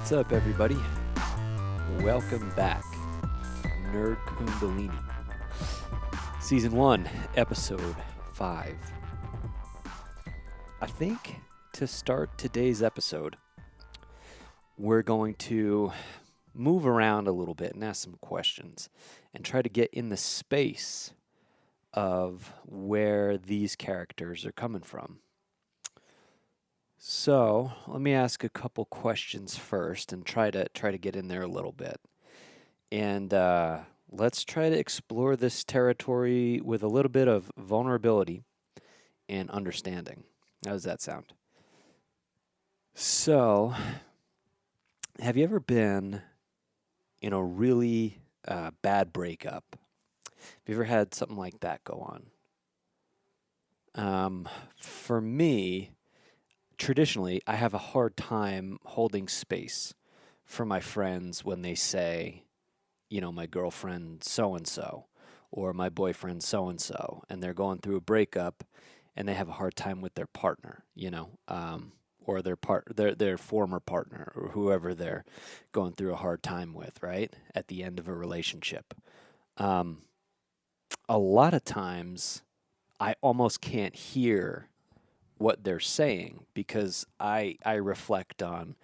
What's up, everybody? Welcome back. Nerd Kundalini. Season 1, Episode 5. I think to start today's episode, we're going to move around a little bit and ask some questions and try to get in the space of where these characters are coming from. So let me ask a couple questions first and try to get in there a little bit. And let's try to explore this territory with a little bit of vulnerability and understanding. How does that sound? So, have you ever been in a really bad breakup? Have you ever had something like that go on? For me, traditionally, I have a hard time holding space for my friends when they say, my girlfriend so-and-so or my boyfriend so-and-so, and they're going through a breakup and they have a hard time with their partner, or their former partner or whoever they're going through a hard time with, right? At the end of a relationship. A lot of times I almost can't hear what they're saying because I reflect on,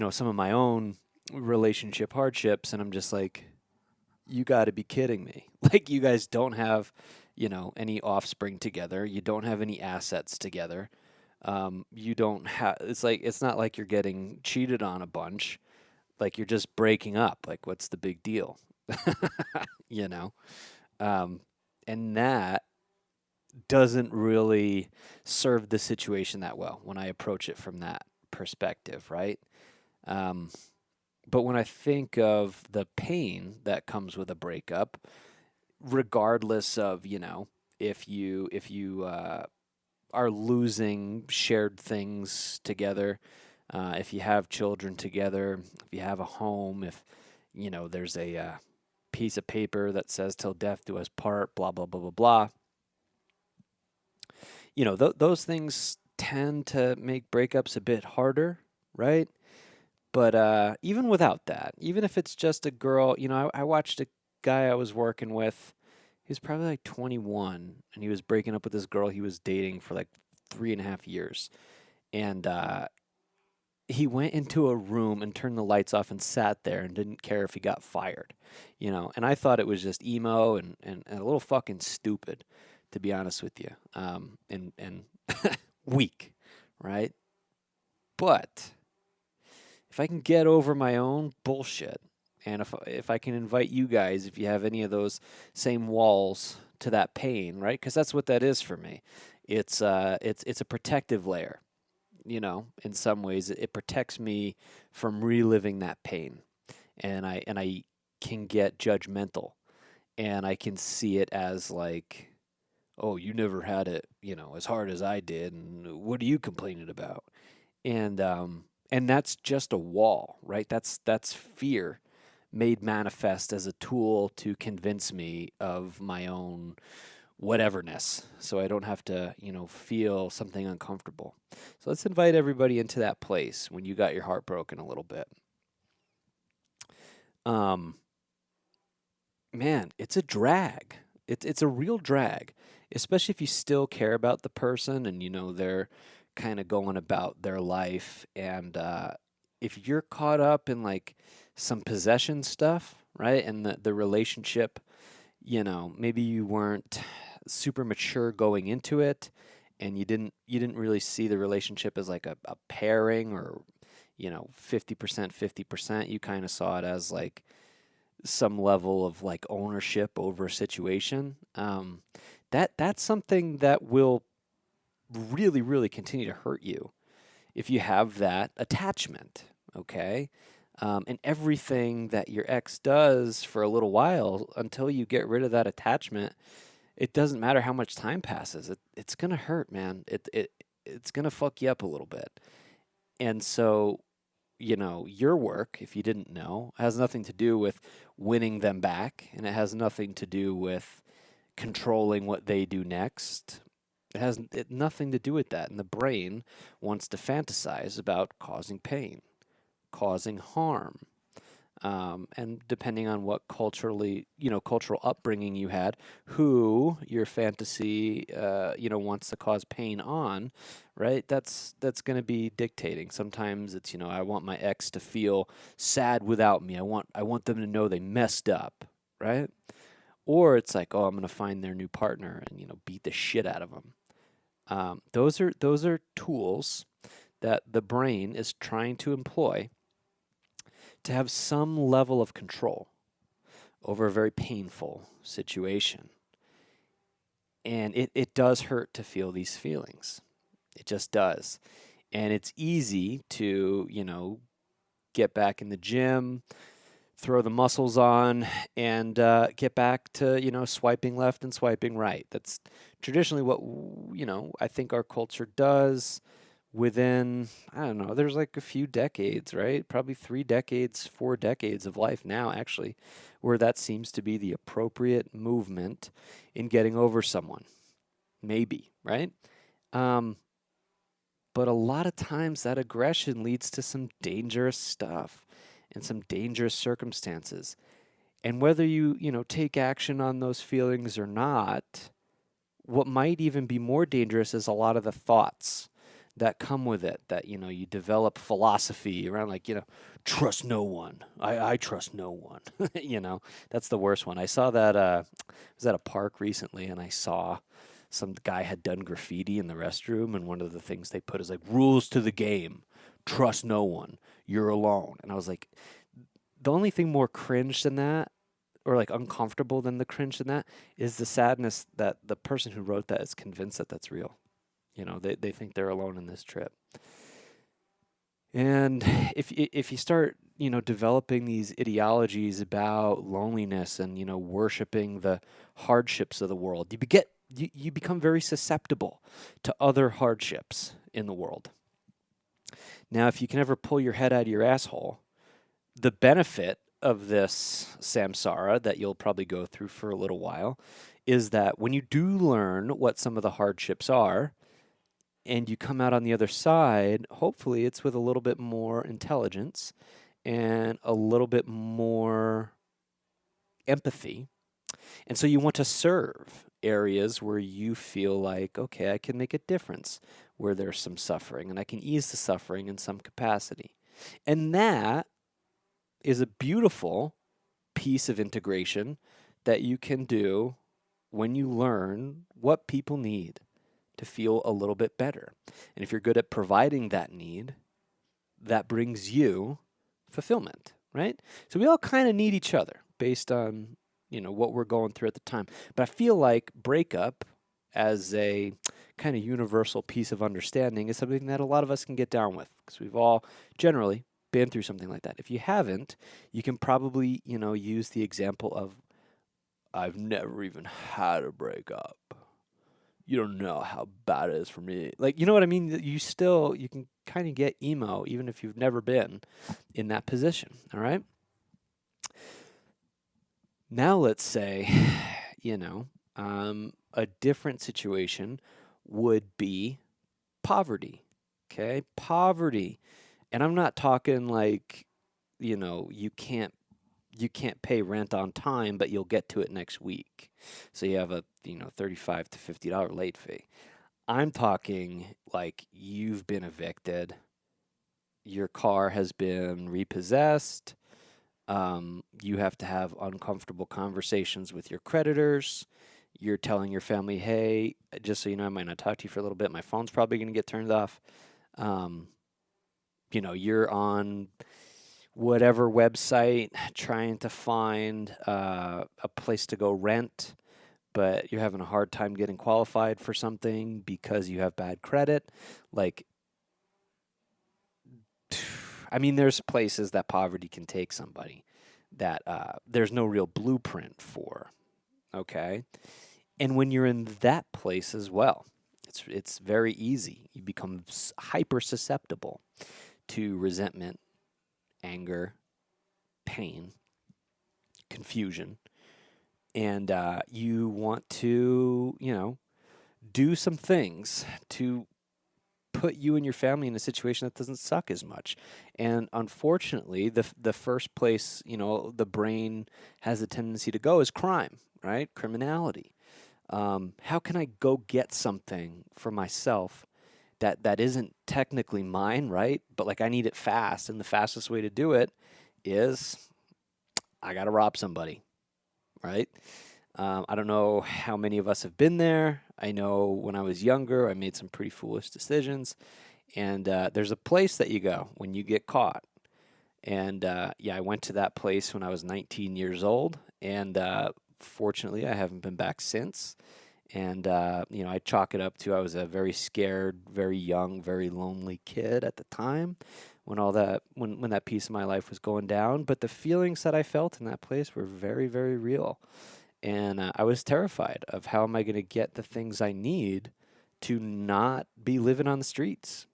some of my own relationship hardships, and I'm just like, you got to be kidding me. Like, you guys don't have, any offspring together. You don't have any assets together. You don't have, it's not like you're getting cheated on a bunch. Like, you're just breaking up. Like, what's the big deal? you know? And that doesn't really serve the situation that well when I approach it from that perspective, right? But when I think of the pain that comes with a breakup, regardless of, if you are losing shared things together, if you have children together, if you have a home, if, there's a piece of paper that says till death do us part, blah, blah, blah, blah, blah. Those things tend to make breakups a bit harder, right? But even without that, even if it's just a girl, I watched a guy I was working with. He was probably like 21, and he was breaking up with this girl he was dating for like 3.5 years. And he went into a room and turned the lights off and sat there and didn't care if he got fired, And I thought it was just emo and a little fucking stupid, to be honest with you, and weak, right? But if I can get over my own bullshit, and if I can invite you guys, if you have any of those same walls to that pain, right? Because that's what that is for me. It's a protective layer, In some ways, it protects me from reliving that pain, and I can get judgmental, and I can see it as like, oh, you never had it, as hard as I did, and what are you complaining about? And that's just a wall, right? That's fear made manifest as a tool to convince me of my own whateverness, so I don't have to, feel something uncomfortable. So let's invite everybody into that place when you got your heart broken a little bit. Man, it's a drag. It's a real drag, especially if you still care about the person and they're kind of going about their life. And if you're caught up in like some possession stuff, right? And the relationship, maybe you weren't super mature going into it, and you didn't really see the relationship as like a pairing or 50%, 50%. You kind of saw it as like some level of like ownership over a situation. That's something that will really, really continue to hurt you if you have that attachment, okay? And everything that your ex does for a little while until you get rid of that attachment, it doesn't matter how much time passes. It's gonna hurt, man. It's gonna fuck you up a little bit. And so, your work, if you didn't know, has nothing to do with winning them back, and it has nothing to do with controlling what they do next. It has nothing to do with that. And the brain wants to fantasize about causing pain, causing harm. And depending on what cultural upbringing you had, who your fantasy, wants to cause pain on, right? That's going to be dictating. Sometimes it's, I want my ex to feel sad without me. I want them to know they messed up, right? Or it's like, oh, I'm going to find their new partner and beat the shit out of them. Those are tools that the brain is trying to employ to have some level of control over a very painful situation. And it does hurt to feel these feelings. It just does. And it's easy to, get back in the gym, throw the muscles on, and get back to, swiping left and swiping right. That's traditionally what, I think our culture does. Within, I don't know, there's like a few decades, right? Probably 3 decades, 4 decades of life now, actually, where that seems to be the appropriate movement in getting over someone. Maybe, right? Um, but a lot of times that aggression leads to some dangerous stuff and some dangerous circumstances. And whether you take action on those feelings or not, what might even be more dangerous is a lot of the thoughts that come with it, that you develop philosophy around, like, trust no one. I trust no one. That's the worst one. I saw that I was at a park recently, and I saw some guy had done graffiti in the restroom, and one of the things they put is like, rules to the game: trust no one, you're alone. And I was like, the only thing more cringe than that, or like uncomfortable than the cringe than that, is the sadness that the person who wrote that is convinced that that's real. They think they're alone in this trip. And if you start, developing these ideologies about loneliness and, worshiping the hardships of the world, you become very susceptible to other hardships in the world. Now, if you can ever pull your head out of your asshole, the benefit of this samsara that you'll probably go through for a little while is that when you do learn what some of the hardships are, and you come out on the other side, hopefully it's with a little bit more intelligence and a little bit more empathy. And so you want to serve areas where you feel like, okay, I can make a difference where there's some suffering, and I can ease the suffering in some capacity. And that is a beautiful piece of integration that you can do when you learn what people need to feel a little bit better. And if you're good at providing that need, that brings you fulfillment, right? So we all kind of need each other based on, what we're going through at the time. But I feel like breakup as a kind of universal piece of understanding is something that a lot of us can get down with, because we've all generally been through something like that. If you haven't, you can probably, use the example of, I've never even had a breakup. You don't know how bad it is for me. Like, you know what I mean? You can kind of get emo even if you've never been in that position. All right. Now let's say, a different situation would be poverty. Okay. Poverty. And I'm not talking like, you can't pay rent on time, but you'll get to it next week. So you have a, $35 to $50 late fee. I'm talking like you've been evicted, your car has been repossessed, you have to have uncomfortable conversations with your creditors. You're telling your family, hey, just so you know, I might not talk to you for a little bit. My phone's probably going to get turned off. You're on whatever website trying to find a place to go rent, but you're having a hard time getting qualified for something because you have bad credit. Like, I mean, there's places that poverty can take somebody that there's no real blueprint for. Okay. And when you're in that place as well, it's very easy. You become hyper susceptible to resentment, anger, pain, confusion, and you want to, do some things to put you and your family in a situation that doesn't suck as much. And unfortunately, the first place, the brain has a tendency to go is crime, right? Criminality. How can I go get something for myself that isn't technically mine, right? But like I need it fast, and the fastest way to do it is I got to rob somebody, right? I don't know how many of us have been there. I know when I was younger, I made some pretty foolish decisions. And there's a place that you go when you get caught. And yeah, I went to that place when I was 19 years old. And fortunately, I haven't been back since. And, I chalk it up to I was a very scared, very young, very lonely kid at the time when all that, when that piece of my life was going down. But the feelings that I felt in that place were very, very real. And I was terrified of how am I going to get the things I need to not be living on the streets.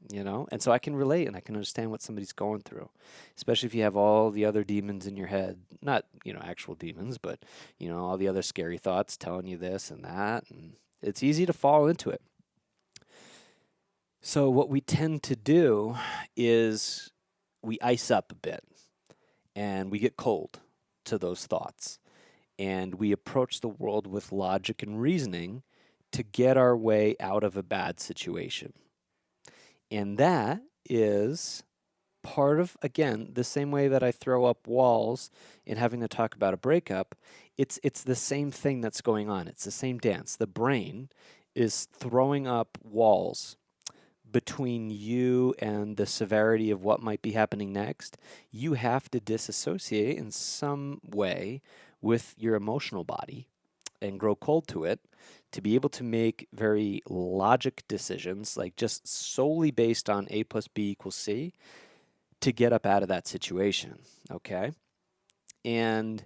And so I can relate and I can understand what somebody's going through, especially if you have all the other demons in your head, not, actual demons, but, all the other scary thoughts telling you this and that. And it's easy to fall into it. So what we tend to do is we ice up a bit and we get cold to those thoughts. And we approach the world with logic and reasoning to get our way out of a bad situation. And that is part of, again, the same way that I throw up walls in having to talk about a breakup. It's the same thing that's going on. It's the same dance. The brain is throwing up walls between you and the severity of what might be happening next. You have to disassociate in some way with your emotional body and grow cold to it to be able to make very logic decisions, like just solely based on A plus B equals C, to get up out of that situation. Okay. And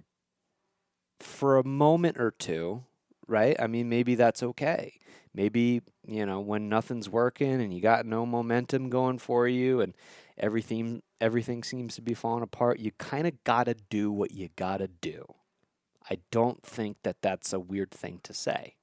for a moment or two, right? I mean, maybe that's okay. Maybe, when nothing's working and you got no momentum going for you and everything seems to be falling apart, you kind of got to do what you got to do. I don't think that that's a weird thing to say.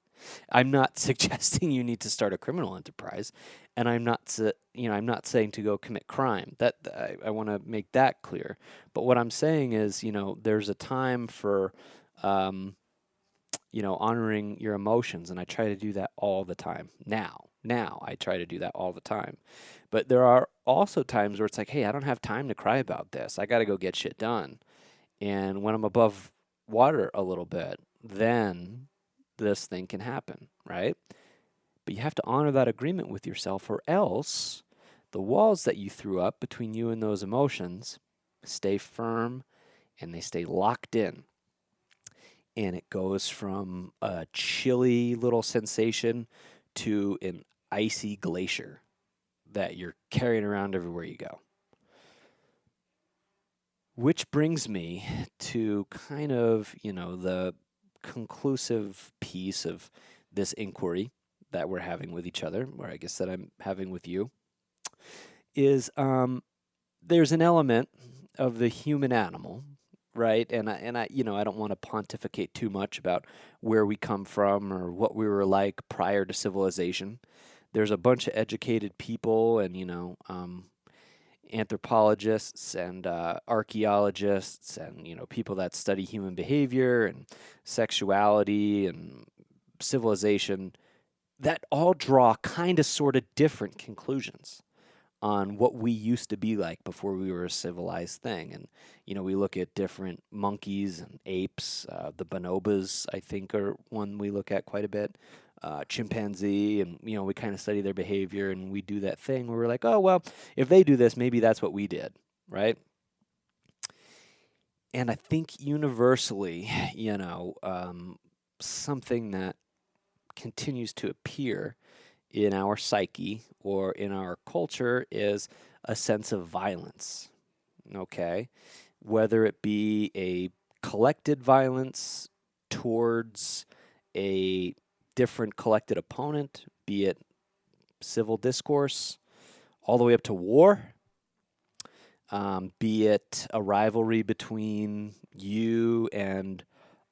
I'm not suggesting you need to start a criminal enterprise, and I'm not saying to go commit crime. That I want to make that clear. But what I'm saying is, there's a time for honoring your emotions. And I try to do that all the time. Now I try to do that all the time. But there are also times where it's like, hey, I don't have time to cry about this. I got to go get shit done. And when I'm above water a little bit, then this thing can happen, right? But you have to honor that agreement with yourself, or else the walls that you threw up between you and those emotions stay firm and they stay locked in. And it goes from a chilly little sensation to an icy glacier that you're carrying around everywhere you go. Which brings me to kind of, the conclusive piece of this inquiry that we're having with each other, or I guess that I'm having with you, is there's an element of the human animal, right? And I I don't want to pontificate too much about where we come from or what we were like prior to civilization. There's a bunch of educated people and anthropologists and archaeologists and people that study human behavior and sexuality and civilization that all draw kind of sort of different conclusions on what we used to be like before we were a civilized thing. And, we look at different monkeys and apes. The bonobos, I think, are one we look at quite a bit. Chimpanzee, and, we kind of study their behavior, and we do that thing where we're like, oh, well, if they do this, maybe that's what we did, right? And I think universally, something that continues to appear in our psyche or in our culture is a sense of violence, okay? Whether it be a collected violence towards a different collected opponent, be it civil discourse, all the way up to war, be it a rivalry between you and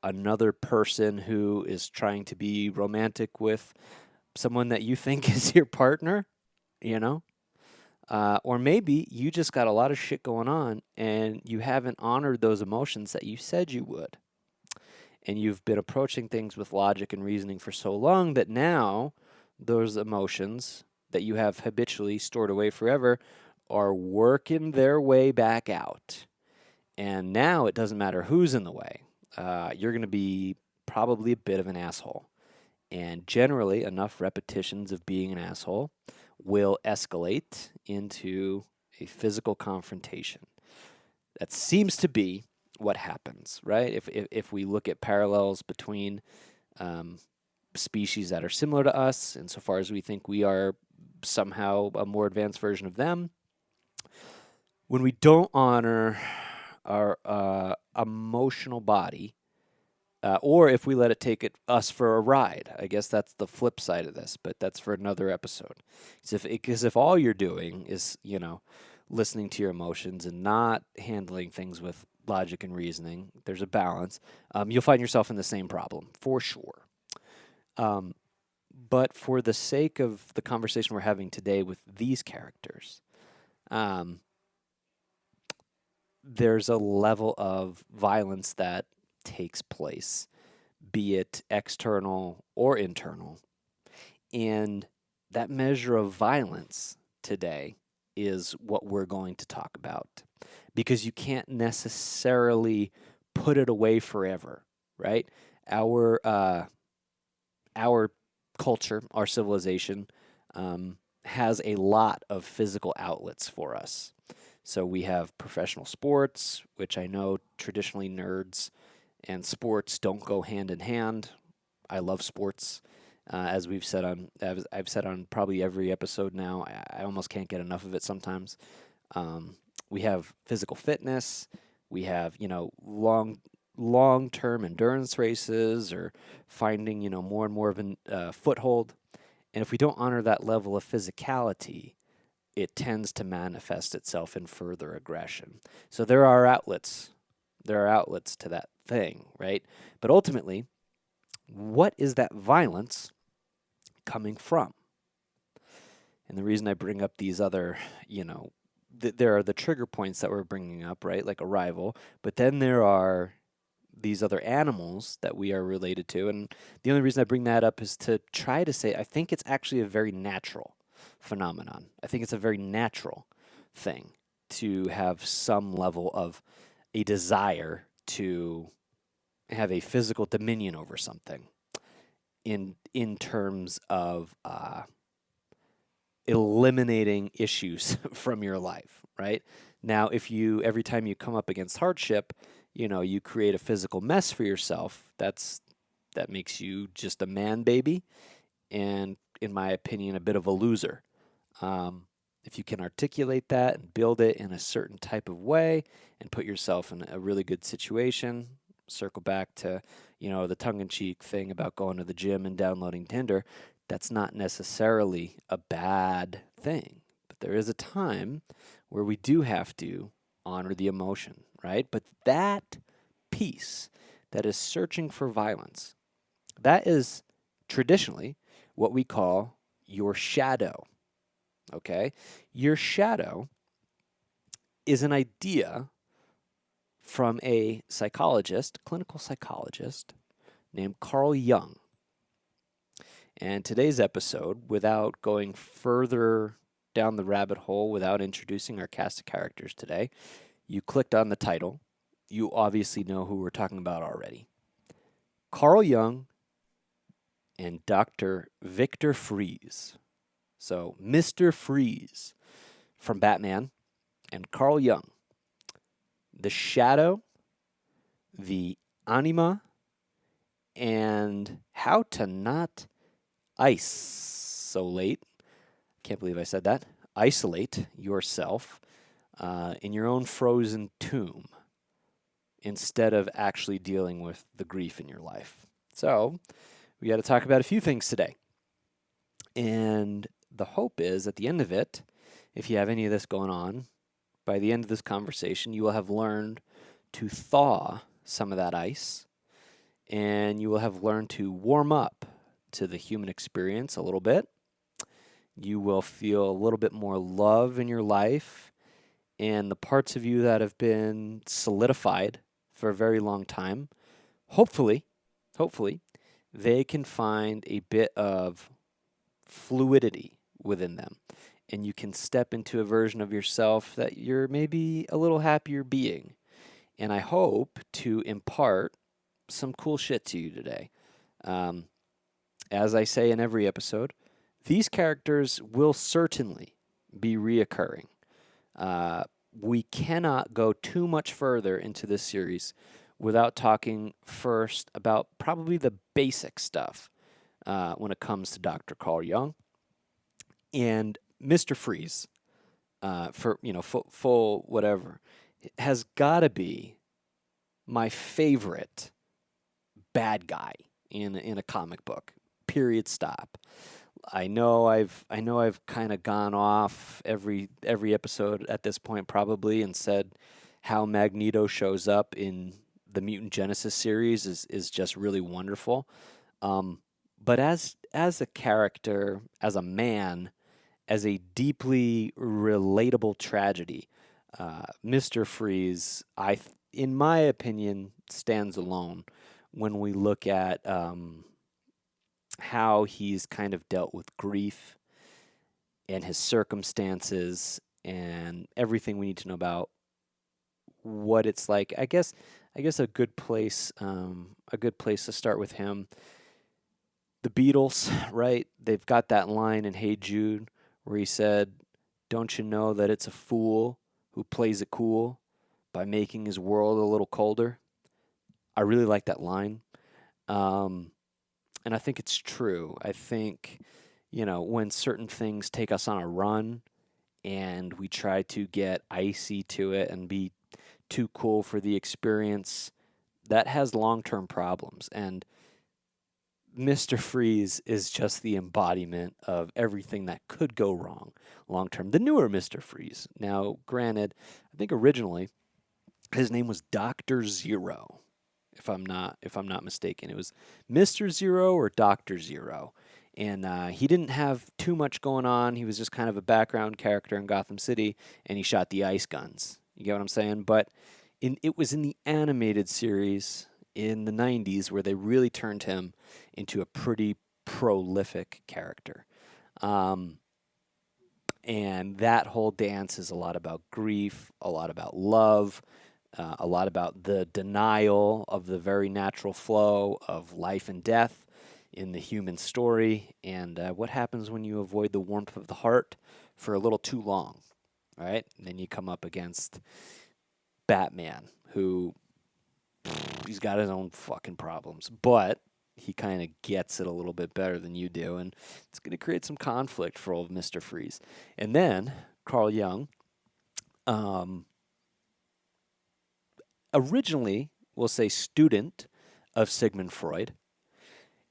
another person who is trying to be romantic with someone that you think is your partner, you know? Or maybe you just got a lot of shit going on and you haven't honored those emotions that you said you would. And you've been approaching things with logic and reasoning for so long that now those emotions that you have habitually stored away forever are working their way back out. And now it doesn't matter who's in the way. You're going to be probably a bit of an asshole. And generally, enough repetitions of being an asshole will escalate into a physical confrontation. That seems to be what happens, right? If we look at parallels between species that are similar to us, insofar as we think we are somehow a more advanced version of them, when we don't honor our emotional body, or if we let it take us for a ride. I guess that's the flip side of this, but that's for another episode. Because if all you're doing is, listening to your emotions and not handling things with logic and reasoning, there's a balance, you'll find yourself in the same problem, for sure. But for the sake of the conversation we're having today with these characters, there's a level of violence that takes place, be it external or internal. And that measure of violence today is what we're going to talk about, because you can't necessarily put it away forever, right? Our culture, our civilization, has a lot of physical outlets for us. So we have professional sports, which I know traditionally nerds and sports don't go hand in hand. I love sports, as I've said on probably every episode now. I almost can't get enough of it sometimes. We have physical fitness. We have long-term endurance races, or finding more and more of a foothold. And if we don't honor that level of physicality, it tends to manifest itself in further aggression. So there are outlets. There are outlets to that thing, right? But ultimately, what is that violence coming from? And the reason I bring up these other, there are the trigger points that we're bringing up, right? Like a rival. But then there are these other animals that we are related to. And the only reason I bring that up is to try to say, I think it's actually a very natural phenomenon. I think it's a very natural thing to have some level of a desire to have a physical dominion over something in terms of eliminating issues from your life, right? Now, if every time you come up against hardship, you create a physical mess for yourself, that makes you just a man baby, and in my opinion, a bit of a loser. If you can articulate that and build it in a certain type of way and put yourself in a really good situation, circle back to, the tongue-in-cheek thing about going to the gym and downloading Tinder, that's not necessarily a bad thing. But there is a time where we do have to honor the emotion, right? But that piece that is searching for violence, that is traditionally what we call your shadow. Okay? Your shadow is an idea from a clinical psychologist named Carl Jung. And today's episode, without going further down the rabbit hole, without introducing our cast of characters today, you clicked on the title. You obviously know who we're talking about already. Carl Jung and Dr. Victor Fries. So, Mr. Freeze from Batman and Carl Jung. The shadow, the anima, and how to not isolate yourself in your own frozen tomb instead of actually dealing with the grief in your life. So, we got to talk about a few things today. And the hope is, at the end of it, if you have any of this going on, by the end of this conversation, you will have learned to thaw some of that ice, and you will have learned to warm up to the human experience a little bit, You will feel a little bit more love in your life, and the parts of you that have been solidified for a very long time, hopefully, hopefully, they can find a bit of fluidity within them. And you can step into a version of yourself that you're maybe a little happier being. And I hope to impart some cool shit to you today. Um, as I say in every episode, these characters will certainly be reoccurring. Uh, we cannot go too much further into this series without talking first about probably the basic stuff when it comes to Dr. Carl Jung and Mr. Freeze. For full whatever, has got to be my favorite bad guy in a comic book. Period. Stop. I know I've kind of gone off every episode at this point probably and said how Magneto shows up in the Mutant Genesis series is just really wonderful. Um, but as a character, as a man, as a deeply relatable tragedy, Mr. Freeze, in my opinion, stands alone when we look at how he's kind of dealt with grief and his circumstances and everything we need to know about what it's like. I guess a good place to start with him. The Beatles, right? They've got that line in Hey Jude where he said, "Don't you know that it's a fool who plays it cool by making his world a little colder?" I really like that line. Um, and I think it's true. I think, when certain things take us on a run and we try to get icy to it and be too cool for the experience, that has long term problems. And Mr. Freeze is just the embodiment of everything that could go wrong long term. The newer Mr. Freeze. Now, granted, I think originally his name was Dr. Zero, if I'm not mistaken. It was Mr. Zero or Dr. Zero. And he didn't have too much going on. He was just kind of a background character in Gotham City, and he shot the ice guns. You get what I'm saying? But it was in the animated series in the 90s where they really turned him into a pretty prolific character. Um, and that whole dance is a lot about grief, a lot about love, a lot about the denial of the very natural flow of life and death in the human story, and what happens when you avoid the warmth of the heart for a little too long, right? And then you come up against Batman, who he's got his own fucking problems, but he kind of gets it a little bit better than you do, and it's going to create some conflict for old Mr. Freeze. And then Carl Jung, um, originally, we'll say student of Sigmund Freud,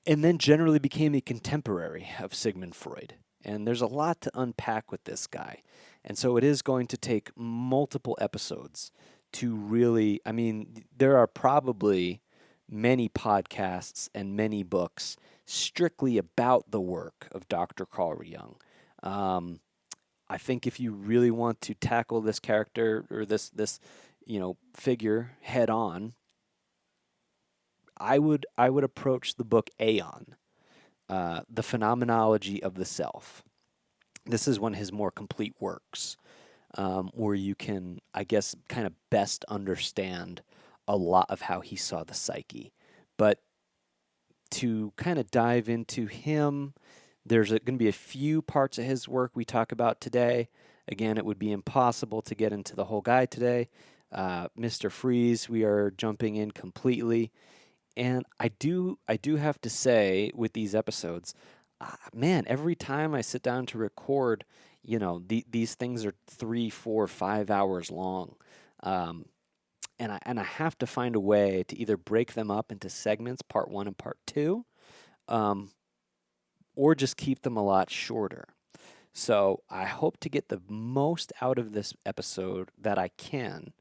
and then generally became a contemporary of Sigmund Freud. And there's a lot to unpack with this guy. And so it is going to take multiple episodes to really, I mean, there are probably many podcasts and many books strictly about the work of Dr. Carl Jung. Um, I think if you really want to tackle this character or this figure head on, I would approach the book Aeon, the phenomenology of the self. This is one of his more complete works, where you can, I guess, kind of best understand a lot of how he saw the psyche. But to kind of dive into him, there's going to be a few parts of his work we talk about today. Again, it would be impossible to get into the whole guy today. Mr. Freeze, we are jumping in completely. And I do have to say with these episodes, man, every time I sit down to record, these things are 3, 4, 5 hours long, um, and I have to find a way to either break them up into segments, part one and part two, um, or just keep them a lot shorter. So I hope to get the most out of this episode that I can,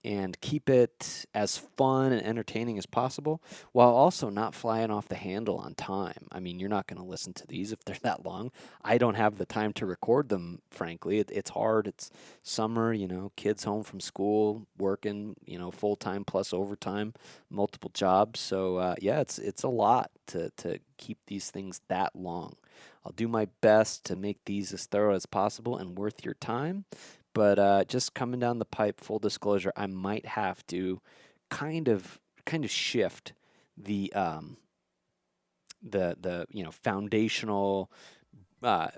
and keep it as fun and entertaining as possible while also not flying off the handle on time. I mean, you're not going to listen to these if they're that long. I don't have the time to record them, frankly. It's hard. It's summer, kids home from school, working, full time plus overtime, multiple jobs. So, yeah, it's a lot to keep these things that long. I'll do my best to make these as thorough as possible and worth your time. But just coming down the pipe, full disclosure, I might have to kind of shift the foundational uh,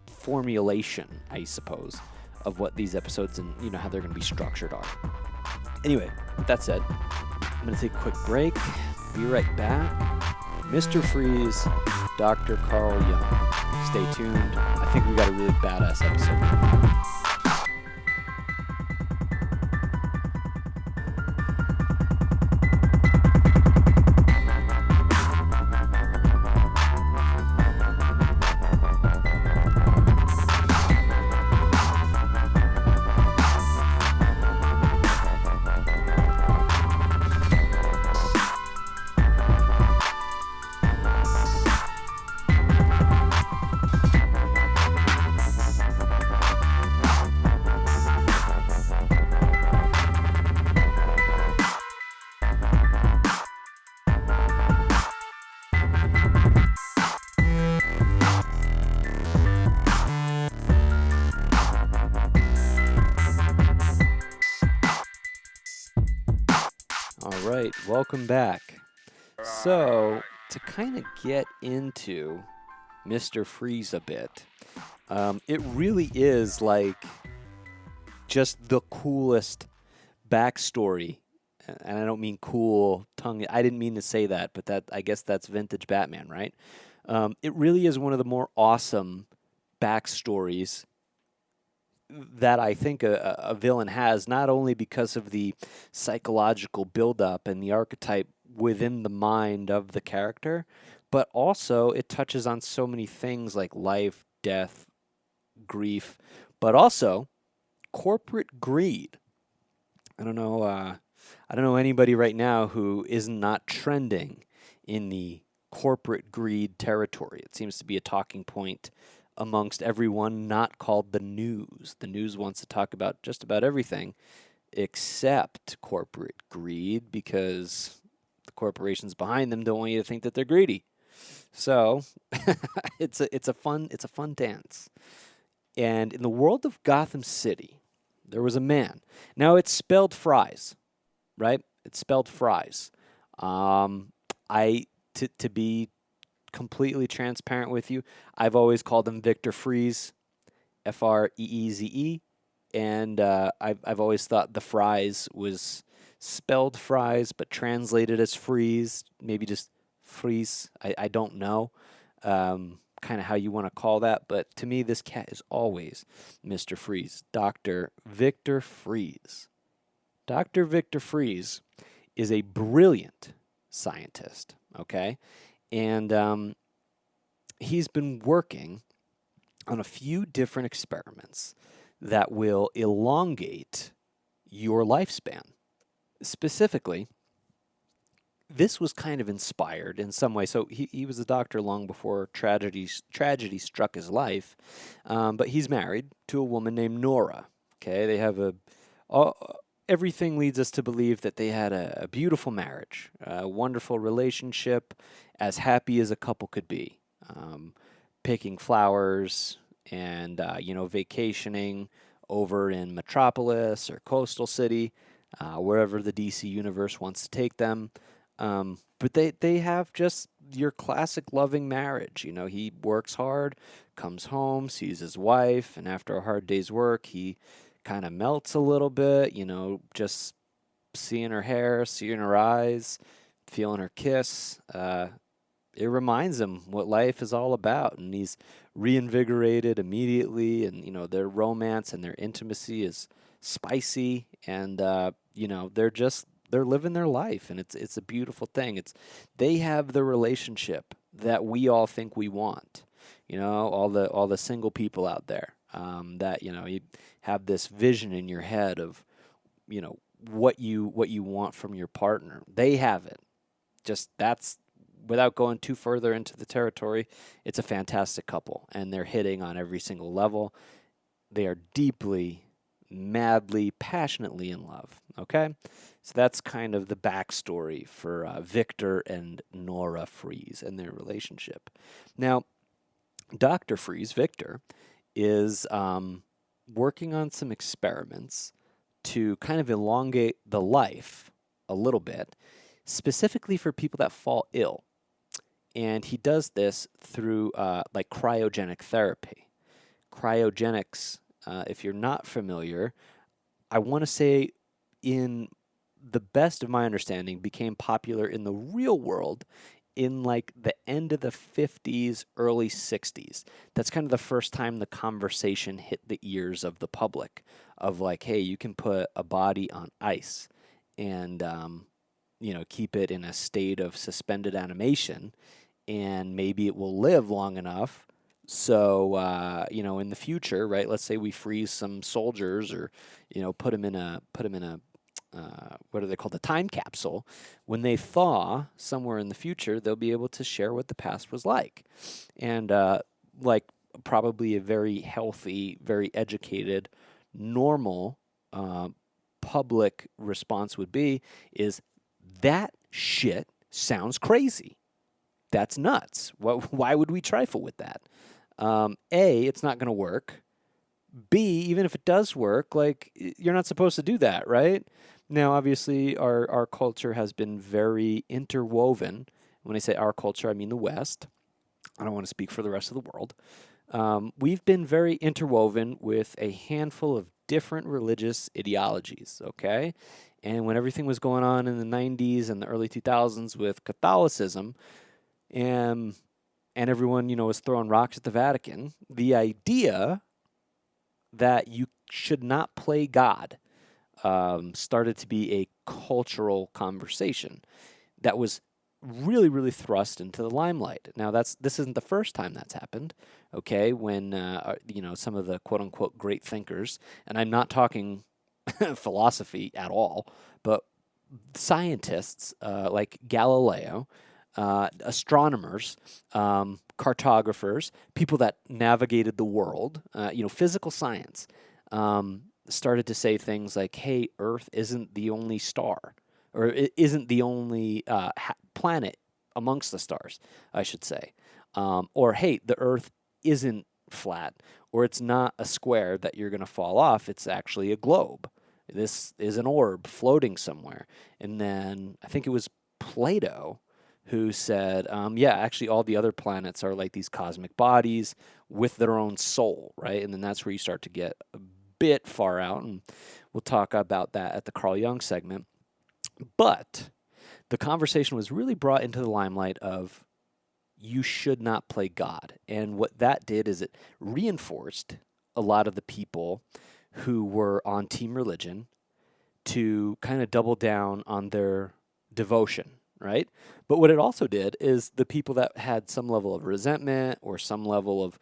formulation, I suppose, of what these episodes and how they're going to be structured are. Anyway, with that said, I'm going to take a quick break. Be right back. Mr. Freeze, Dr. Carl Jung. Stay tuned. I think we got a really badass episode. All right, welcome back. So, to kind of get into Mr. Freeze a bit, it really is like just the coolest backstory. And I don't mean cool tongue. I didn't mean to say that, but I guess that's vintage Batman, right? It really is one of the more awesome backstories that I think a villain has, not only because of the psychological buildup and the archetype within the mind of the character, but also it touches on so many things like life, death, grief, but also corporate greed. I don't know anybody right now who is not trending in the corporate greed territory. It seems to be a talking point amongst everyone not called the news. The news wants to talk about just about everything except corporate greed because the corporations behind them don't want you to think that they're greedy. So it's a fun dance. And in the world of Gotham City, there was a man. Now it's spelled Fries, right? It's spelled Fries. To be completely transparent with you, I've always called him Victor Freeze, Freeze, and I've always thought the Fries was spelled Fries but translated as Freeze, maybe just Freeze. I don't know, kind of how you want to call that, but to me, this cat is always Mr. Freeze, Dr. Victor Freeze. Dr. Victor Freeze is a brilliant scientist, okay? And he's been working on a few different experiments that will elongate your lifespan. Specifically, this was kind of inspired in some way. So he was a doctor long before tragedy struck his life, but he's married to a woman named Nora. Okay, they have everything leads us to believe that they had a beautiful marriage, a wonderful relationship, as happy as a couple could be, picking flowers and vacationing over in Metropolis or Coastal City, wherever the DC universe wants to take them. But they have just your classic loving marriage. He works hard, comes home, sees his wife, and after a hard day's work, he kind of melts a little bit, just seeing her hair, seeing her eyes, feeling her kiss. It reminds him what life is all about, and he's reinvigorated immediately, and their romance and their intimacy is spicy, and they're living their life, and it's a beautiful thing. They have the relationship that we all think we want. All the single people out there, that you have this vision in your head of what you want from your partner. They have it. Just that's without going too further into the territory, it's a fantastic couple, and they're hitting on every single level. They are deeply, madly, passionately in love. Okay? So that's kind of the backstory for Victor and Nora Freeze and their relationship. Now, Dr. Freeze, Victor, is working on some experiments to kind of elongate the life a little bit, specifically for people that fall ill. And he does this through like cryogenic therapy. Cryogenics, if you're not familiar, I want to say, in the best of my understanding, became popular in the real world in like the end of the 50s, early 60s. That's kind of the first time the conversation hit the ears of the public of like, hey, you can put a body on ice and, keep it in a state of suspended animation, and maybe it will live long enough. So, in the future, right? Let's say we freeze some soldiers, or, put them in a what are they called? A time capsule. When they thaw somewhere in the future, they'll be able to share what the past was like, and like probably a very healthy, very educated, normal public response would be is that shit sounds crazy. That's nuts. Why would we trifle with that? A, it's not going to work. B, even if it does work, like, you're not supposed to do that, right? Now, obviously, our culture has been very interwoven. When I say our culture, I mean the West. I don't want to speak for the rest of the world. We've been very interwoven with a handful of different religious ideologies, okay? And when everything was going on in the 90s and the early 2000s with Catholicism, and everyone, was throwing rocks at the Vatican, the idea that you should not play God started to be a cultural conversation that was really, really thrust into the limelight. Now, this isn't the first time that's happened, okay? When, some of the quote-unquote great thinkers, and I'm not talking philosophy at all, but scientists like Galileo, astronomers, cartographers, people that navigated the world, physical science, started to say things like, hey, Earth isn't the only star, or it isn't the only planet amongst the stars, I should say. Or, hey, the Earth isn't flat, or it's not a square that you're going to fall off. It's actually a globe. This is an orb floating somewhere. And then I think it was Plato who said, actually all the other planets are like these cosmic bodies with their own soul, right? And then that's where you start to get a bit far out, and we'll talk about that at the Carl Jung segment. But the conversation was really brought into the limelight of you should not play God. And what that did is it reinforced a lot of the people who were on team religion to kind of double down on their devotion, right? But what it also did is the people that had some level of resentment or some level of,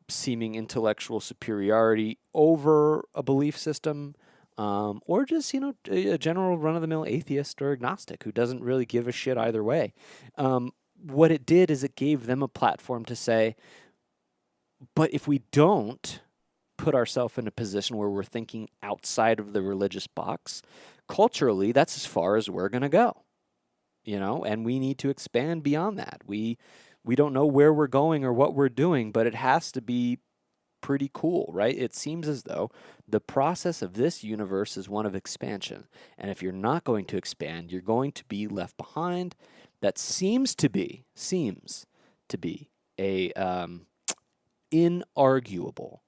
seeming intellectual superiority over a belief system, or just, a general run-of-the-mill atheist or agnostic who doesn't really give a shit either way. What it did is it gave them a platform to say, but if we don't put ourselves in a position where we're thinking outside of the religious box, culturally, that's as far as we're going to go, and we need to expand beyond that. We don't know where we're going or what we're doing, but it has to be pretty cool, right? It seems as though the process of this universe is one of expansion. And if you're not going to expand, you're going to be left behind. That seems to be a inarguable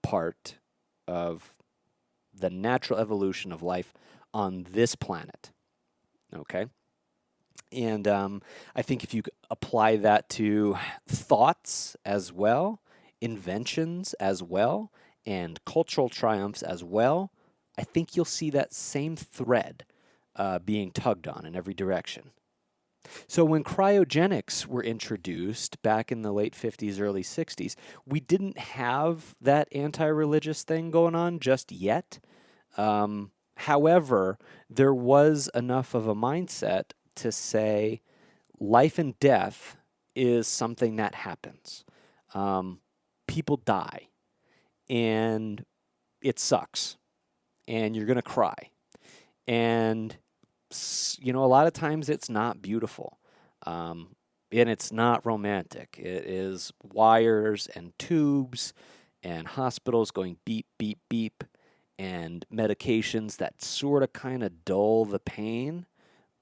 part of the natural evolution of life on this planet. Okay? And I think if you apply that to thoughts as well, inventions as well, and cultural triumphs as well, I think you'll see that same thread being tugged on in every direction. So when cryogenics were introduced back in the late 50s, early 60s, we didn't have that anti-religious thing going on just yet. However, there was enough of a mindset to say life and death is something that happens. Um, People die, and it sucks, and you're going to cry. And, a lot of times it's not beautiful. Um, and it's not romantic. It is wires and tubes and hospitals going beep, beep, beep, and medications that sort of kind of dull the pain,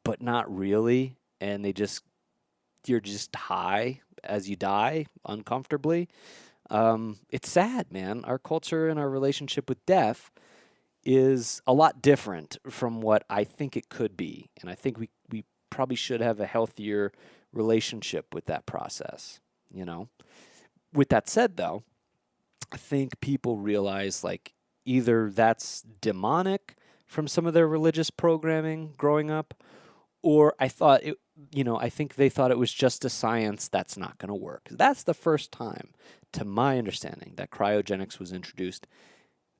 but not really. And you're just high as you die uncomfortably. It's sad, man. Our culture and our relationship with death is a lot different from what I think it could be. And I think we probably should have a healthier relationship with that process, you know? With that said, though, I think people realize like either that's demonic from some of their religious programming growing up, or I think they thought it was just a science that's not going to work. That's the first time, to my understanding, that cryogenics was introduced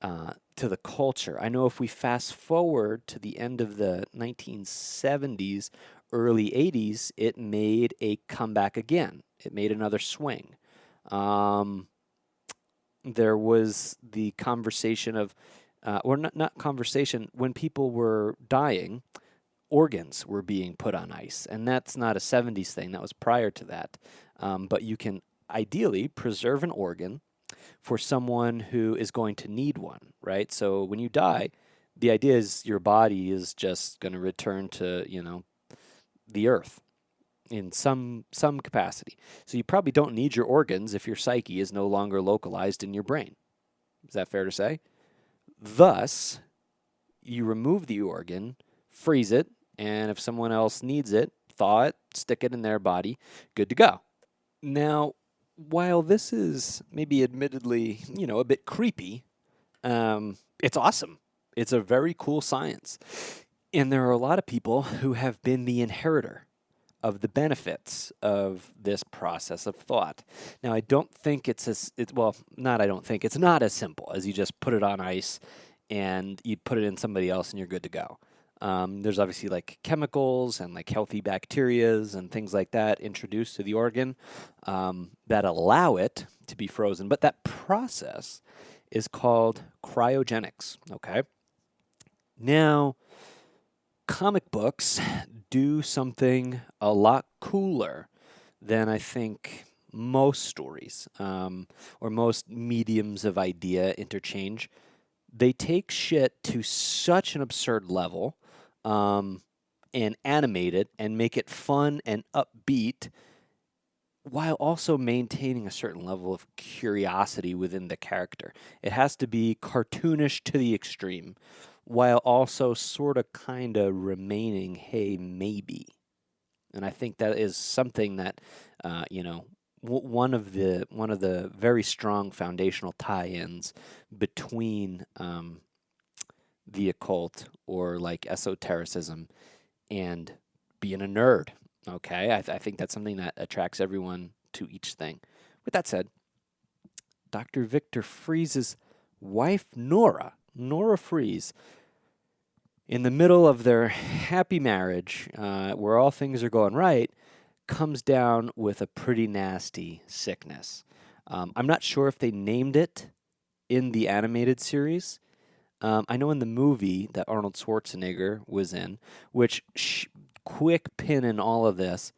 to the culture. I know if we fast forward to the end of the 1970s, early 80s, it made a comeback again. It made another swing. Um, there was the conversation of, or not conversation, when people were dying, organs were being put on ice. And that's not a 70s thing, that was prior to that. But you can ideally preserve an organ for someone who is going to need one, right? So when you die, the idea is your body is just going to return to, the earth in some capacity. So you probably don't need your organs if your psyche is no longer localized in your brain. Is that fair to say? Thus, you remove the organ, freeze it, and if someone else needs it, thaw it, stick it in their body, good to go. Now, while this is maybe admittedly, a bit creepy, it's awesome. It's a very cool science. And there are a lot of people who have been the inheritor of the benefits of this process of thought. Now, I don't think it's not as simple as you just put it on ice and you put it in somebody else and you're good to go. There's obviously like chemicals and like healthy bacterias and things like that introduced to the organ that allow it to be frozen. But that process is called cryogenics. Okay. Now, comic books do something a lot cooler than I think most stories or most mediums of idea interchange. They take shit to such an absurd level um, and animate it and make it fun and upbeat while also maintaining a certain level of curiosity within the character. It has to be cartoonish to the extreme while also sort of kind of remaining, hey, maybe. And I think that is something that, one of the very strong foundational tie-ins between the occult or like esotericism and being a nerd. Okay, I think that's something that attracts everyone to each thing. With that said, Dr. Victor Freeze's wife, Nora Freeze, in the middle of their happy marriage, where all things are going right, comes down with a pretty nasty sickness. I'm not sure if they named it in the animated series. I know in the movie that Arnold Schwarzenegger was in, which quick pin in all of this,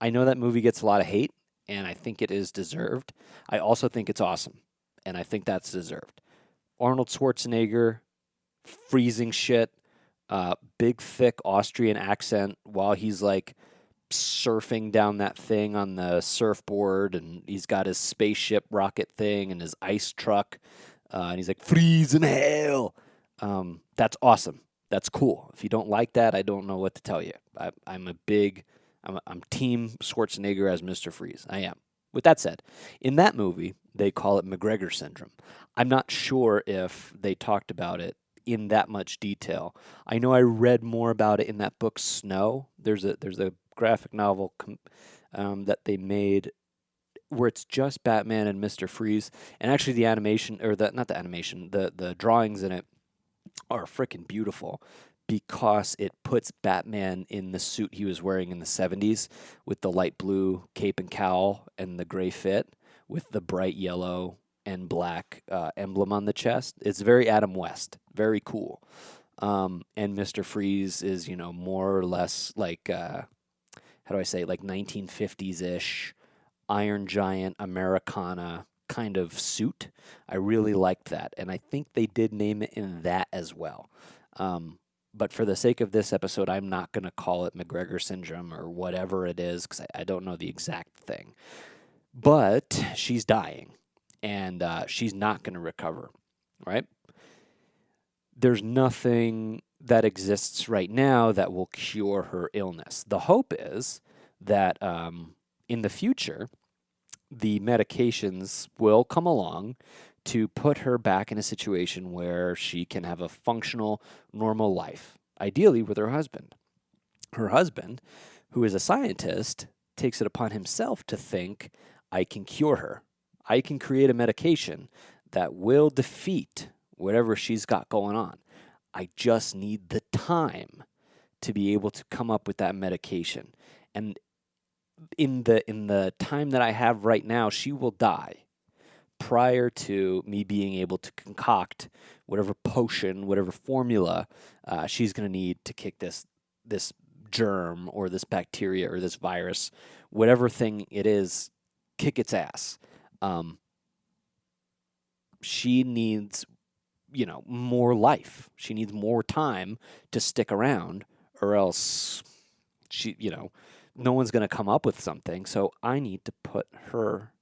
I know that movie gets a lot of hate, and I think it is deserved. I also think it's awesome, and I think that's deserved. Arnold Schwarzenegger freezing shit, big thick Austrian accent while he's like surfing down that thing on the surfboard, and he's got his spaceship rocket thing and his ice truck, and he's like freeze in hell. That's awesome. That's cool. If you don't like that, I don't know what to tell you. I'm team Schwarzenegger as Mr. Freeze. I am. With that said, in that movie, they call it McGregor syndrome. I'm not sure if they talked about it in that much detail. I know I read more about it in that book Snow. There's a graphic novel that they made where it's just Batman and Mr. Freeze, and actually the animation or the not the animation, the drawings in it are freaking beautiful because it puts Batman in the suit he was wearing in the 70s with the light blue cape and cowl and the gray fit with the bright yellow and black emblem on the chest. It's very Adam West, very cool. And Mr. Freeze is, more or less like, how do I say, like 1950s ish Iron Giant Americana kind of suit. I really liked that. And I think they did name it in that as well. But for the sake of this episode, I'm not going to call it McGregor syndrome or whatever it is because I don't know the exact thing. But she's dying and she's not going to recover, right? There's nothing that exists right now that will cure her illness. The hope is that in the future, the medications will come along to put her back in a situation where she can have a functional, normal life, ideally with her husband. Her husband, who is a scientist, takes it upon himself to think, I can cure her. I can create a medication that will defeat whatever she's got going on. I just need the time to be able to come up with that medication. And in the time that I have right now, she will die prior to me being able to concoct whatever potion, whatever formula she's going to need to kick this germ or this bacteria or this virus, whatever thing it is, kick its ass. She needs, more life. She needs more time to stick around, or else she, no one's going to come up with something. So I need to put her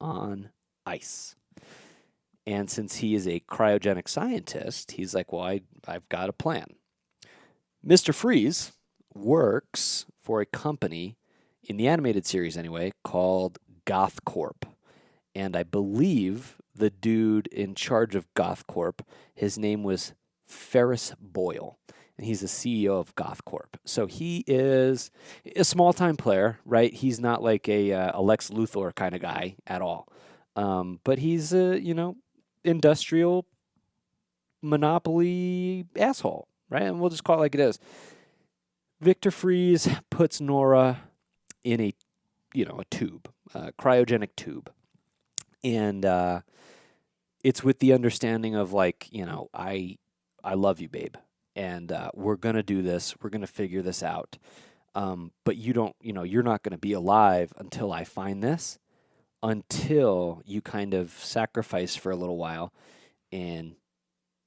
on ice. And since he is a cryogenic scientist, he's like, well, I've got a plan. Mr. Freeze works for a company, in the animated series anyway, called GothCorp. And I believe the dude in charge of GothCorp, his name was Ferris Boyle. And he's the CEO of GothCorp. So he is a small-time player, right? He's not like a Lex Luthor kind of guy at all. But he's a, industrial monopoly asshole, right? And we'll just call it like it is. Victor Freeze puts Nora in a tube, a cryogenic tube. And it's with the understanding of like, I love you, babe. And we're going to do this. We're going to figure this out. But you're not going to be alive until I find this, until you kind of sacrifice for a little while and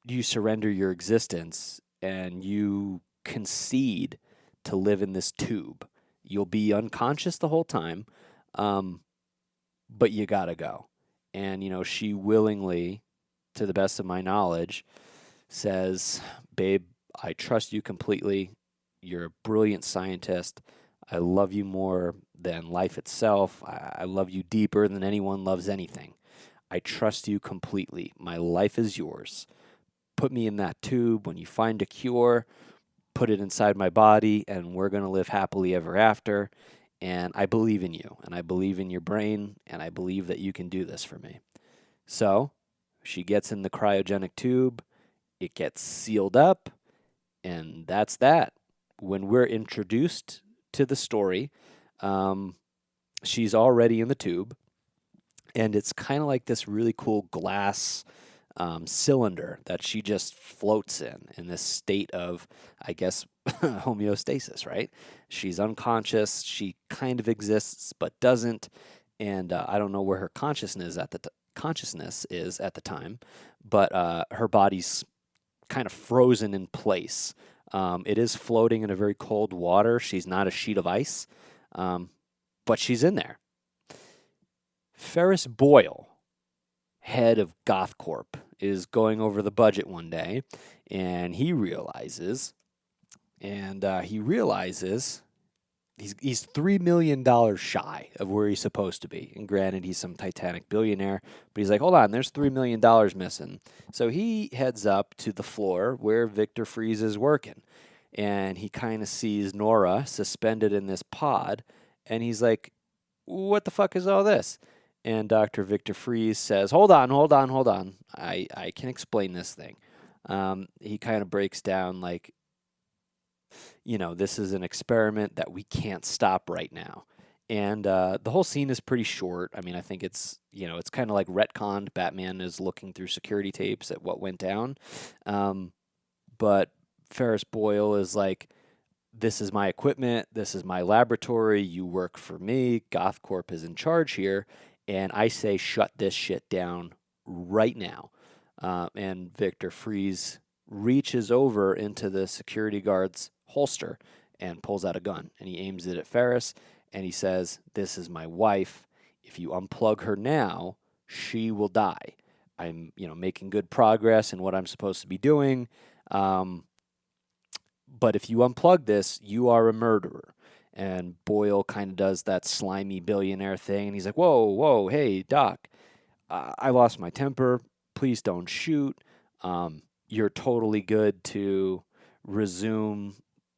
you surrender your existence and you concede to live in this tube. You'll be unconscious the whole time, but you got to go. And, she willingly, to the best of my knowledge, says, babe, I trust you completely. You're a brilliant scientist. I love you more than life itself. I love you deeper than anyone loves anything. I trust you completely. My life is yours. Put me in that tube. When you find a cure, put it inside my body, and we're going to live happily ever after. And I believe in you, and I believe in your brain, and I believe that you can do this for me. So she gets in the cryogenic tube. It gets sealed up, and that's that. When we're introduced to the story, she's already in the tube, and it's kind of like this really cool glass cylinder that she just floats in this state of, I guess, homeostasis, right? She's unconscious. She kind of exists but doesn't, and I don't know where her consciousness is at the time, but her body's kind of frozen in place. It is floating in a very cold water. She's not a sheet of ice, but she's in there. Ferris Boyle, head of GothCorp, is going over the budget one day, and he realizes he's $3 million shy of where he's supposed to be. And granted, he's some Titanic billionaire, but he's like, hold on, there's $3 million missing. So he heads up to the floor where Victor Freeze is working, and he kind of sees Nora suspended in this pod, and he's like, what the fuck is all this? And Dr. Victor Freeze says, hold on. I can explain this thing. He kind of breaks down like, this is an experiment that we can't stop right now. And the whole scene is pretty short. I mean, I think it's kind of like retconned. Batman is looking through security tapes at what went down. Um, but Ferris Boyle is like, this is my equipment, this is my laboratory, you work for me, GothCorp is in charge here, and I say shut this shit down right now. And Victor Freeze reaches over into the security guard's holster and pulls out a gun, and he aims it at Ferris, and he says, "This is my wife. If you unplug her now, she will die. I'm, making good progress in what I'm supposed to be doing. Um, but if you unplug this, you are a murderer." And Boyle kind of does that slimy billionaire thing. And he's like, whoa, whoa, hey, Doc, I lost my temper. Please don't shoot. You're totally good to resume,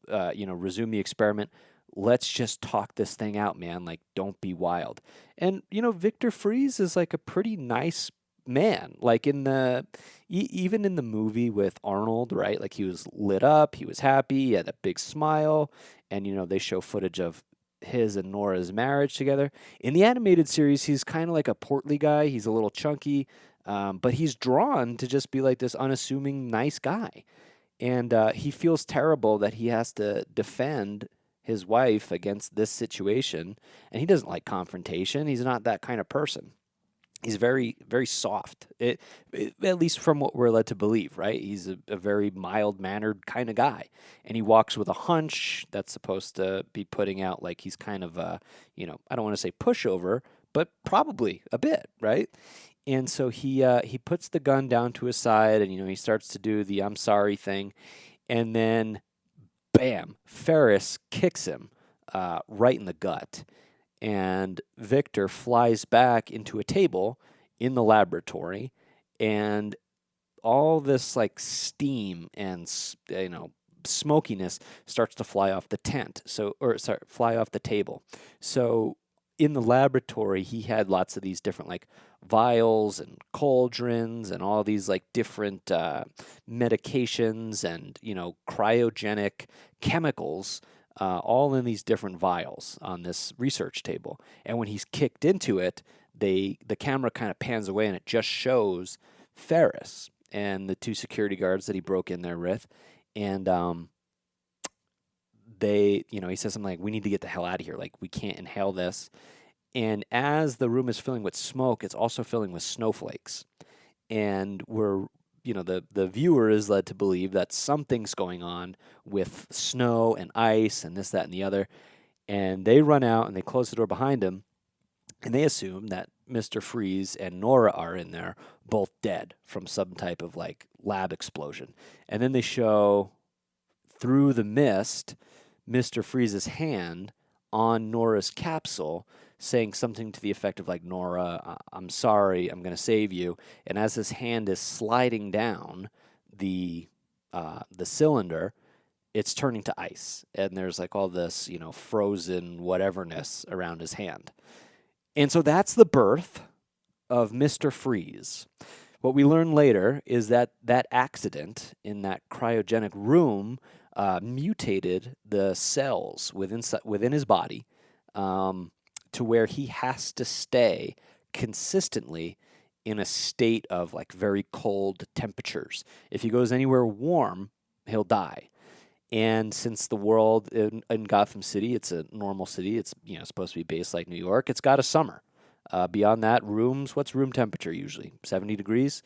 resume the experiment. Let's just talk this thing out, man. Like, don't be wild. And, Victor Freeze is like a pretty nice man. Like even in the movie with Arnold, right? Like he was lit up, he was happy, he had a big smile, and they show footage of his and Nora's marriage together. In the animated series, he's kind of like a portly guy. He's a little chunky, but he's drawn to just be like this unassuming, nice guy. And he feels terrible that he has to defend his wife against this situation. And he doesn't like confrontation. He's not that kind of person. He's very, very soft, at least from what we're led to believe, right? He's a very mild mannered kind of guy. And he walks with a hunch that's supposed to be putting out like he's kind of a, I don't want to say pushover, but probably a bit, right? And so he puts the gun down to his side, and he starts to do the "I'm sorry" thing, and then bam, Ferris kicks him right in the gut, and Victor flies back into a table in the laboratory, and all this like steam and smokiness starts to fly off the tent. So, or sorry, fly off the table. So in the laboratory, he had lots of these different like vials and cauldrons and all these like different medications and cryogenic chemicals, all in these different vials on this research table. And when he's kicked into it, the camera kind of pans away and it just shows Ferris and the two security guards that he broke in there with. And he says something like, "We need to get the hell out of here. Like, we can't inhale this." And as the room is filling with smoke, it's also filling with snowflakes. And the viewer is led to believe that something's going on with snow and ice and this, that, and the other. And they run out and they close the door behind him, and they assume that Mr. Freeze and Nora are in there, both dead from some type of like lab explosion. And then they show through the mist Mr. Freeze's hand on Nora's capsule, saying something to the effect of like, "Nora, I'm sorry, I'm going to save you." And as his hand is sliding down the cylinder, it's turning to ice, and there's like all this frozen whateverness around his hand. And so that's the birth of Mr. Freeze. What we learn later is that that accident in that cryogenic room mutated the cells within his body, to where he has to stay consistently in a state of like very cold temperatures. If he goes anywhere warm, he'll die. And since the world in Gotham City, it's a normal city. It's supposed to be based like New York. It's got a summer. Beyond that, what's room temperature usually? 70 degrees.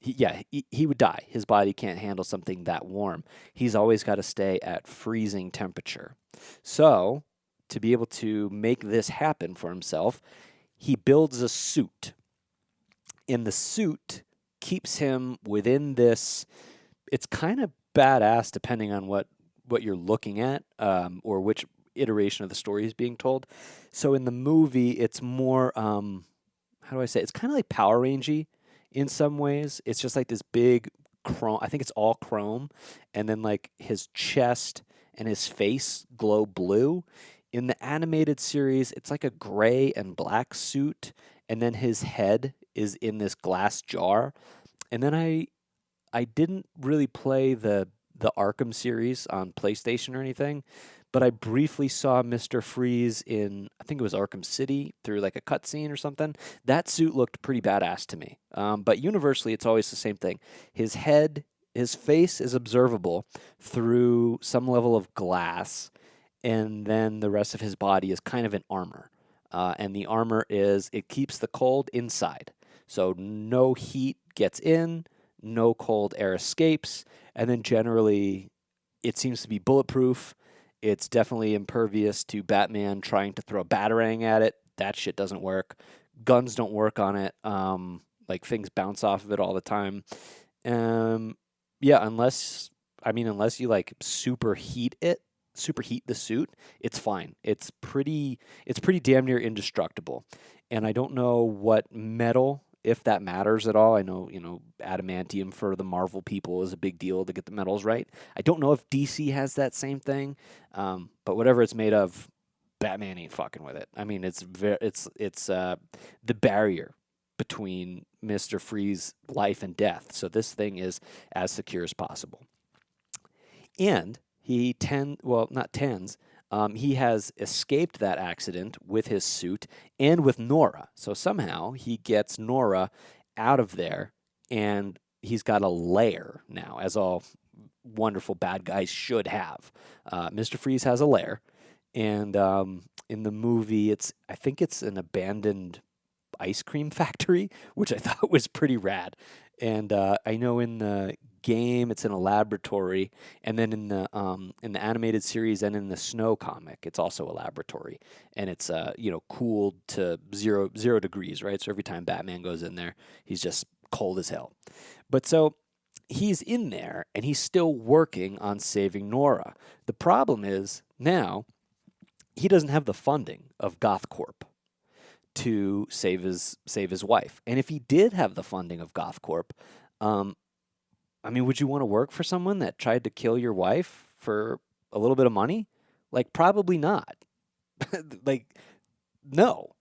He would die. His body can't handle something that warm. He's always got to stay at freezing temperature. So to be able to make this happen for himself, he builds a suit. And the suit keeps him within this. It's kind of badass depending on what you're looking at, or which iteration of the story is being told. So in the movie, it's more, how do I say? It's kind of like Power Rangey in some ways. It's just like this big chrome. I think it's all chrome, and then like his chest and his face glow blue. In the animated series, it's like a gray and black suit, and then his head is in this glass jar. And then I didn't really play the Arkham series on PlayStation or anything, but I briefly saw Mr. Freeze in, I think it was Arkham City through like a cutscene or something. That suit looked pretty badass to me. But universally, it's always the same thing. His head, his face is observable through some level of glass, and then the rest of his body is kind of in armor. And the armor is, it keeps the cold inside. So no heat gets in, no cold air escapes, and then generally it seems to be bulletproof. It's definitely impervious to Batman trying to throw a batarang at it. That shit doesn't work. Guns don't work on it. Like things bounce off of it all the time. Um, yeah, unless you like superheat the suit, it's fine. It's pretty damn near indestructible. And I don't know what metal, if that matters at all. I know, adamantium for the Marvel people is a big deal to get the metals right. I don't know if DC has that same thing, but whatever it's made of, Batman ain't fucking with it. I mean, it's the barrier between Mister Freeze's life and death. So this thing is as secure as possible. And not tends, he has escaped that accident with his suit and with Nora. So somehow he gets Nora out of there, and he's got a lair now, as all wonderful bad guys should have. Mr. Freeze has a lair, and in the movie, I think it's an abandoned ice cream factory, which I thought was pretty rad. And I know in the game it's in a laboratory, and then in the animated series and in the Snow comic, it's also a laboratory, and it's cooled to zero degrees, right? So every time Batman goes in there, he's just cold as hell. But so he's in there, and he's still working on saving Nora. The problem is now he doesn't have the funding of GothCorp to save his wife. And if he did have the funding of GothCorp, um, I mean, would you want to work for someone that tried to kill your wife for a little bit of money? Like, probably not. Like, no.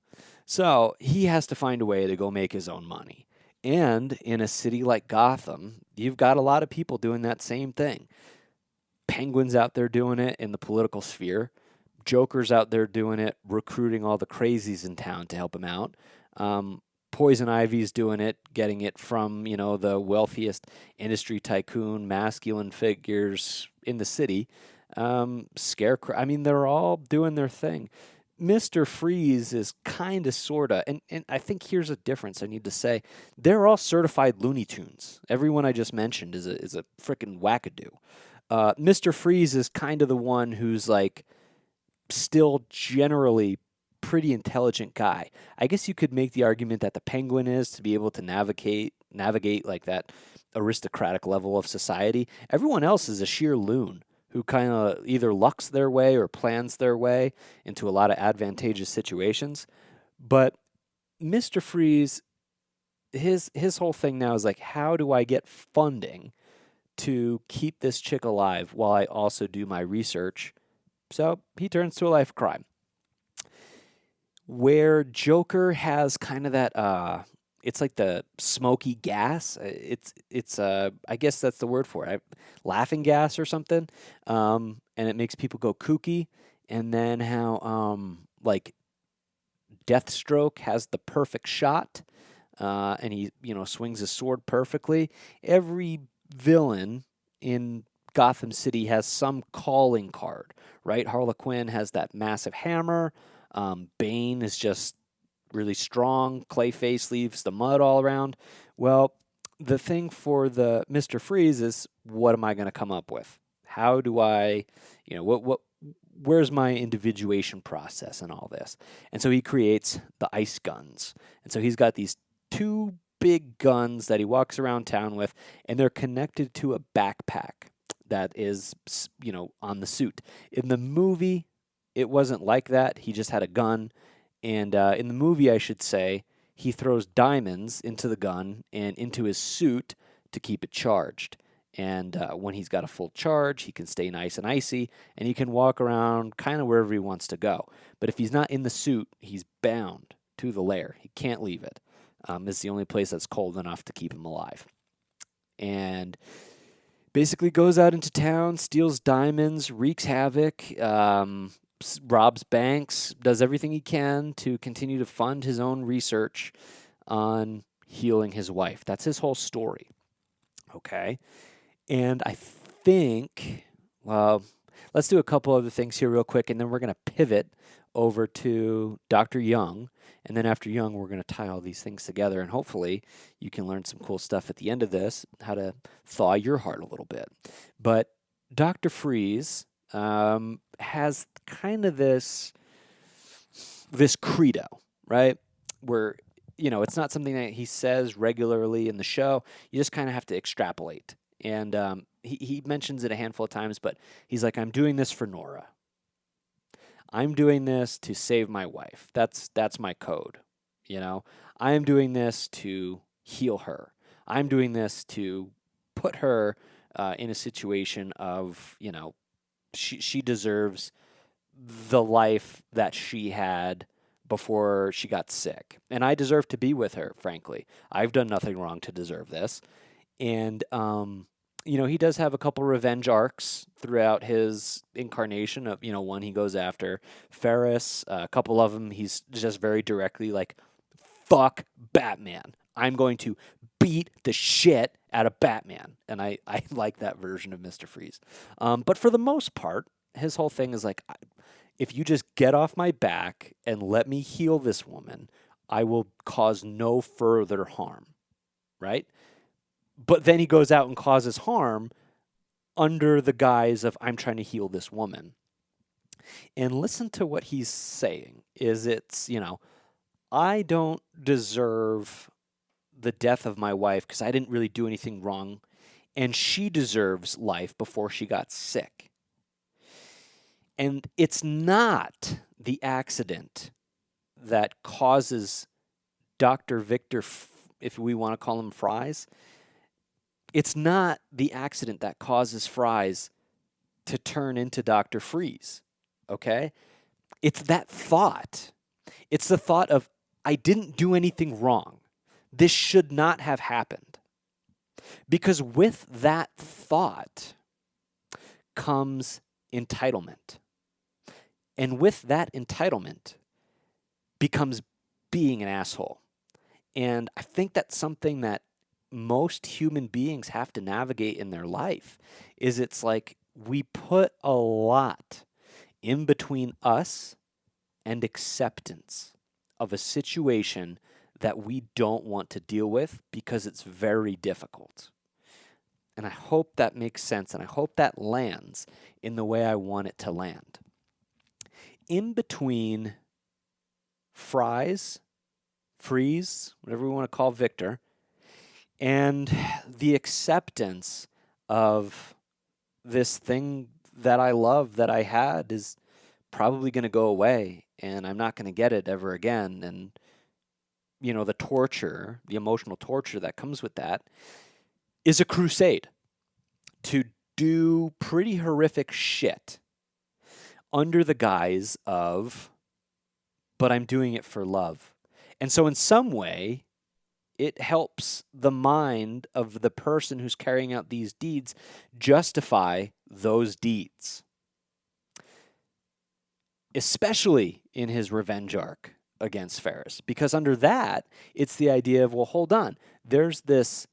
So he has to find a way to go make his own money. And in a city like Gotham, you've got a lot of people doing that same thing. Penguin's out there doing it in the political sphere. Joker's out there doing it, recruiting all the crazies in town to help him out. Poison Ivy's doing it, getting it from, the wealthiest industry tycoon, masculine figures in the city. Scarecrow, I mean, they're all doing their thing. Mr. Freeze is kind of, sort of, and I think here's a difference I need to say. They're all certified Looney Tunes. Everyone I just mentioned is a freaking wackadoo. Mr. Freeze is kind of the one who's like, still generally pretty intelligent guy. I guess you could make the argument that the Penguin is to be able to navigate like that aristocratic level of society. Everyone else is a sheer loon who kind of either lucks their way or plans their way into a lot of advantageous situations. But Mr. Freeze, his whole thing now is like, how do I get funding to keep this chick alive while I also do my research? So he turns to a life of crime. Where Joker has kind of that, it's like the smoky gas. It's I guess that's the word for it, laughing gas or something. And it makes people go kooky. And then how like Deathstroke has the perfect shot, and he swings his sword perfectly. Every villain in Gotham City has some calling card, right? Harlequin has that massive hammer. Bane is just really strong. Clayface leaves the mud all around. Well, the thing for the Mr. Freeze is, what am I going to come up with? How do I, where's my individuation process and all this? And so he creates the ice guns. And so he's got these two big guns that he walks around town with, and they're connected to a backpack that is, on the suit. In the movie, it wasn't like that. He just had a gun. And in the movie, I should say, he throws diamonds into the gun and into his suit to keep it charged. And when he's got a full charge, he can stay nice and icy, and he can walk around kind of wherever he wants to go. But if he's not in the suit, he's bound to the lair. He can't leave it. It's the only place that's cold enough to keep him alive. and basically goes out into town, steals diamonds, wreaks havoc, robs banks, does everything he can to continue to fund his own research on healing his wife. That's his whole story. Okay. And I think, well, let's do a couple other things here real quick, and then we're going to pivot over to Dr. Jung. And then after Jung, we're going to tie all these things together. And hopefully you can learn some cool stuff at the end of this, how to thaw your heart a little bit. But Dr. Freeze has kind of this credo, right? Where, it's not something that he says regularly in the show. You just kind of have to extrapolate. And he mentions it a handful of times, but he's like, I'm doing this for Nora. I'm doing this to save my wife. That's my code. I am doing this to heal her. I'm doing this to put her in a situation of, she deserves the life that she had before she got sick. And I deserve to be with her, frankly. I've done nothing wrong to deserve this. And, he does have a couple revenge arcs throughout his incarnation of, one, he goes after Ferris. A couple of them, he's just very directly like, fuck Batman. I'm going to beat the shit out of Batman. And I like that version of Mr. Freeze. But for the most part, his whole thing is like, if you just get off my back and let me heal this woman, I will cause no further harm, right? But then he goes out and causes harm under the guise of, I'm trying to heal this woman. And listen to what he's saying, it's, I don't deserve the death of my wife because I didn't really do anything wrong, and she deserves life before she got sick. And it's not the accident that causes Dr. Victor, if we want to call him Fries, it's not the accident that causes Fries to turn into Dr. Freeze, okay? It's that thought. It's the thought of, I didn't do anything wrong. This should not have happened. Because with that thought comes entitlement. And with that entitlement becomes being an asshole. And I think that's something that most human beings have to navigate in their life, is it's like we put a lot in between us and acceptance of a situation that we don't want to deal with because it's very difficult. And I hope that makes sense, and I hope that lands in the way I want it to land. In between Freeze, whatever we want to call Victor, and the acceptance of this thing that I love that I had is probably going to go away, and I'm not going to get it ever again. And, the torture, the emotional torture that comes with that is a crusade to do pretty horrific shit under the guise of, but I'm doing it for love. And so in some way, it helps the mind of the person who's carrying out these deeds justify those deeds. Especially in his revenge arc against Ferris. Because under that, it's the idea of, well, hold on. There's this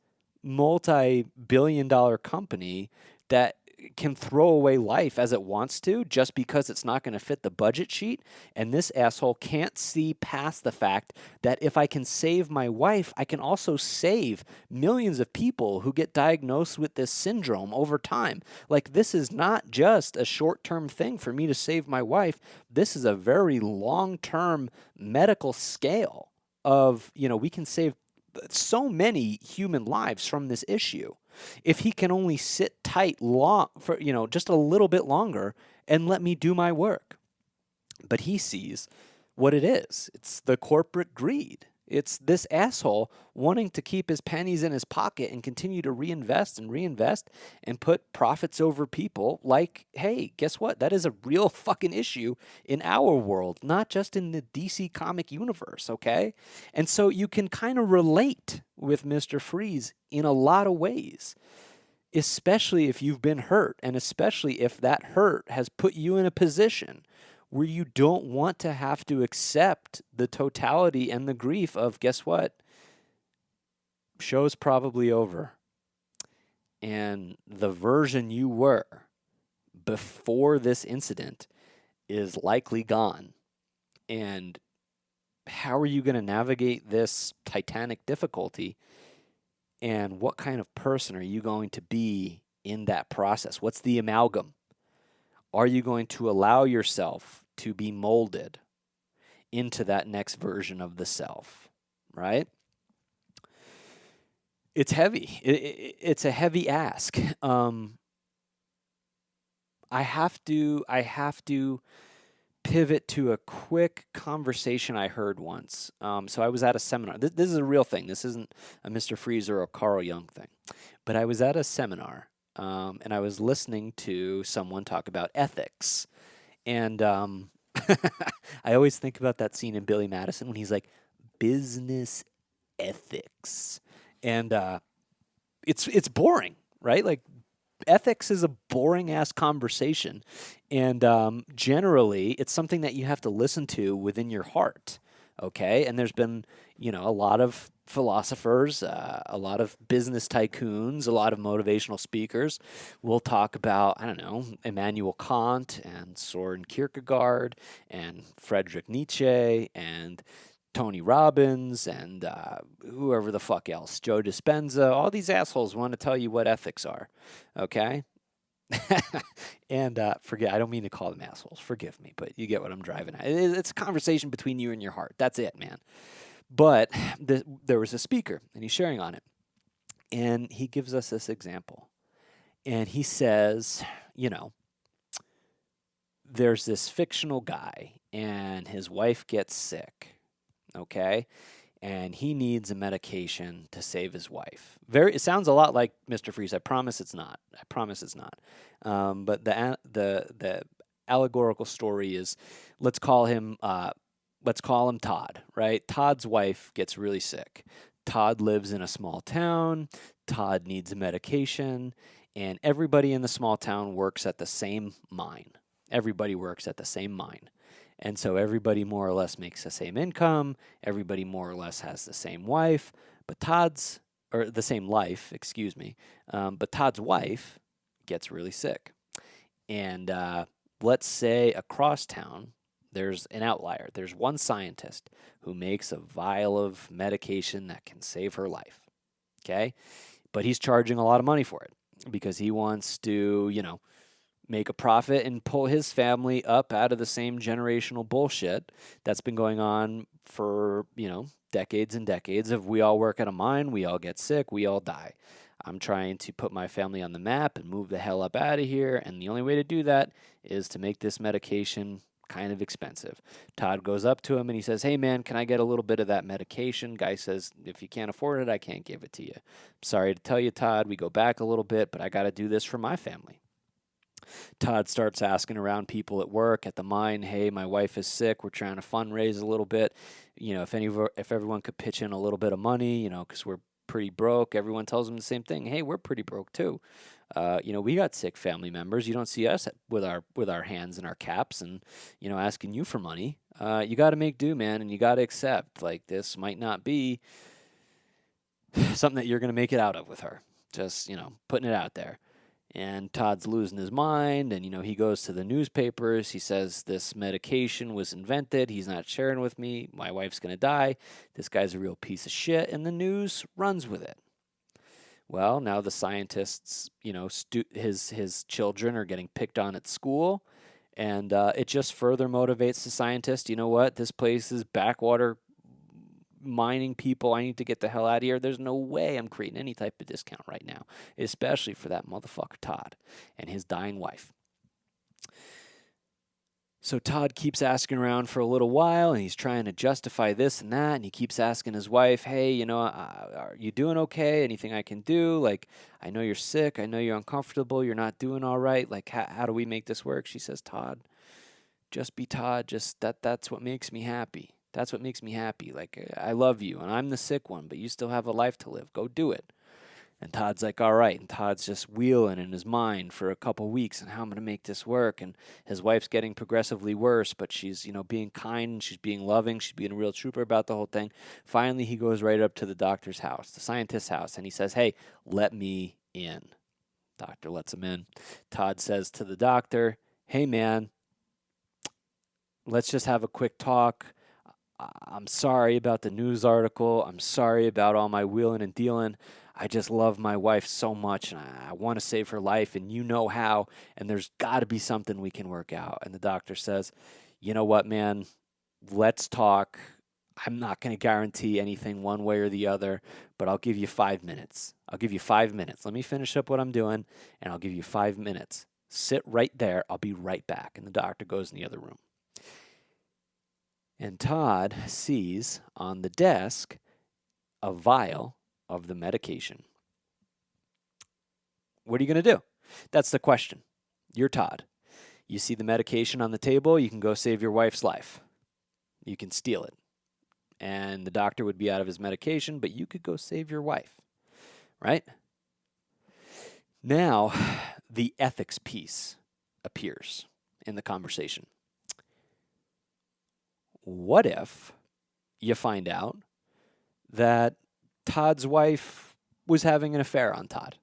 multi-billion-dollar company that can throw away life as it wants to just because it's not going to fit the budget sheet. And this asshole can't see past the fact that if I can save my wife, I can also save millions of people who get diagnosed with this syndrome over time. Like, this is not just a short-term thing for me to save my wife. This is a very long-term medical scale of, we can save so many human lives from this issue. If he can only sit tight for just a little bit longer and let me do my work. But he sees what it is. It's the corporate greed. It's this asshole wanting to keep his pennies in his pocket and continue to reinvest and reinvest and put profits over people. Like, hey, guess what? That is a real fucking issue in our world, not just in the DC comic universe, okay? And so you can kind of relate with Mr. Freeze in a lot of ways, especially if you've been hurt, and especially if that hurt has put you in a position where you don't want to have to accept the totality and the grief of, guess what? Show's probably over. And the version you were before this incident is likely gone. And how are you going to navigate this titanic difficulty? And what kind of person are you going to be in that process? What's the amalgam? Are you going to allow yourself to be molded into that next version of the self, right? It's heavy. It's a heavy ask. I have to pivot to a quick conversation I heard once. So I was at a seminar. This is a real thing. This isn't a Mr. Freeze or a Carl Jung thing. But I was at a seminar, and I was listening to someone talk about ethics. And I always think about that scene in Billy Madison when he's like, business ethics. And it's boring, right? Like, ethics is a boring ass conversation, and generally it's something that you have to listen to within your heart. Okay, and there's been a lot of philosophers, a lot of business tycoons, a lot of motivational speakers will talk about, I don't know, Immanuel Kant and Soren Kierkegaard and Friedrich Nietzsche and Tony Robbins and whoever the fuck else, Joe Dispenza. All these assholes want to tell you what ethics are, okay? And forget, I don't mean to call them assholes. Forgive me, but you get what I'm driving at. It's a conversation between you and your heart. That's it, man. But there was a speaker, and he's sharing on it. And he gives us this example. And he says, there's this fictional guy, and his wife gets sick. Okay, and he needs a medication to save his wife. It sounds a lot like Mr. Freeze. I promise it's not. I promise it's not. But the allegorical story is, let's call him Todd. Right? Todd's wife gets really sick. Todd lives in a small town. Todd needs a medication, and everybody in the small town works at the same mine. Everybody works at the same mine. And so everybody more or less makes the same income. Everybody more or less has the same wife, but the same life, excuse me. But Todd's wife gets really sick. And let's say across town, there's an outlier. There's one scientist who makes a vial of medication that can save her life. Okay? But he's charging a lot of money for it because he wants to, make a profit and pull his family up out of the same generational bullshit that's been going on for, decades and decades of, we all work at a mine, we all get sick, we all die. I'm trying to put my family on the map and move the hell up out of here, and the only way to do that is to make this medication kind of expensive. Todd goes up to him and he says, hey man, can I get a little bit of that medication? Guy says, if you can't afford it, I can't give it to you. I'm sorry to tell you, Todd, we go back a little bit, but I got to do this for my family. Todd starts asking around people at work, at the mine, hey, my wife is sick. We're trying to fundraise a little bit. If everyone could pitch in a little bit of money, because we're pretty broke. Everyone tells him the same thing. Hey, we're pretty broke too. We got sick family members. You don't see us with our hands in our caps and, asking you for money. You got to make do, man, and you got to accept, like, this might not be something that you're going to make it out of with her. Just, putting it out there. And Todd's losing his mind, and, he goes to the newspapers. He says, this medication was invented. He's not sharing with me. My wife's going to die. This guy's a real piece of shit, and the news runs with it. Well, now the scientists, his children are getting picked on at school, and it just further motivates the scientist. You know what? This place is backwater mining people. I need to get the hell out of here. There's no way I'm creating any type of discount right now, especially for that motherfucker Todd and his dying wife. So Todd keeps asking around for a little while, and he's trying to justify this and that, and he keeps asking his wife, "Hey, are you doing okay? Anything I can do? Like, I know you're sick. I know you're uncomfortable. You're not doing all right. Like, how do we make this work?" She says, "Todd, just be Todd. Just that's what makes me happy. That's what makes me happy. Like, I love you, and I'm the sick one, but you still have a life to live. Go do it." And Todd's like, "All right." And Todd's just wheeling in his mind for a couple weeks and how I'm going to make this work. And his wife's getting progressively worse, but she's, being kind and she's being loving. She's being a real trooper about the whole thing. Finally, he goes right up to the doctor's house, the scientist's house, and he says, "Hey, let me in." Doctor lets him in. Todd says to the doctor, "Hey, man, let's just have a quick talk. I'm sorry about the news article. I'm sorry about all my wheeling and dealing. I just love my wife so much, and I want to save her life, and you know how, and there's got to be something we can work out." And the doctor says, "You know what, man? Let's talk. I'm not going to guarantee anything one way or the other, but I'll give you 5 minutes. I'll give you 5 minutes. Let me finish up what I'm doing, and I'll give you 5 minutes. Sit right there. I'll be right back." And the doctor goes in the other room. And Todd sees on the desk a vial of the medication. What are you going to do? That's the question. You're Todd. You see the medication on the table, you can go save your wife's life. You can steal it. And the doctor would be out of his medication, but you could go save your wife, right? Now, the ethics piece appears in the conversation. What if you find out that Todd's wife was having an affair on Todd?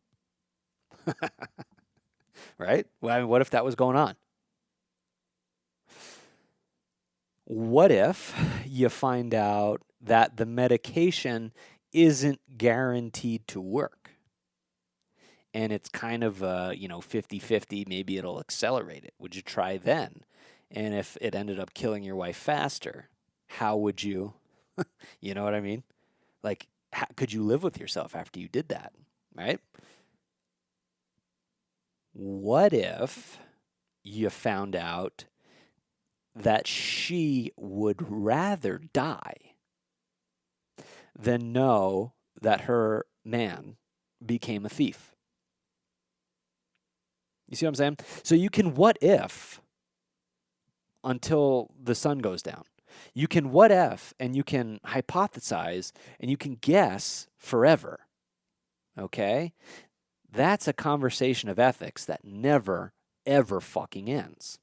Right? Well, I mean, what if that was going on? What if you find out that the medication isn't guaranteed to work? And it's kind of 50-50, maybe it'll accelerate it. Would you try then? And if it ended up killing your wife faster, how would you, you know what I mean? Like, how could you live with yourself after you did that, right? What if you found out that she would rather die than know that her man became a thief? You see what I'm saying? So you can what if until the sun goes down. You can what if and you can hypothesize and you can guess forever. Okay? That's a conversation of ethics that never, ever fucking ends.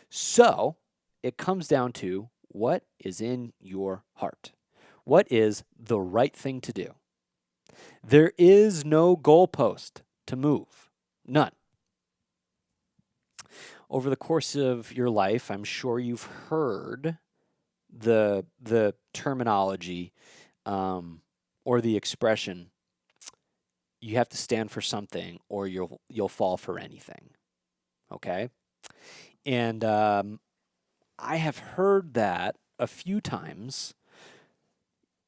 So it comes down to what is in your heart. What is the right thing to do? There is no goalpost to move. None. Over the course of your life, I'm sure you've heard the terminology or the expression, you have to stand for something or you'll fall for anything. Okay? And I have heard that a few times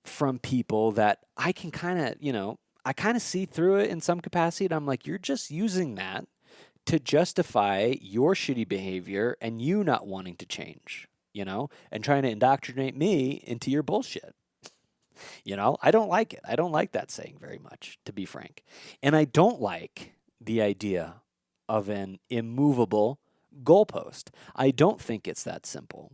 from people that I can kind of, I kind of see through it in some capacity. And I'm like, you're just using that to justify your shitty behavior and you not wanting to change, and trying to indoctrinate me into your bullshit. I don't like it. I don't like that saying very much, to be frank. And I don't like the idea of an immovable goalpost. I don't think it's that simple.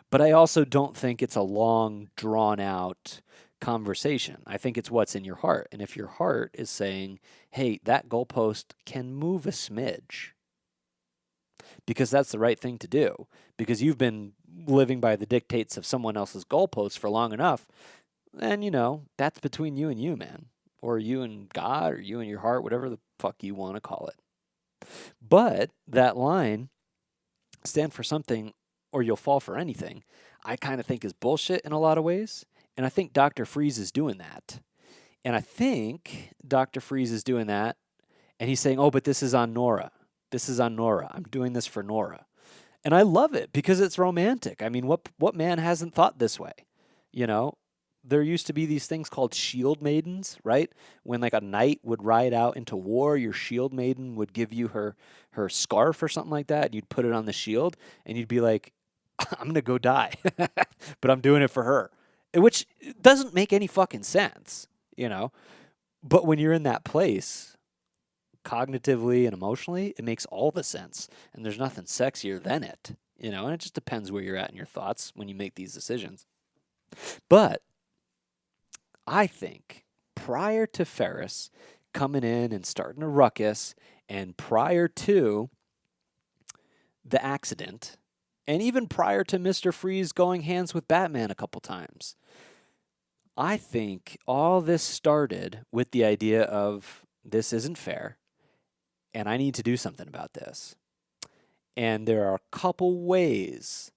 But I also don't think it's a long, drawn-out conversation. I think it's what's in your heart. And if your heart is saying, hey, that goalpost can move a smidge, because that's the right thing to do, because you've been living by the dictates of someone else's goalposts for long enough, then, that's between you and you, man. Or you and God, or you and your heart, whatever the fuck you want to call it. But that line, stand for something or you'll fall for anything, I kind of think is bullshit in a lot of ways. And I think Dr. Freeze is doing that. And I think Dr. Freeze is doing that, and he's saying, oh, but this is on Nora. This is on Nora. I'm doing this for Nora. And I love it because it's romantic. I mean, what man hasn't thought this way? there used to be these things called shield maidens, right? When like a knight would ride out into war, your shield maiden would give you her scarf or something like that. And you'd put it on the shield and you'd be like, I'm going to go die, but I'm doing it for her, which doesn't make any fucking sense, you know? But when you're in that place, cognitively and emotionally, it makes all the sense. And there's nothing sexier than it, you know? And it just depends where you're at in your thoughts when you make these decisions. But I think prior to Ferris coming in and starting a ruckus, and prior to the accident, and even prior to Mr. Freeze going hands with Batman a couple times, I think all this started with the idea of this isn't fair, and I need to do something about this. And there are a couple ways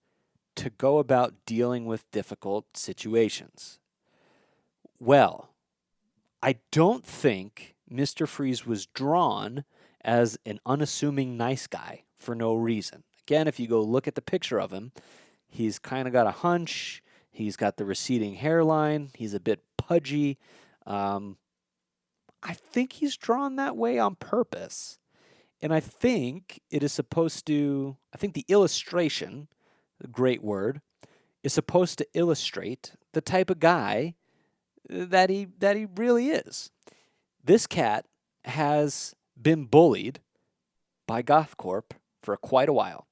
to go about dealing with difficult situations. Well, I don't think Mr. Freeze was drawn as an unassuming nice guy for no reason. Again, if you go look at the picture of him, he's kind of got a hunch. He's got the receding hairline. He's a bit pudgy. I think he's drawn that way on purpose. And I think it is supposed to, I think the illustration, a great word, is supposed to illustrate the type of guy that he really is. This cat has been bullied by GothCorp for quite a while.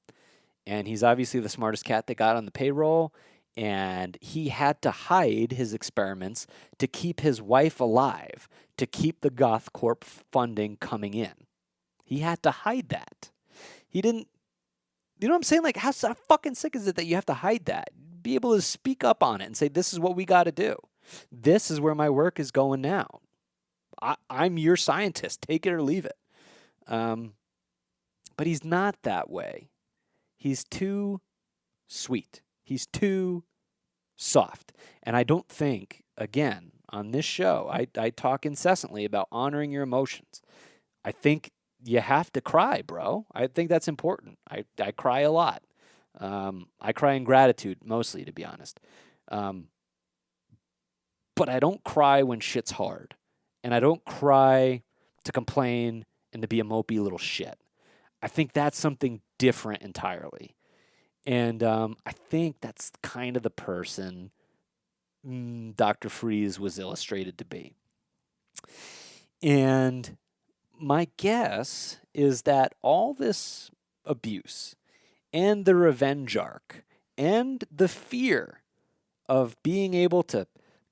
And he's obviously the smartest cat they got on the payroll. And he had to hide his experiments to keep his wife alive, to keep the GothCorp funding coming in. He had to hide that. He didn't, you know what I'm saying? Like, how fucking sick is it that you have to hide that? Be able to speak up on it and say, this is what we got to do. This is where my work is going now. I'm your scientist. Take it or leave it. But he's not that way. He's too sweet. He's too soft. And I don't think, again, on this show, I talk incessantly about honoring your emotions. I think you have to cry, bro. I think that's important. I cry a lot. I cry in gratitude, mostly, to be honest. But I don't cry when shit's hard. And I don't cry to complain and to be a mopey little shit. I think that's something different entirely. And I think that's kind of the person Dr. Freeze was illustrated to be. And my guess is that all this abuse and the revenge arc and the fear of being able to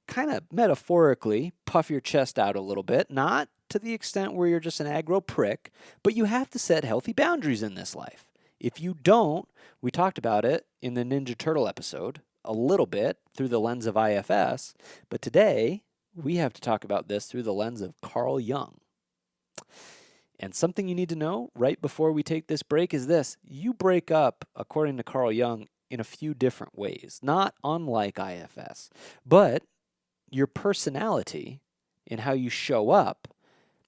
kind of metaphorically puff your chest out a little bit, not to the extent where you're just an aggro prick, but you have to set healthy boundaries in this life. If you don't, we talked about it in the Ninja Turtle episode a little bit through the lens of IFS, but today we have to talk about this through the lens of Carl Jung. And something you need to know right before we take this break is this. You break up, according to Carl Jung, in a few different ways, not unlike IFS. But your personality and how you show up,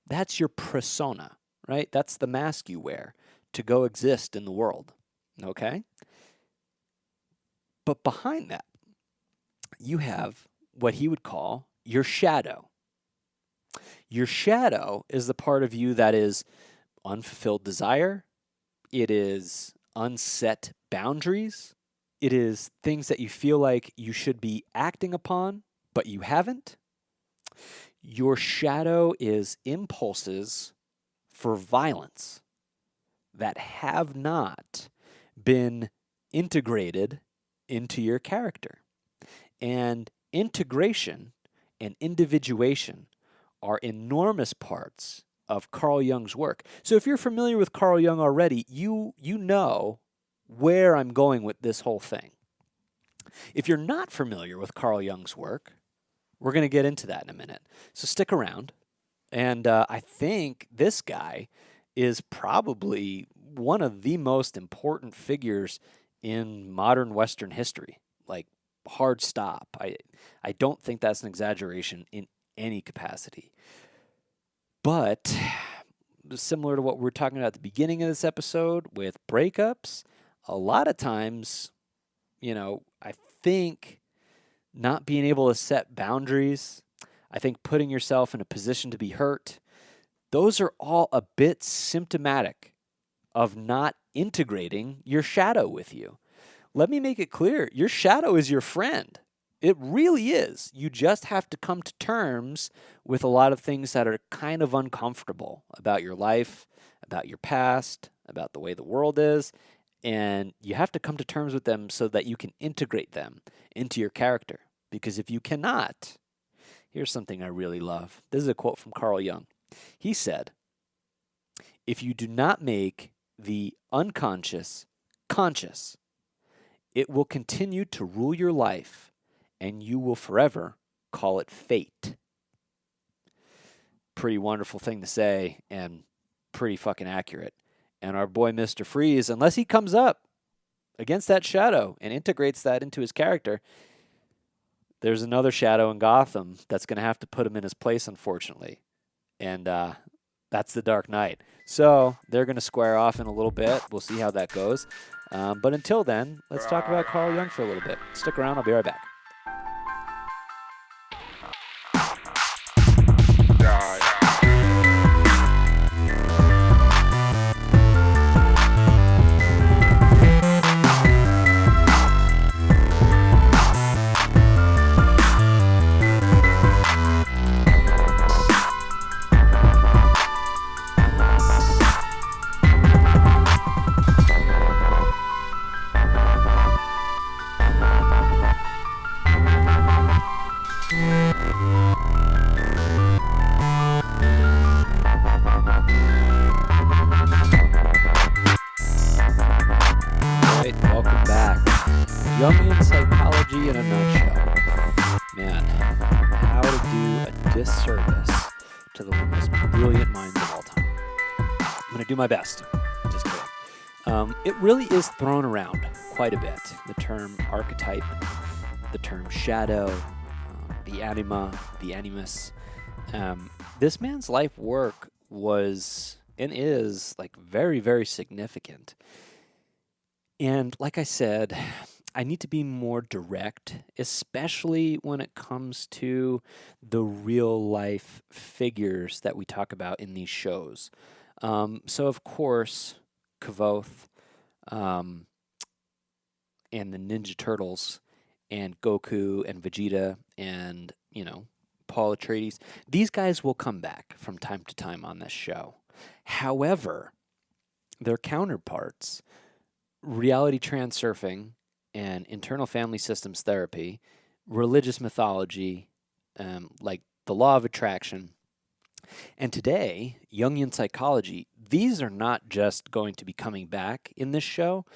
that's your persona, right? That's the mask you wear to go exist in the world, okay? But behind that, you have what he would call your shadow. Your shadow is the part of you that is unfulfilled desire. It is unset boundaries. It is things that you feel like you should be acting upon, but you haven't. Your shadow is impulses for violence that have not been integrated into your character. And integration and individuation are enormous parts of Carl Jung's work. So if you're familiar with Carl Jung already, you know where I'm going with this whole thing. If you're not familiar with Carl Jung's work, we're going to get into that in a minute. So stick around. And I think this guy is probably one of the most important figures in modern Western history. Like, hard stop. I don't think that's an exaggeration in any capacity. But similar to what we were talking about at the beginning of this episode with breakups, a lot of times, I think not being able to set boundaries, I think putting yourself in a position to be hurt, those are all a bit symptomatic of not integrating your shadow with you. Let me make it clear, your shadow is your friend. It really is. You just have to come to terms with a lot of things that are kind of uncomfortable about your life, about your past, about the way the world is, and you have to come to terms with them so that you can integrate them into your character. Because if you cannot, here's something I really love. This is a quote from Carl Jung. He said, "If you do not make the unconscious conscious, it will continue to rule your life, and you will forever call it fate." Pretty wonderful thing to say, and pretty fucking accurate. And our boy Mr. Freeze, unless he comes up against that shadow and integrates that into his character, there's another shadow in Gotham that's going to have to put him in his place, unfortunately. And that's the Dark Knight. So they're going to square off in a little bit. We'll see how that goes. But until then, let's talk about Carl Jung for a little bit. Stick around. I'll be right back. Welcome back. Jungian psychology in a nutshell. Man, how to do a disservice to the most brilliant minds of all time. I'm going to do my best. Just kidding. It really is thrown around quite a bit. The term archetype, the term shadow, the anima, the animus. This man's life work was and is like very, very significant. And like I said, I need to be more direct, especially when it comes to the real life figures that we talk about in these shows. So, of course, Kavoth and the Ninja Turtles and Goku and Vegeta and, Paul Atreides, these guys will come back from time to time on this show. However, their counterparts, reality transurfing and internal family systems therapy, religious mythology, like the law of attraction, and today, Jungian psychology, these are not just going to be coming back in this show.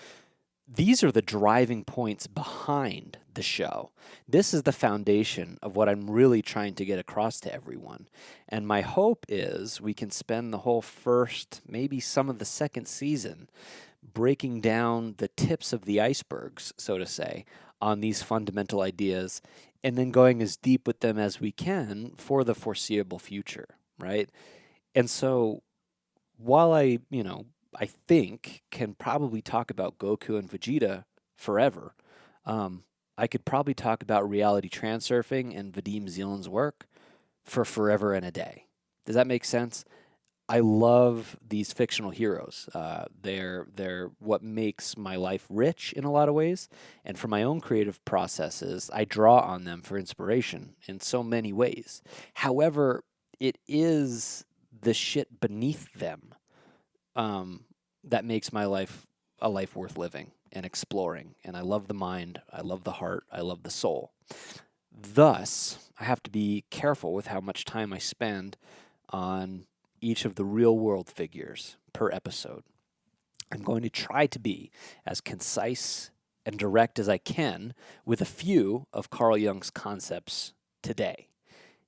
These are the driving points behind the show. This is the foundation of what I'm really trying to get across to everyone. And my hope is we can spend the whole first, maybe some of the second season, breaking down the tips of the icebergs, so to say, on these fundamental ideas, and then going as deep with them as we can for the foreseeable future, right? And so while I think can probably talk about Goku and Vegeta forever, I could probably talk about reality transurfing and Vadim Zeland's work for forever and a day. Does that make sense? I love these fictional heroes. They're what makes my life rich in a lot of ways. And for my own creative processes, I draw on them for inspiration in so many ways. However, it is the shit beneath them that makes my life a life worth living and exploring. And I love the mind, I love the heart, I love the soul. Thus, I have to be careful with how much time I spend on each of the real world figures per episode. I'm going to try to be as concise and direct as I can with a few of Carl Jung's concepts today.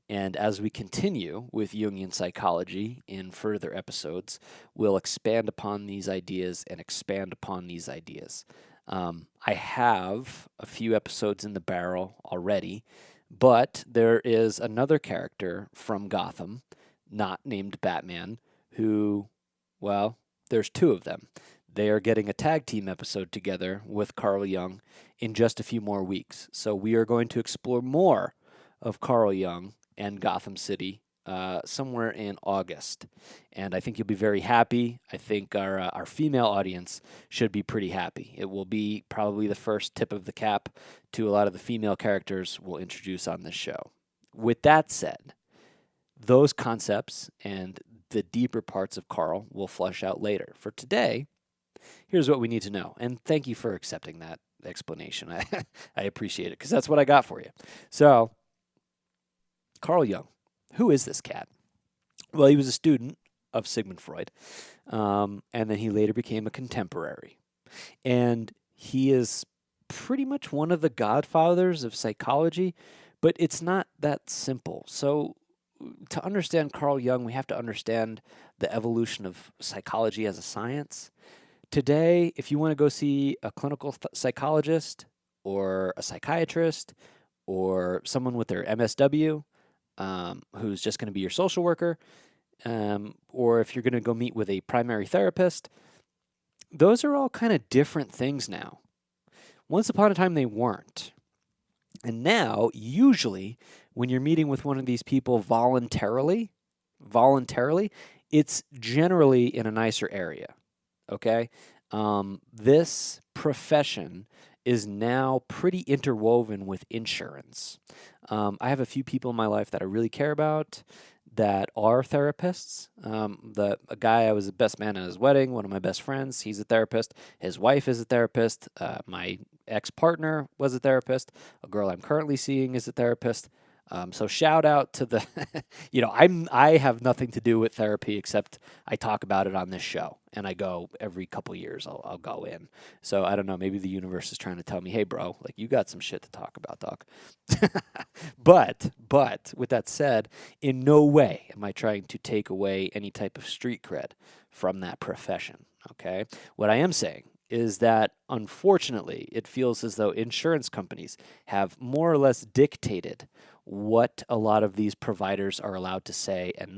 And as we continue with Jungian psychology in further episodes, we'll expand upon these ideas and expand upon these ideas. I have a few episodes in the barrel already, but there is another character from Gotham, not named Batman, who, well, there's two of them. they are getting a tag team episode together with Carl Jung in just a few more weeks. So we are going to explore more of Carl Jung and Gotham City somewhere in August. And I think you'll be very happy. I think our female audience should be pretty happy. It will be probably the first tip of the cap to a lot of the female characters we'll introduce on this show. With that said, those concepts and the deeper parts of Carl will flesh out later. For today, here's what we need to know. And thank you for accepting that explanation. I appreciate it because that's what I got for you. So, Carl Jung, who is this cat? Well, he was a student of Sigmund Freud, and then he later became a contemporary. And he is pretty much one of the godfathers of psychology, but it's not that simple. So, to understand Carl Jung, we have to understand the evolution of psychology as a science. Today, if you want to go see a clinical psychologist or a psychiatrist or someone with their MSW, who's just going to be your social worker, or if you're going to go meet with a primary therapist, those are all kind of different things now. Once upon a time, they weren't. And now, usually, when you're meeting with one of these people voluntarily, it's generally in a nicer area, okay? This profession is now pretty interwoven with insurance. I have a few people in my life that I really care about that are therapists. A guy I was the best man at his wedding, one of my best friends, he's a therapist. His wife is a therapist. My ex-partner was a therapist. A girl I'm currently seeing is a therapist. So shout out to the, I have nothing to do with therapy except I talk about it on this show, and I go every couple years. I'll go in. So I don't know. Maybe the universe is trying to tell me, hey, bro, like you got some shit to talk about, doc. But with that said, in no way am I trying to take away any type of street cred from that profession. Okay, what I am saying is that unfortunately, it feels as though insurance companies have more or less dictated what a lot of these providers are allowed to say and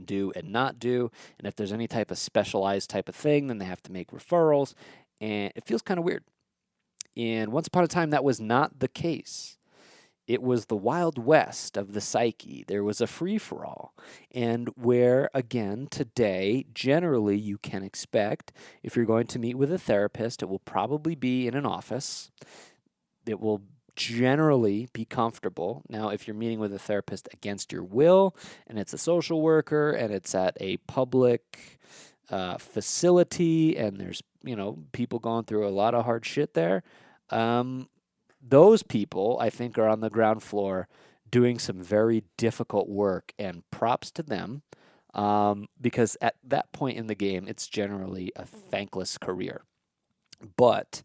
do and not do. And if there's any type of specialized type of thing, then they have to make referrals. And it feels kind of weird. And once upon a time, that was not the case. It was the Wild West of the psyche. There was a free-for-all. And where, again, today, generally you can expect, if you're going to meet with a therapist, it will probably be in an office. It will generally be comfortable. Now, if you're meeting with a therapist against your will, and it's a social worker, and it's at a public facility, and there's, people going through a lot of hard shit there, those people, I think, are on the ground floor doing some very difficult work, and props to them, because at that point in the game, it's generally a thankless career. But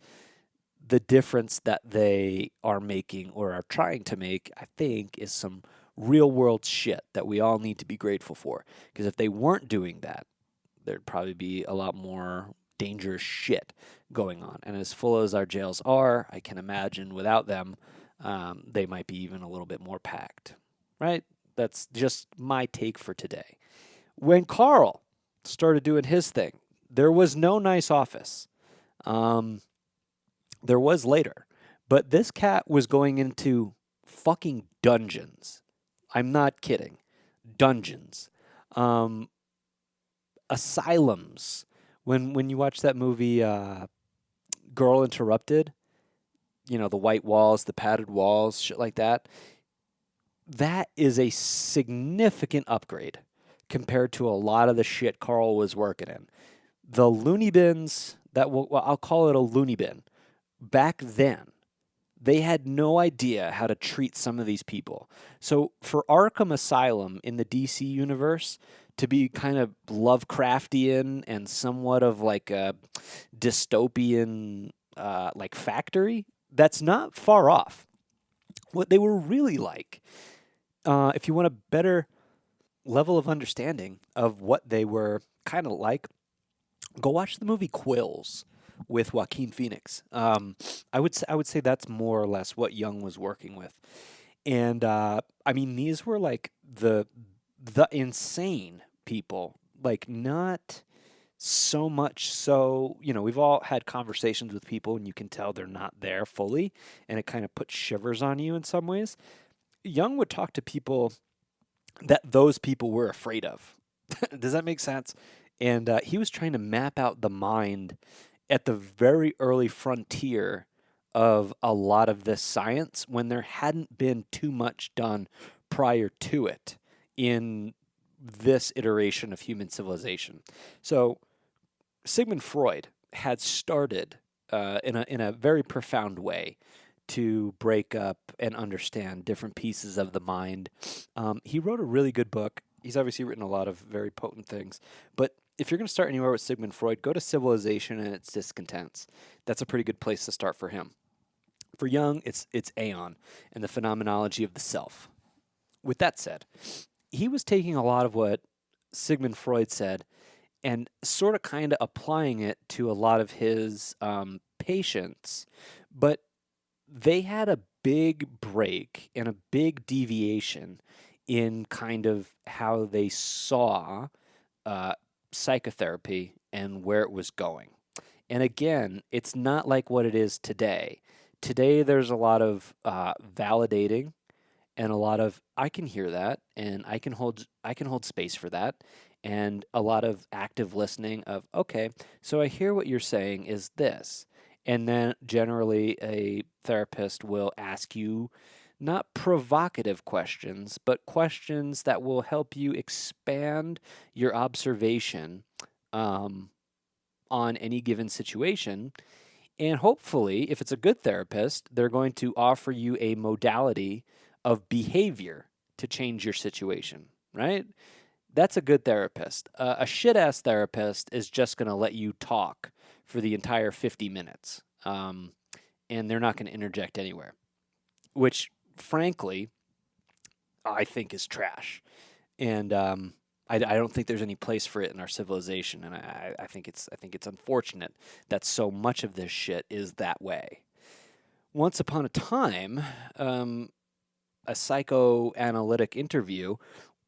the difference that they are making or are trying to make, I think, is some real world shit that we all need to be grateful for. Because if they weren't doing that, there'd probably be a lot more dangerous shit going on. And as full as our jails are, I can imagine without them, they might be even a little bit more packed, right? That's just my take for today. When Carl started doing his thing, there was no nice office. There was later, but this cat was going into fucking dungeons. I'm not kidding. Dungeons. Asylums. When you watch that movie, Girl Interrupted, the white walls, the padded walls, shit like that, that is a significant upgrade compared to a lot of the shit Carl was working in. The loony bins, I'll call it a loony bin. Back then, they had no idea how to treat some of these people. So for Arkham Asylum in the DC universe to be kind of Lovecraftian and somewhat of like a dystopian like factory, that's not far off. What they were really like, if you want a better level of understanding of what they were kind of like, go watch the movie Quills with Joaquin Phoenix. I would say that's more or less what Jung was working with. And these were like the insane people, like not So much so, we've all had conversations with people and you can tell they're not there fully, and it kind of puts shivers on you in some ways. Jung would talk to people that those people were afraid of. Does that make sense? And he was trying to map out the mind at the very early frontier of a lot of this science when there hadn't been too much done prior to it in this iteration of human civilization. So Sigmund Freud had started in a very profound way to break up and understand different pieces of the mind. He wrote a really good book. He's obviously written a lot of very potent things, but if you're going to start anywhere with Sigmund Freud, go to Civilization and its Discontents. That's a pretty good place to start for him. For Jung, it's aeon and the phenomenology of the self. With that said, he was taking a lot of what Sigmund Freud said and sort of kind of applying it to a lot of his patients, but they had a big break and a big deviation in kind of how they saw psychotherapy and where it was going. And again, it's not like what it is today. Today, there's a lot of validating and a lot of I can hear that and I can hold space for that, and a lot of active listening of okay, so I hear what you're saying is this. And then generally a therapist will ask you not provocative questions, but questions that will help you expand your observation um, on any given situation. And hopefully, if it's a good therapist, they're going to offer you a modality of behavior to change your situation, right? That's a good therapist. A shit ass therapist is just going to let you talk for the entire 50 minutes, and they're not going to interject anywhere, which, frankly, I think is trash. And I don't think there's any place for it in our civilization, and I think it's unfortunate that so much of this shit is that way. Once upon a time, a psychoanalytic interview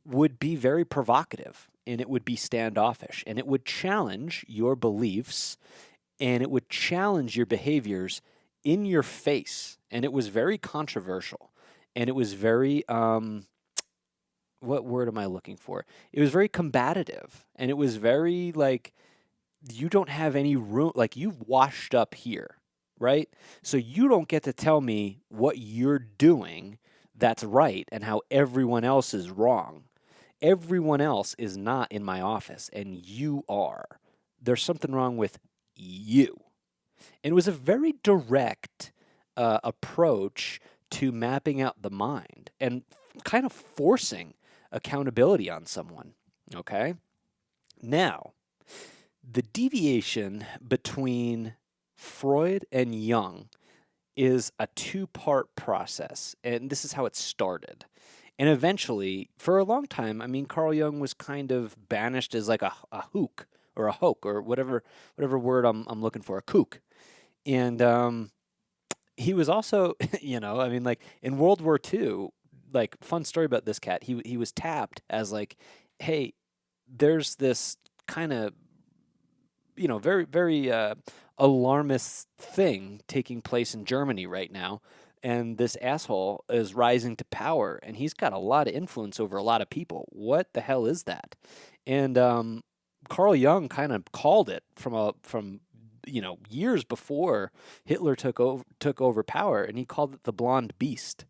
would be very provocative and it would be standoffish and it would challenge your beliefs and it would challenge your behaviors in your face. And it was very controversial and it was very, what word am I looking for? It was very combative and it was very like, you don't have any room, like you've washed up here, right? So you don't get to tell me what you're doing that's right and how everyone else is wrong. Everyone else is not in my office and you are. There's something wrong with you. And it was a very direct approach to mapping out the mind and kind of forcing accountability on someone. Okay? Now, the deviation between Freud and Jung is a two-part process, and this is how it started. And eventually, for a long time, I mean, Carl Jung was kind of banished as like a hook or a hoke or whatever word I'm looking for, a kook. And he was also, I mean, like in World War II, like fun story about this cat. He was tapped as like, hey, there's this kind of very, very alarmist thing taking place in Germany right now. And this asshole is rising to power, and he's got a lot of influence over a lot of people. What the hell is that? And Carl Jung kind of called it from years before Hitler took over power, and he called it the blonde beast.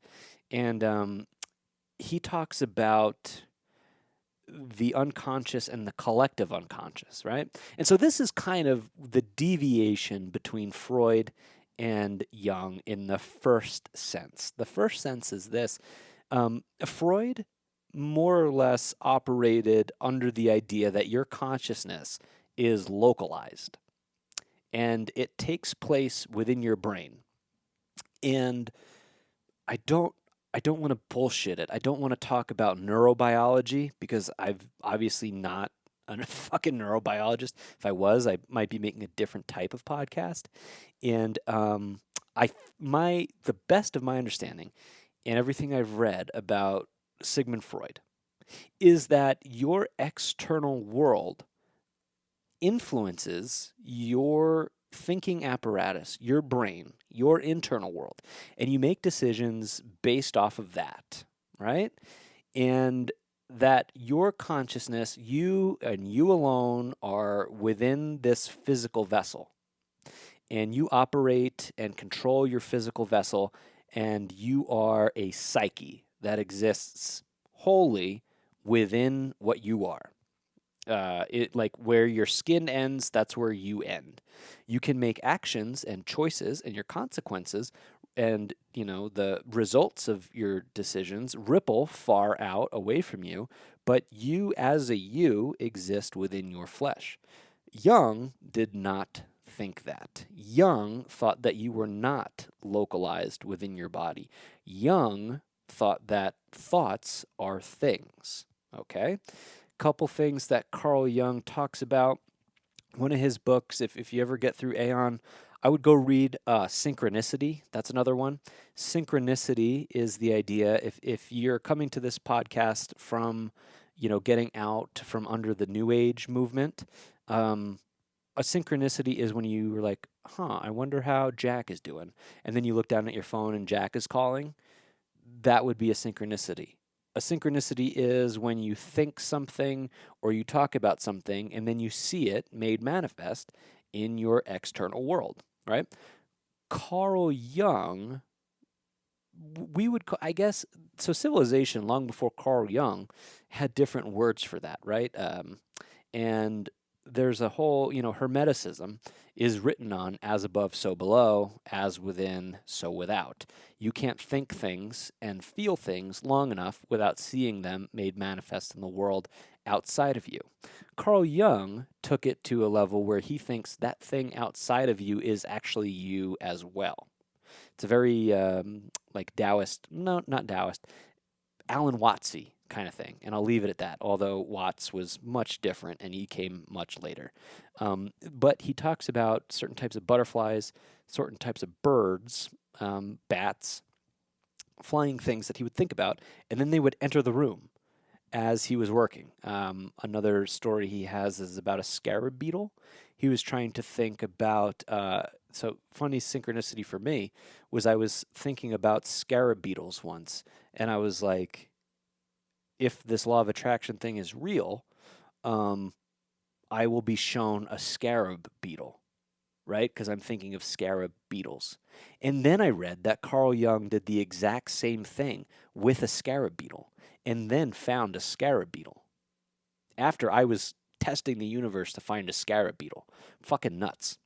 And he talks about the unconscious and the collective unconscious, right? And so this is kind of the deviation between Freud and Jung in the first sense. The first sense is this. Freud more or less operated under the idea that your consciousness is localized and it takes place within your brain. And I don't I don't want to bullshit it. I don't want to talk about neurobiology because I've obviously not a fucking neurobiologist. If I was, I might be making a different type of podcast. And the best of my understanding and everything I've read about Sigmund Freud is that your external world influences your thinking apparatus, your brain, your internal world, and you make decisions based off of that, right? And that your consciousness, you and you alone, are within this physical vessel, and you operate and control your physical vessel, and you are a psyche that exists wholly within what you are. It like where your skin ends, that's where you end. You can make actions and choices, and your consequences and the results of your decisions ripple far out away from you, but you as a you exist within your flesh. Jung did not think that. Jung thought that you were not localized within your body. Jung thought that thoughts are things. Okay? Couple things that Carl Jung talks about. One of his books, if you ever get through Aeon, I would go read Synchronicity. That's another one. Synchronicity is the idea, if you're coming to this podcast from, getting out from under the New Age movement, a synchronicity is when you were like, I wonder how Jack is doing. And then you look down at your phone and Jack is calling. That would be a synchronicity. A synchronicity is when you think something or you talk about something and then you see it made manifest in your external world, right? Carl Jung, we would, I guess, so civilization long before Carl Jung had different words for that, right? And there's a whole, Hermeticism is written on as above, so below, as within, so without. You can't think things and feel things long enough without seeing them made manifest in the world outside of you. Carl Jung took it to a level where he thinks that thing outside of you is actually you as well. It's a very like Taoist, no, not Taoist, Alan Wattsy kind of thing. And I'll leave it at that, although Watts was much different and he came much later. But he talks about certain types of butterflies, certain types of birds, bats, flying things that he would think about, and then they would enter the room as he was working. Another story he has is about a scarab beetle. He was trying to think about, so funny synchronicity for me was I was thinking about scarab beetles once, and I was like, if this law of attraction thing is real, I will be shown a scarab beetle, right? Because I'm thinking of scarab beetles. And then I read that Carl Jung did the exact same thing with a scarab beetle and then found a scarab beetle after I was testing the universe to find a scarab beetle. Fucking nuts.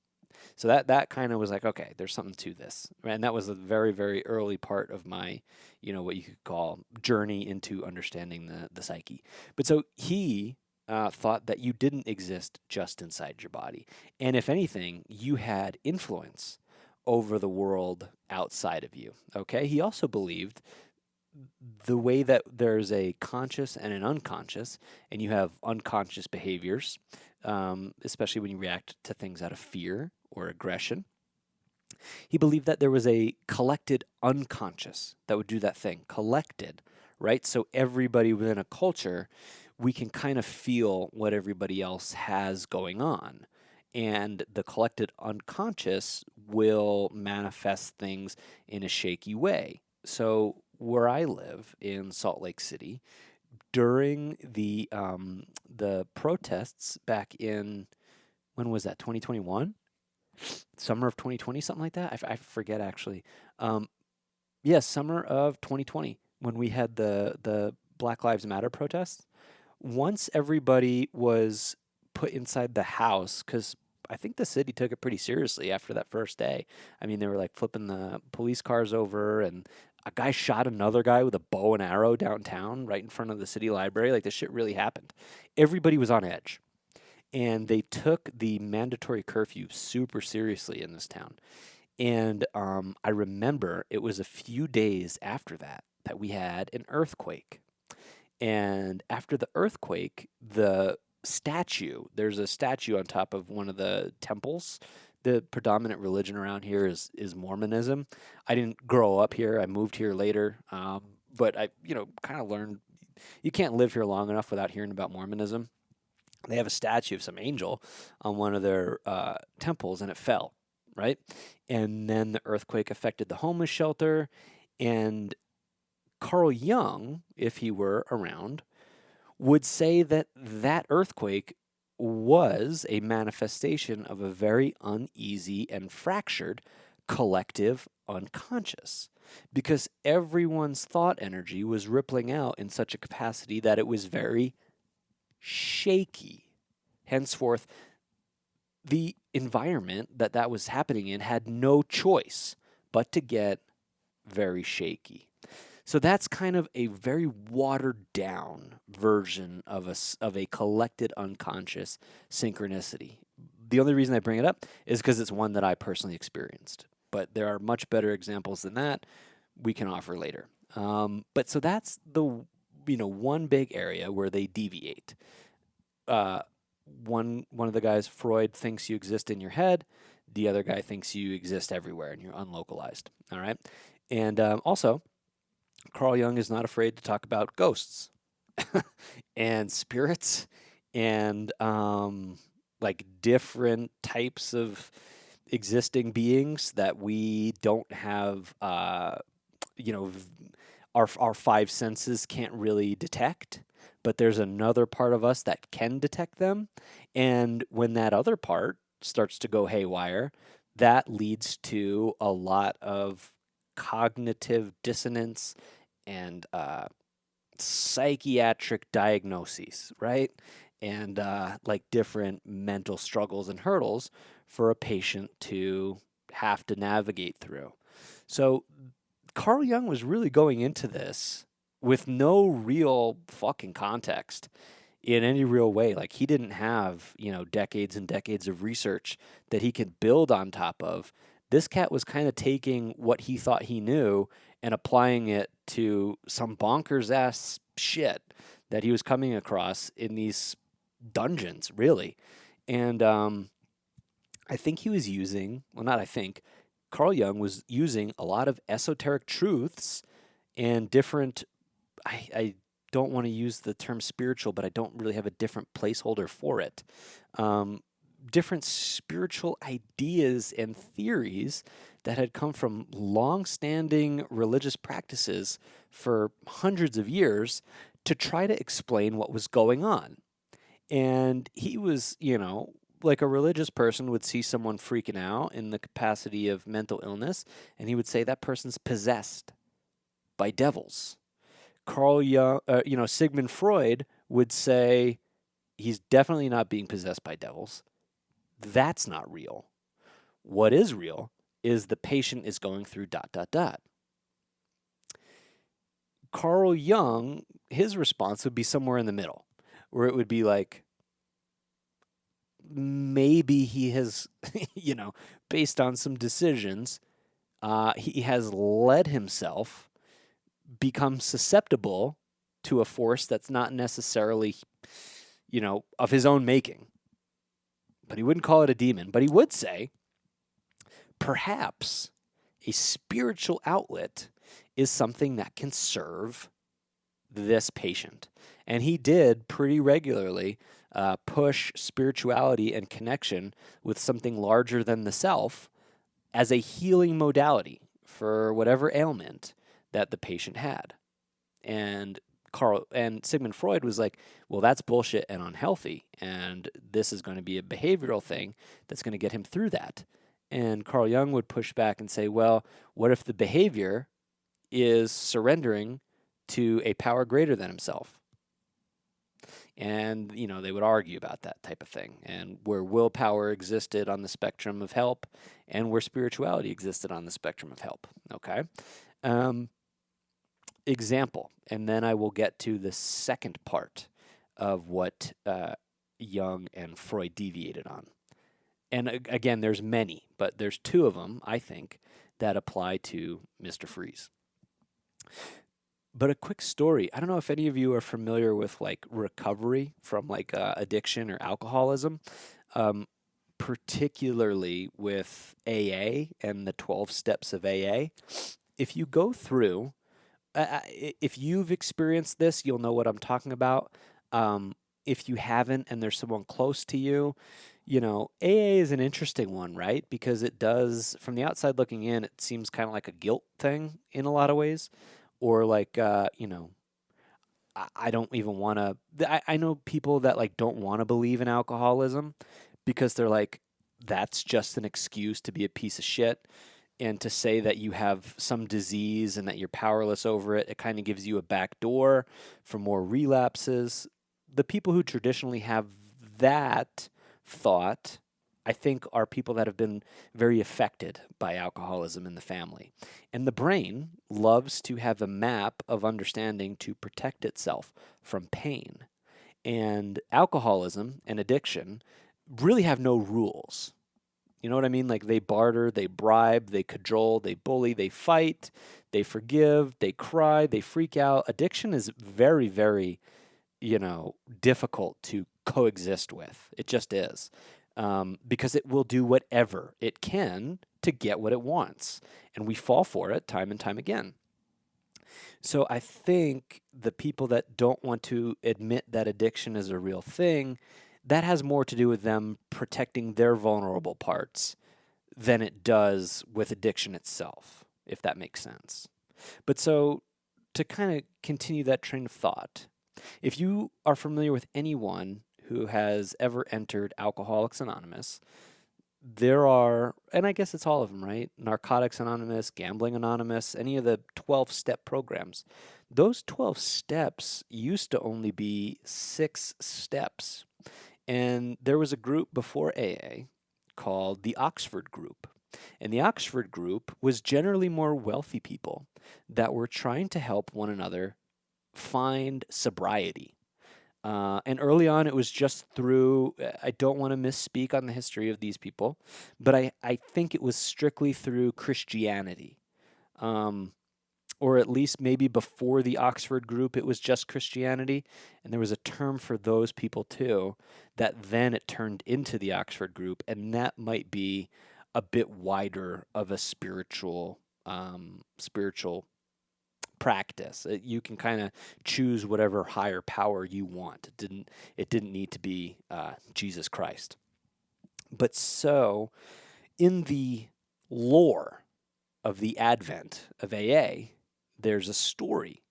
So that kind of was like, okay, there's something to this. And that was a very, very early part of my, what you could call journey into understanding the psyche. But so he thought that you didn't exist just inside your body. And if anything, you had influence over the world outside of you. Okay. He also believed the way that there's a conscious and an unconscious, and you have unconscious behaviors, especially when you react to things out of fear or aggression. He believed that there was a collected unconscious that would do that thing. Collected, right? So everybody within a culture, we can kind of feel what everybody else has going on. And the collected unconscious will manifest things in a shaky way. So where I live in Salt Lake City, during the protests back in, when was that, 2021? Summer of 2020, something like that? I forget actually. Yes, summer of 2020, when we had the Black Lives Matter protests. Once everybody was put inside the house, because I think the city took it pretty seriously after that first day. I mean, they were like flipping the police cars over, and a guy shot another guy with a bow and arrow downtown right in front of the city library. Like, this shit really happened. Everybody was on edge. And they took the mandatory curfew super seriously in this town. And I remember it was a few days after that we had an earthquake. And after the earthquake, there's a statue on top of one of the temples. The predominant religion around here is Mormonism. I didn't grow up here. I moved here later. But I, kind of learned you can't live here long enough without hearing about Mormonism. They have a statue of some angel on one of their temples, and it fell, right? And then the earthquake affected the homeless shelter. And Carl Jung, if he were around, would say that that earthquake was a manifestation of a very uneasy and fractured collective unconscious, because everyone's thought energy was rippling out in such a capacity that it was very shaky. Henceforth, the environment that that was happening in had no choice but to get very shaky. So that's kind of a very watered down version of a collected unconscious synchronicity. The only reason I bring it up is because it's one that I personally experienced. But there are much better examples than that we can offer later. But so that's the one big area where they deviate. Uh, one of the guys, Freud, thinks you exist in your head. The other guy thinks you exist everywhere and you're unlocalized. All right, and also Carl Jung is not afraid to talk about ghosts and spirits and like different types of existing beings that we don't have, you know, our five senses can't really detect. But there's another part of us that can detect them. And when that other part starts to go haywire, that leads to a lot of cognitive dissonance and psychiatric diagnoses, right? And like different mental struggles and hurdles for a patient to have to navigate through. So Carl Jung was really going into this with no real fucking context in any real way. Like he didn't have, decades and decades of research that he could build on top of. This cat was kind of taking what he thought he knew and applying it to some bonkers ass shit that he was coming across in these dungeons, really. And I think he was using, well, not I think, Carl Jung was using a lot of esoteric truths and different, I don't want to use the term spiritual, but I don't really have a different placeholder for it. Different spiritual ideas and theories that had come from long-standing religious practices for hundreds of years to try to explain what was going on. And he was, like a religious person would see someone freaking out in the capacity of mental illness, and he would say that person's possessed by devils. Carl Jung, Sigmund Freud would say he's definitely not being possessed by devils. That's not real. What is real is the patient is going through ... Carl Jung, his response would be somewhere in the middle, where it would be like, maybe he has, based on some decisions, he has let himself become susceptible to a force that's not necessarily, of his own making. But he wouldn't call it a demon. But he would say, perhaps a spiritual outlet is something that can serve this patient. And he did pretty regularly push spirituality and connection with something larger than the self as a healing modality for whatever ailment that the patient had. And Sigmund Freud was like, well, that's bullshit and unhealthy, and this is going to be a behavioral thing that's going to get him through that. And Carl Jung would push back and say, well, what if the behavior is surrendering to a power greater than himself? And, they would argue about that type of thing, and where willpower existed on the spectrum of help and where spirituality existed on the spectrum of help. Okay. Example, and then I will get to the second part of what Jung and Freud deviated on. And again, there's many, but there's two of them, I think, that apply to Mr. Freeze. But a quick story. I don't know if any of you are familiar with like recovery from like addiction or alcoholism, particularly with AA and the 12 steps of AA. If you go through, if you've experienced this, you'll know what I'm talking about. if you haven't and there's someone close to you, AA is an interesting one, right? Because it does, from the outside looking in, it seems kind of like a guilt thing in a lot of ways, or like, I don't even want to. I know people that like don't want to believe in alcoholism because they're like, that's just an excuse to be a piece of shit and to say that you have some disease and that you're powerless over it. It kind of gives you a back door for more relapses. The people who traditionally have that thought, I think, are people that have been very affected by alcoholism in the family. And the brain loves to have a map of understanding to protect itself from pain. And alcoholism and addiction really have no rules. You know what I mean? Like they barter, they bribe, they cajole, they bully, they fight, they forgive, they cry, they freak out. Addiction is very, very, difficult to coexist with. It just is. Because it will do whatever it can to get what it wants. And we fall for it time and time again. So I think the people that don't want to admit that addiction is a real thing, that has more to do with them protecting their vulnerable parts than it does with addiction itself, if that makes sense. But so to kind of continue that train of thought, if you are familiar with anyone who has ever entered Alcoholics Anonymous, there are, and I guess it's all of them, right? Narcotics Anonymous, Gambling Anonymous, any of the 12-step programs. Those 12 steps used to only be 6 steps. And there was a group before AA called the Oxford Group. And the Oxford Group was generally more wealthy people that were trying to help one another find sobriety. And early on, it was just through, I don't want to misspeak on the history of these people, but I think it was strictly through Christianity. Um, or at least maybe before the Oxford Group, it was just Christianity. And there was a term for those people too, that then it turned into the Oxford Group. And that might be a bit wider of a spiritual practice. You can kind of choose whatever higher power you want. It didn't need to be Jesus Christ. But so in the lore of the advent of AA, there's a story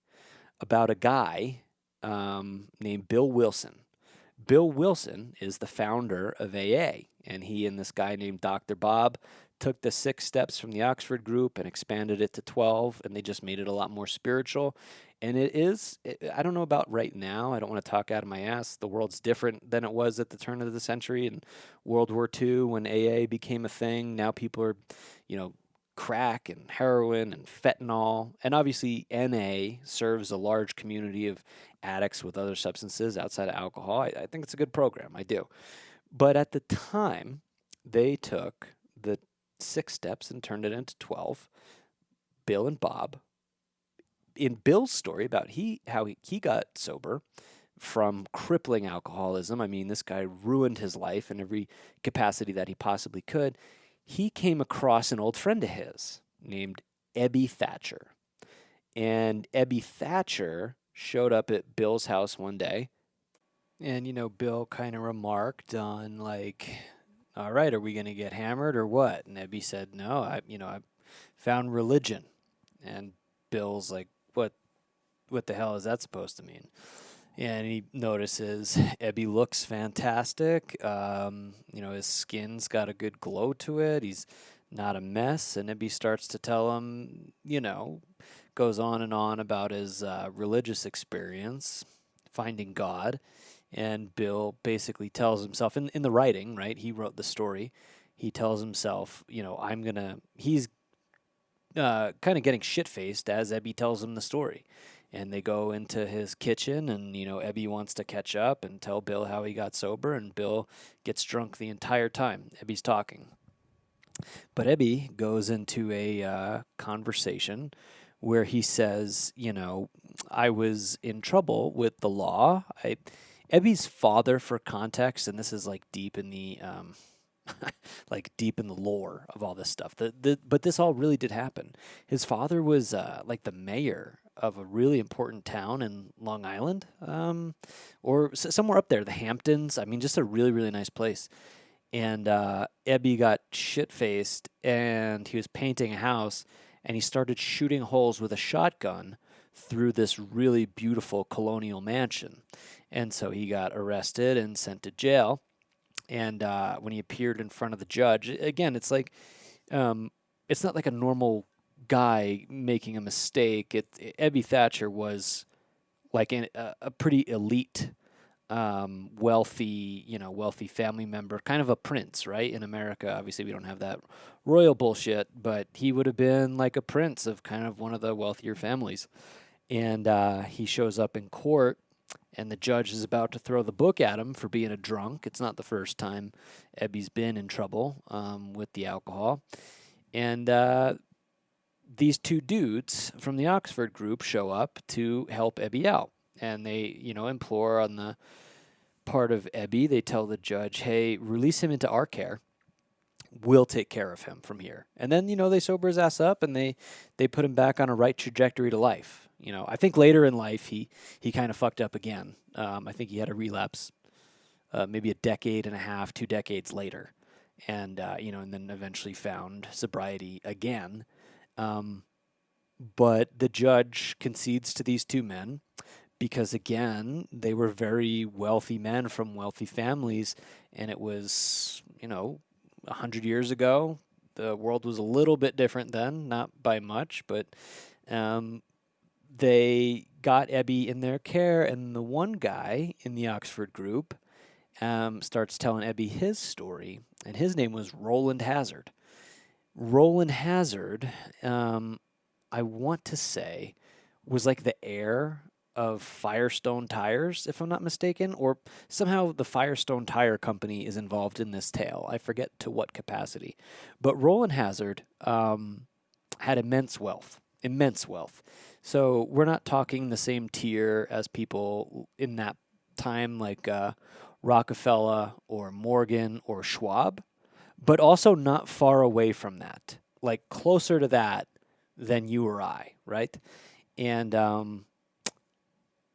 about a guy named Bill Wilson. Bill Wilson is the founder of AA, and he and this guy named Dr. Bob took the 6 steps from the Oxford Group and expanded it to 12, and they just made it a lot more spiritual. And I don't know about right now. I don't want to talk out of my ass. The world's different than it was at the turn of the century in World War II when AA became a thing. Now people are, crack and heroin and fentanyl. And obviously, NA serves a large community of addicts with other substances outside of alcohol. I think it's a good program. I do. But at the time, they took the 6 steps and turned it into 12. Bill and Bob. In Bill's story about how he got sober from crippling alcoholism, I mean, this guy ruined his life in every capacity that he possibly could. He came across an old friend of his named Ebby Thatcher. And Ebby Thatcher showed up at Bill's house one day. And, Bill kind of remarked on, like, all right, are we going to get hammered or what? And Ebby said, no, I found religion. And Bill's like, what the hell is that supposed to mean? And he notices Ebby looks fantastic. His skin's got a good glow to it. He's not a mess. And Ebby starts to tell him, goes on and on about his religious experience, finding God. And Bill basically tells himself, in the writing, right? He wrote the story. He tells himself, he's kind of getting shit-faced as Ebby tells him the story. And they go into his kitchen, and, Ebby wants to catch up and tell Bill how he got sober, and Bill gets drunk the entire time Ebby's talking. But Ebby goes into a conversation where he says, I was in trouble with the law. Ebby's father, for context, and this is like deep in the deep in the lore of all this stuff. But this all really did happen. His father was like the mayor of a really important town in Long Island, or somewhere up there, the Hamptons. I mean, just a really, really nice place. And Ebby got shit faced, and he was painting a house, and he started shooting holes with a shotgun through this really beautiful colonial mansion. And so he got arrested and sent to jail. And when he appeared in front of the judge, again, it's like it's not like a normal guy making a mistake. Ebby Thatcher was like a pretty elite, wealthy family member, kind of a prince, right? In America, obviously, we don't have that royal bullshit, but he would have been like a prince of kind of one of the wealthier families. And he shows up in court, and the judge is about to throw the book at him for being a drunk. It's not the first time Ebby's been in trouble with the alcohol. And these two dudes from the Oxford group show up to help Ebby out. And they, implore on the part of Ebby, they tell the judge, hey, release him into our care. We'll take care of him from here. And then, they sober his ass up and they put him back on a right trajectory to life. I think later in life he kind of fucked up again. I think he had a relapse maybe a decade and a half, 2 decades later. And, and then eventually found sobriety again. But the judge concedes to these two men because, again, they were very wealthy men from wealthy families. And it was, 100 years ago. The world was a little bit different then, not by much, but they got Ebby in their care. And the one guy in the Oxford group starts telling Ebby his story, and his name was Roland Hazard. Roland Hazard, I want to say, was like the heir of Firestone Tires, if I'm not mistaken, or somehow the Firestone Tire Company is involved in this tale. I forget to what capacity. But Roland Hazard had immense wealth. So we're not talking the same tier as people in that time like Rockefeller or Morgan or Schwab, but also not far away from that, like closer to that than you or I, right? And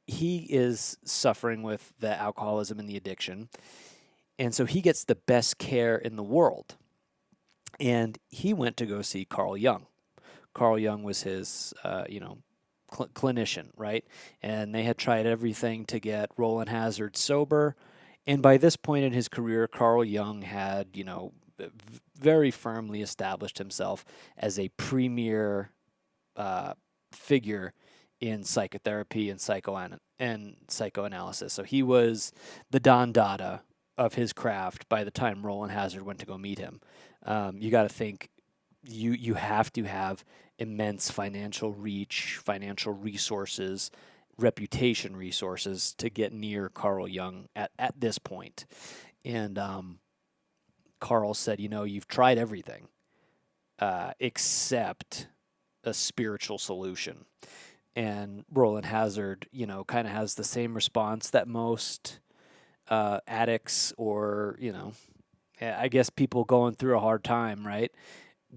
he is suffering with the alcoholism and the addiction, and so he gets the best care in the world. And he went to go see Carl Jung. Carl Jung was his, clinician, right? And they had tried everything to get Roland Hazard sober. And by this point in his career, Carl Jung had, very firmly established himself as a premier figure in psychotherapy and psychoanalysis. So he was the Don Dada of his craft by the time Roland Hazard went to go meet him. You got to think you have to have immense financial reach, financial resources, reputation resources to get near Carl Jung at this point. And Carl said, you've tried everything except a spiritual solution. And Roland Hazard, kind of has the same response that most addicts or, I guess people going through a hard time, right?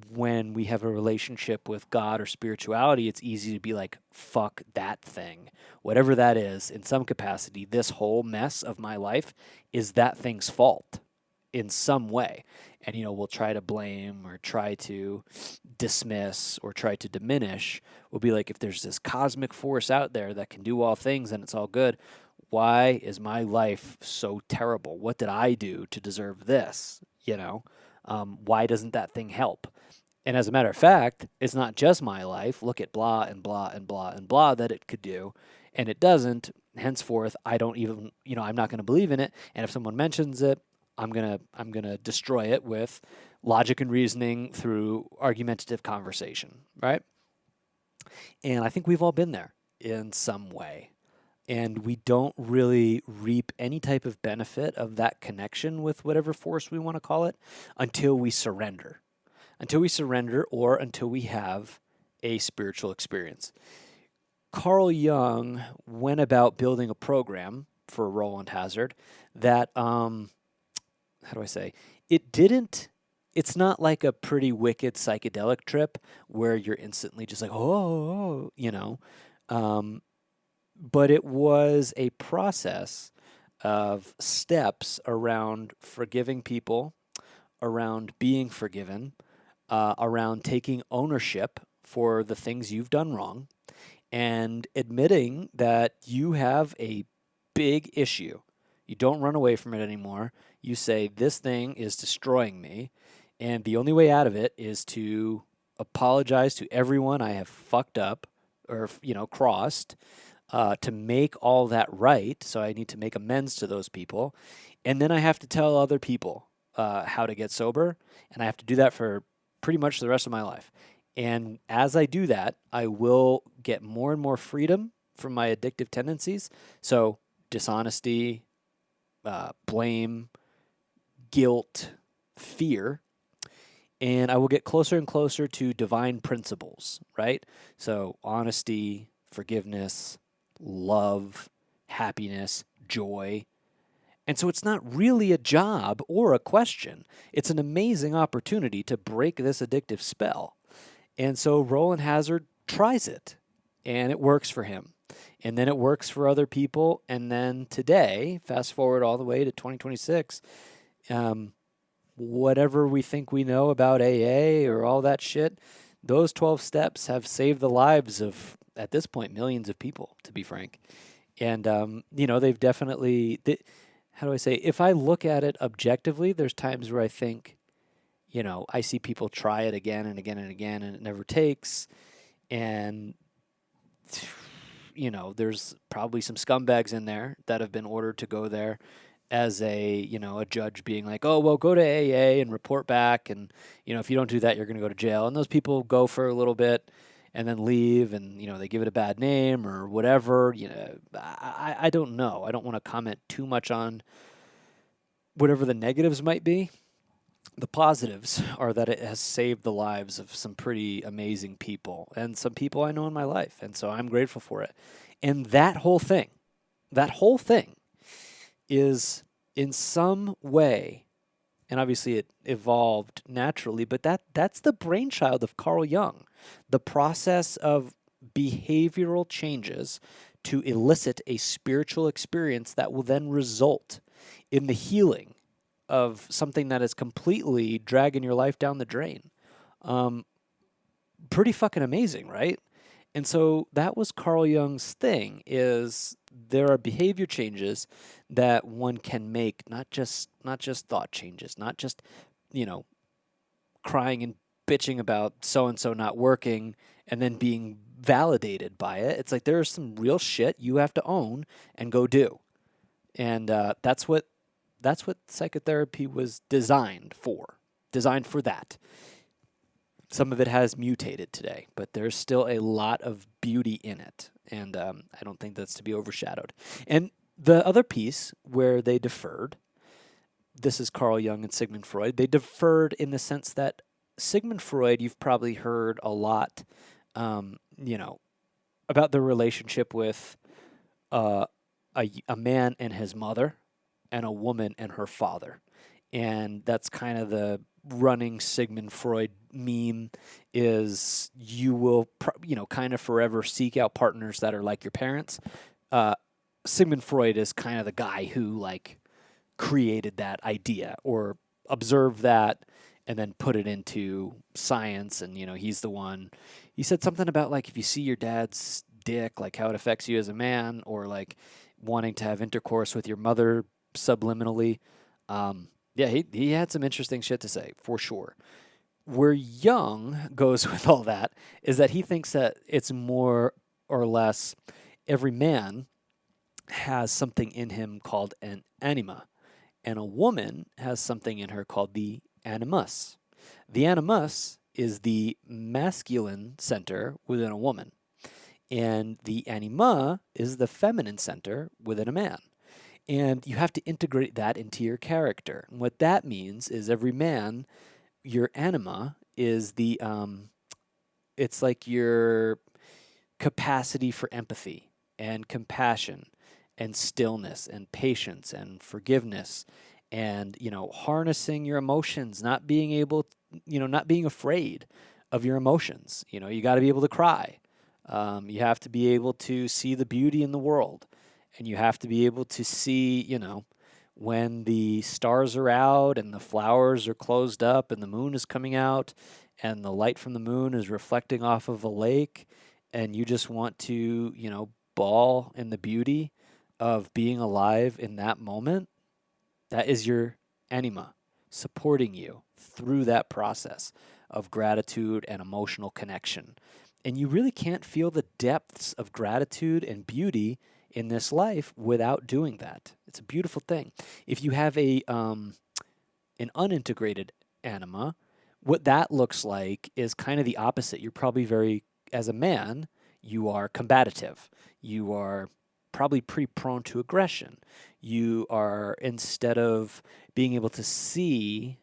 When we have a relationship with God or spirituality, it's easy to be like, fuck that thing. Whatever that is, in some capacity, this whole mess of my life is that thing's fault in some way. And, we'll try to blame or try to dismiss or try to diminish. We'll be like, if there's this cosmic force out there that can do all things and it's all good, why is my life so terrible? What did I do to deserve this? Why doesn't that thing help? And as a matter of fact, it's not just my life. Look at blah and blah and blah and blah that it could do, and it doesn't. Henceforth, I don't even, I'm not going to believe in it. And if someone mentions it, I'm gonna destroy it with logic and reasoning through argumentative conversation, right? And I think we've all been there in some way. And we don't really reap any type of benefit of that connection with whatever force we want to call it until we surrender. Or until we have a spiritual experience. Carl Jung went about building a program for Roland Hazard that, how do I say, it's not like a pretty wicked psychedelic trip where you're instantly just like, Um, but it was a process of steps around forgiving people, around being forgiven, around taking ownership for the things you've done wrong, and admitting that you have a big issue. You don't run away from it anymore. You say, this thing is destroying me. And the only way out of it is to apologize to everyone I have fucked up or, crossed, to make all that right. So I need to make amends to those people. And then I have to tell other people how to get sober. And I have to do that for pretty much the rest of my life. And as I do that, I will get more and more freedom from my addictive tendencies. So dishonesty, blame, guilt, fear, and I will get closer and closer to divine principles, right? So honesty, forgiveness, love, happiness, joy. And so it's not really a job or a question. It's an amazing opportunity to break this addictive spell. And so Roland Hazard tries it, and it works for him. And then it works for other people. And then today, fast forward all the way to 2026, whatever we think we know about AA or all that shit, those 12 steps have saved the lives of, at this point, millions of people, to be frank. And, they've definitely, how do I say, if I look at it objectively, there's times where I think, I see people try it again and again and again, and it never takes. And, there's probably some scumbags in there that have been ordered to go there as a judge being like, oh, well, go to AA and report back. And, if you don't do that, you're going to go to jail. And those people go for a little bit and then leave, and, they give it a bad name or whatever. I don't know. I don't want to comment too much on whatever the negatives might be. The positives are that it has saved the lives of some pretty amazing people and some people I know in my life. And so I'm grateful for it. And that whole thing is in some way, and obviously it evolved naturally, but that's the brainchild of Carl Jung, the process of behavioral changes to elicit a spiritual experience that will then result in the healing of something that is completely dragging your life down the drain. Pretty fucking amazing, right? And so that was Carl Jung's thing, is there are behavior changes that one can make, not just thought changes, not just, crying and bitching about so and so not working and then being validated by it. It's like there's some real shit you have to own and go do. And that's what psychotherapy was designed for that. Some of it has mutated today, but there's still a lot of beauty in it. And I don't think that's to be overshadowed. And the other piece where they deferred, this is Carl Jung and Sigmund Freud, they deferred in the sense that Sigmund Freud, you've probably heard a lot, about the relationship with a man and his mother and a woman and her father. And that's kind of the running Sigmund Freud meme, is you will, kind of forever seek out partners that are like your parents. Sigmund Freud is kind of the guy who created that idea or observed that and then put it into science. And, he's the one, he said something about if you see your dad's dick, how it affects you as a man, or wanting to have intercourse with your mother subliminally. Yeah, he had some interesting shit to say, for sure. Where Jung goes with all that is that he thinks that it's more or less every man has something in him called an anima, and a woman has something in her called the animus. The animus is the masculine center within a woman, and the anima is the feminine center within a man. And you have to integrate that into your character. And what that means is every man, your anima is it's like your capacity for empathy and compassion and stillness and patience and forgiveness and, harnessing your emotions, not being afraid of your emotions. You got to be able to cry. You have to be able to see the beauty in the world, and you have to be able to see, when the stars are out and the flowers are closed up and the moon is coming out and the light from the moon is reflecting off of a lake, and you just want to, bawl in the beauty of being alive in that moment. That is your anima supporting you through that process of gratitude and emotional connection. And you really can't feel the depths of gratitude and beauty in this life without doing that. It's a beautiful thing. If you have an unintegrated anima, what that looks like is kind of the opposite. You're probably as a man, you are combative. You are probably pretty prone to aggression. You are, instead of being able to see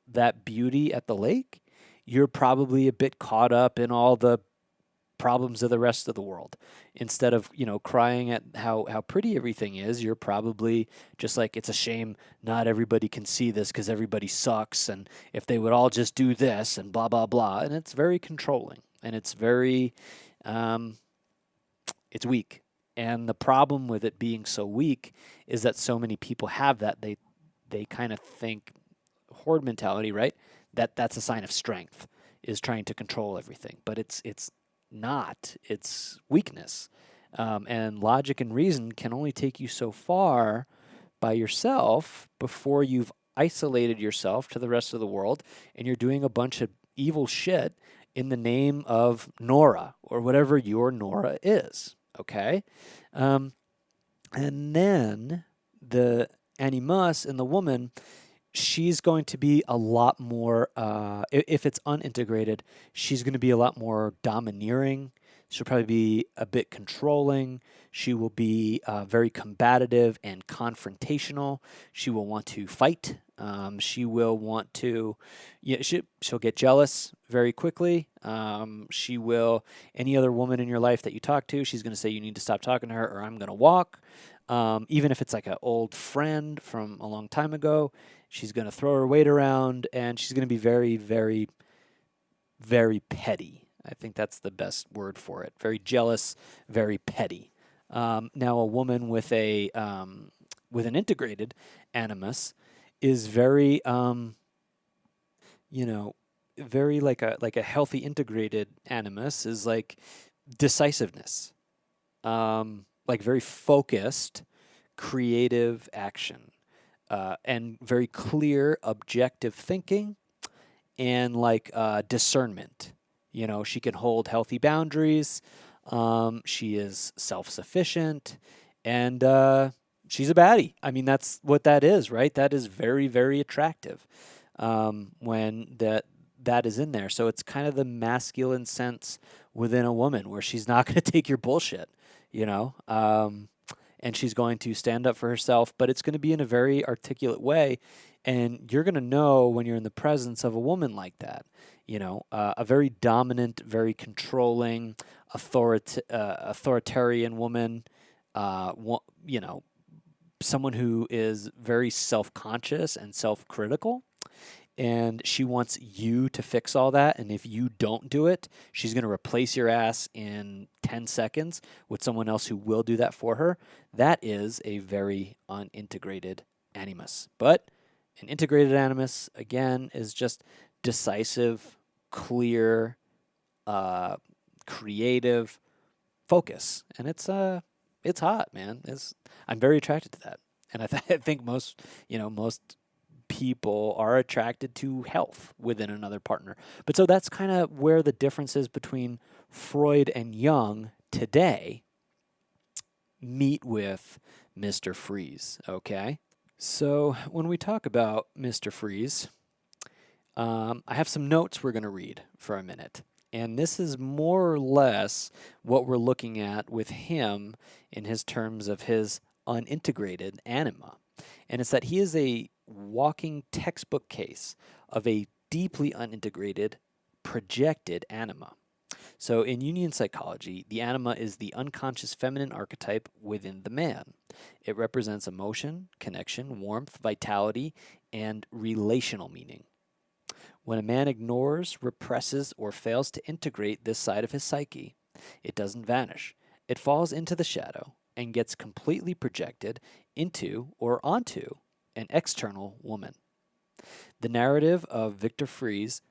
that beauty at the lake, you're probably a bit caught up in all the problems of the rest of the world. Instead of, crying at how pretty everything is, you're probably just like, it's a shame not everybody can see this because everybody sucks. And if they would all just do this and blah, blah, blah. And it's very controlling, and it's very, it's weak. And the problem with it being so weak is that so many people have that. They kind of think, horde mentality, right? That's a sign of strength, is trying to control everything. But it's not. It's weakness. And logic and reason can only take you so far by yourself before you've isolated yourself to the rest of the world and you're doing a bunch of evil shit in the name of Nora or whatever your Nora is. Okay? And then the animus in the woman, she's going to be a lot more, if it's unintegrated, she's going to be a lot more domineering. She'll probably be a bit controlling. She will be very combative and confrontational. She will want to fight. She will want to, she'll get jealous very quickly. She will, any other woman in your life that you talk to, she's going to say, you need to stop talking to her or I'm going to walk. Even if it's like an old friend from a long time ago, she's going to throw her weight around, and she's going to be very, very, very petty. I think that's the best word for it. Very jealous, very petty. Now, a woman with with an integrated animus is very, very like a healthy integrated animus is like decisiveness, like very focused, creative action, and very clear, objective thinking, and like discernment. She can hold healthy boundaries. She is self-sufficient, and she's a baddie. I mean, that's what that is, right? That is very, very attractive when that is in there. So it's kind of the masculine sense within a woman where she's not going to take your bullshit, and she's going to stand up for herself, but it's going to be in a very articulate way. And you're going to know when you're in the presence of a woman like that, a very dominant, very controlling, authoritarian woman, someone who is very self-conscious and self-critical. And she wants you to fix all that. And if you don't do it, she's going to replace your ass in 10 seconds with someone else who will do that for her. That is a very unintegrated animus. But an integrated animus, again, is just decisive, clear, creative focus. And it's hot, man. I'm very attracted to that. And I think most people are attracted to health within another partner. But so that's kind of where the difference is between Freud and Jung today meet with Mr. Freeze, okay? So when we talk about Mr. Freeze, I have some notes we're going to read for a minute. And this is more or less what we're looking at with him in his terms of his unintegrated anima. And it's that he is a walking textbook case of a deeply unintegrated, projected anima. So in Jungian psychology, the anima is the unconscious feminine archetype within the man. It represents emotion, connection, warmth, vitality, and relational meaning. When a man ignores, represses, or fails to integrate this side of his psyche, It doesn't vanish. It falls into the shadow and gets completely projected into or onto an external woman. The narrative of Victor Fries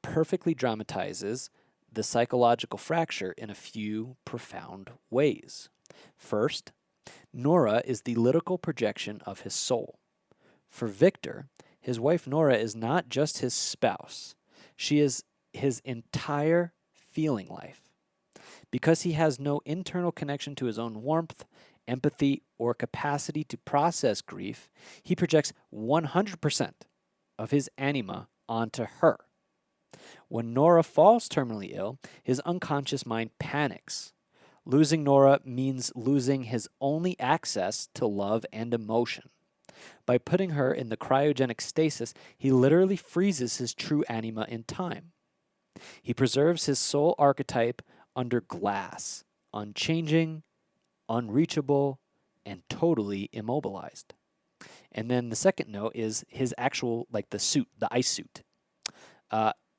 perfectly dramatizes the psychological fracture in a few profound ways. First, Nora is the literal projection of his soul. For Victor, his wife Nora is not just his spouse, she is his entire feeling life. Because he has no internal connection to his own warmth, empathy, or capacity to process grief, he projects 100% of his anima onto her. When Nora falls terminally ill, his unconscious mind panics. Losing Nora means losing his only access to love and emotion. By putting her in the cryogenic stasis, he literally freezes his true anima in time. He preserves his soul archetype under glass, unchanging, unreachable, and totally immobilized. And then the second note is his actual, like the suit, the ice suit.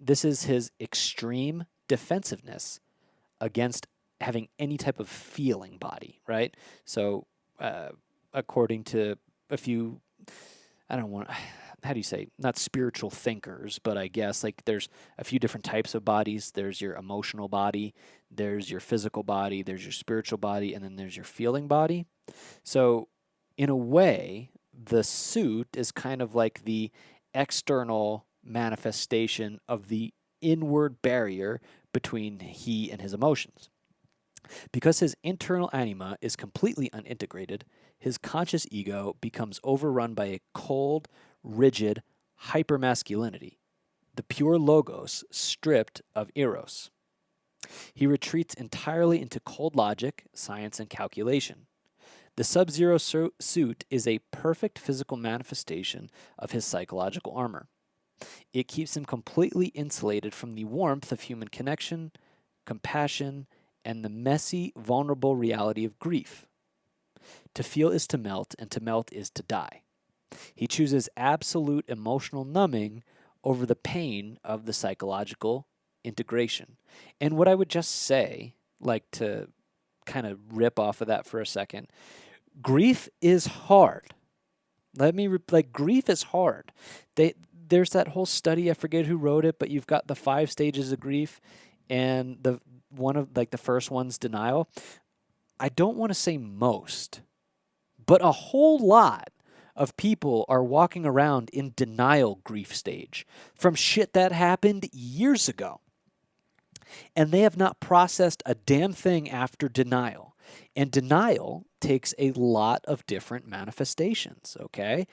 This is his extreme defensiveness against having any type of feeling body, right? So, according to a few, I don't want, how do you say, not spiritual thinkers, but I guess like there's a few different types of bodies. There's your emotional body, there's your physical body, there's your spiritual body, and then there's your feeling body. So, in a way, the suit is kind of like the external manifestation of the inward barrier between he and his emotions. Because his internal anima is completely unintegrated, his conscious ego becomes overrun by a cold, rigid hypermasculinity, the pure logos stripped of eros. He retreats entirely into cold logic, science, and calculation. The Sub-Zero suit is a perfect physical manifestation of his psychological armor. It keeps him completely insulated from the warmth of human connection, compassion, and the messy, vulnerable reality of grief. To feel is to melt, and to melt is to die. He chooses absolute emotional numbing over the pain of the psychological integration. And what I would just say, like to kind of rip off of that for a second, grief is hard. Grief is hard. There's that whole study, I forget who wrote it, but you've got the 5 stages of grief, and the first one's denial. I don't want to say most, but a whole lot of people are walking around in denial grief stage from shit that happened years ago. And they have not processed a damn thing after denial. And denial takes a lot of different manifestations, okay?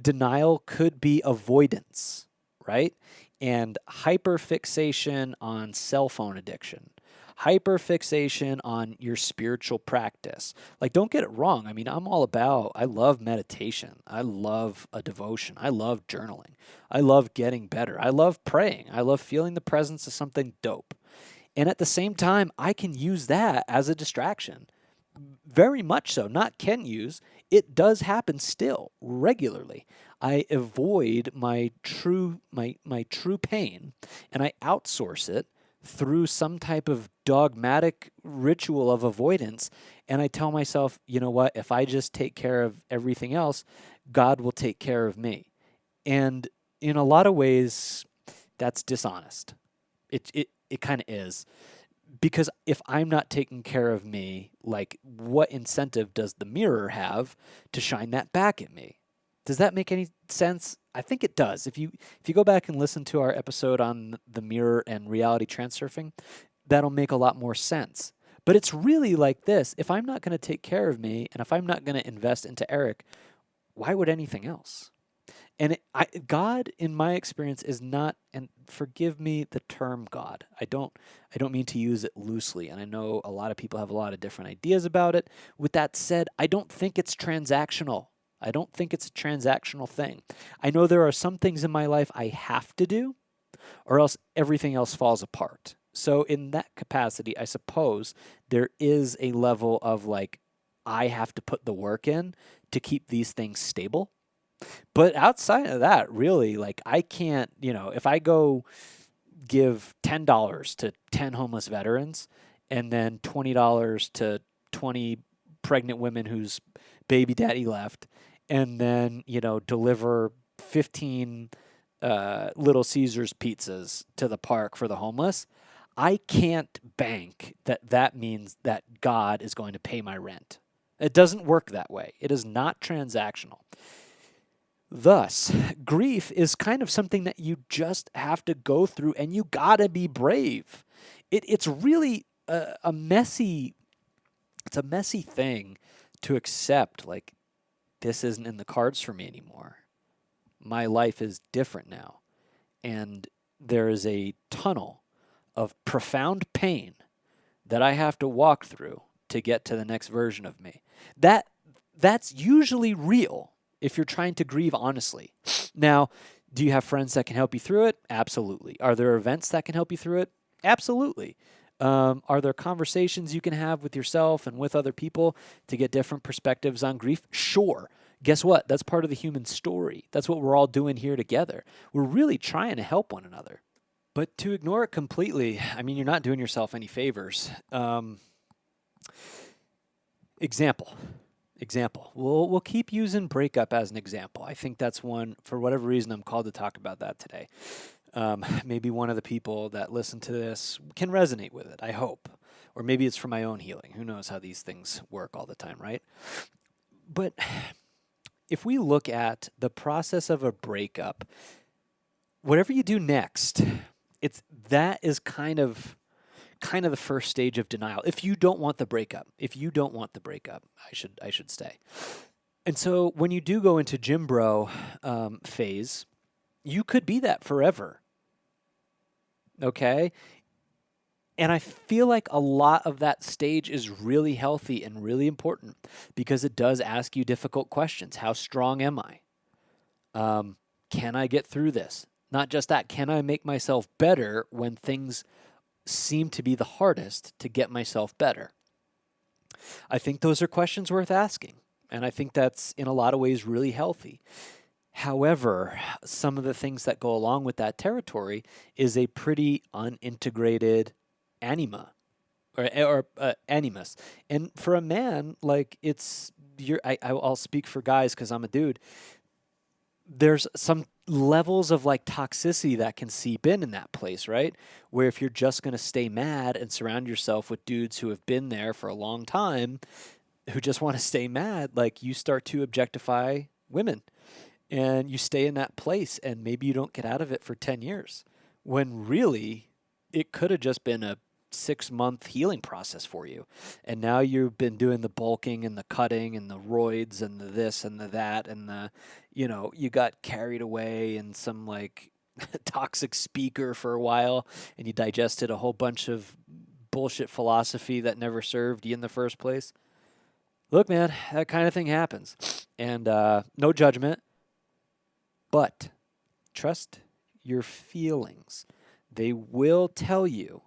Denial could be avoidance, right? And hyperfixation on cell phone addiction, hyperfixation on your spiritual practice. Like, don't get it wrong. I mean, I love meditation. I love a devotion. I love journaling. I love getting better. I love praying. I love feeling the presence of something dope. And at the same time, I can use that as a distraction. Very much so. Not can use. It does happen still regularly. I avoid my true pain, and I outsource it through some type of dogmatic ritual of avoidance. And I tell myself, you know what? If I just take care of everything else, God will take care of me. And in a lot of ways, that's dishonest. It kind of is. Because if I'm not taking care of me, like, what incentive does the mirror have to shine that back at me? Does that make any sense? I think it does. If you go back and listen to our episode on the mirror and reality transurfing, that'll make a lot more sense. But it's really like this. If I'm not going to take care of me, and if I'm not going to invest into Eric, why would anything else? And God, in my experience, is not, and forgive me the term God. I don't mean to use it loosely, and I know a lot of people have a lot of different ideas about it. With that said, I don't think it's transactional. I don't think it's a transactional thing. I know there are some things in my life I have to do, or else everything else falls apart. So in that capacity, I suppose there is a level of like, I have to put the work in to keep these things stable. But outside of that, really, like, I can't, if I go give $10 to 10 homeless veterans and then $20 to 20 pregnant women whose baby daddy left, and then, deliver 15 Little Caesars pizzas to the park for the homeless, I can't bank that that means that God is going to pay my rent. It doesn't work that way. It is not transactional. Thus, grief is kind of something that you just have to go through, and you gotta be brave. It's really a messy thing to accept. Like, this isn't in the cards for me anymore. My life is different now, and there is a tunnel of profound pain that I have to walk through to get to the next version of me. That's usually real if you're trying to grieve honestly. Now, do you have friends that can help you through it? Absolutely. Are there events that can help you through it? Absolutely. Are there conversations you can have with yourself and with other people to get different perspectives on grief? Sure. Guess what? That's part of the human story. That's what we're all doing here together. We're really trying to help one another. But to ignore it completely, I mean, you're not doing yourself any favors. Example. We'll keep using breakup as an example. I think that's one, for whatever reason, I'm called to talk about that today. Maybe one of the people that listen to this can resonate with it, I hope. Or maybe it's for my own healing. Who knows how these things work all the time, right? But if we look at the process of a breakup, whatever you do next, that is kind of the first stage of denial. If you don't want the breakup, I should say. And so when you do go into gym bro phase, you could be that forever. Okay? And I feel like a lot of that stage is really healthy and really important because it does ask you difficult questions. How strong am I? Can I get through this? Not just that, can I make myself better when things seem to be the hardest to get myself better? I think those are questions worth asking, and I think that's in a lot of ways really healthy. However, some of the things that go along with that territory is a pretty unintegrated anima or animus. And for a man, like I'll speak for guys because I'm a dude. There's some levels of like toxicity that can seep in that place, right? Where if you're just going to stay mad and surround yourself with dudes who have been there for a long time, who just want to stay mad, like you start to objectify women and you stay in that place and maybe you don't get out of it for 10 years when really it could have just been a 6-month healing process for you. And now you've been doing the bulking and the cutting and the roids and the this and the that and the, you got carried away in some like toxic speaker for a while and you digested a whole bunch of bullshit philosophy that never served you in the first place. Look, man, that kind of thing happens. And no judgment, but trust your feelings. They will tell you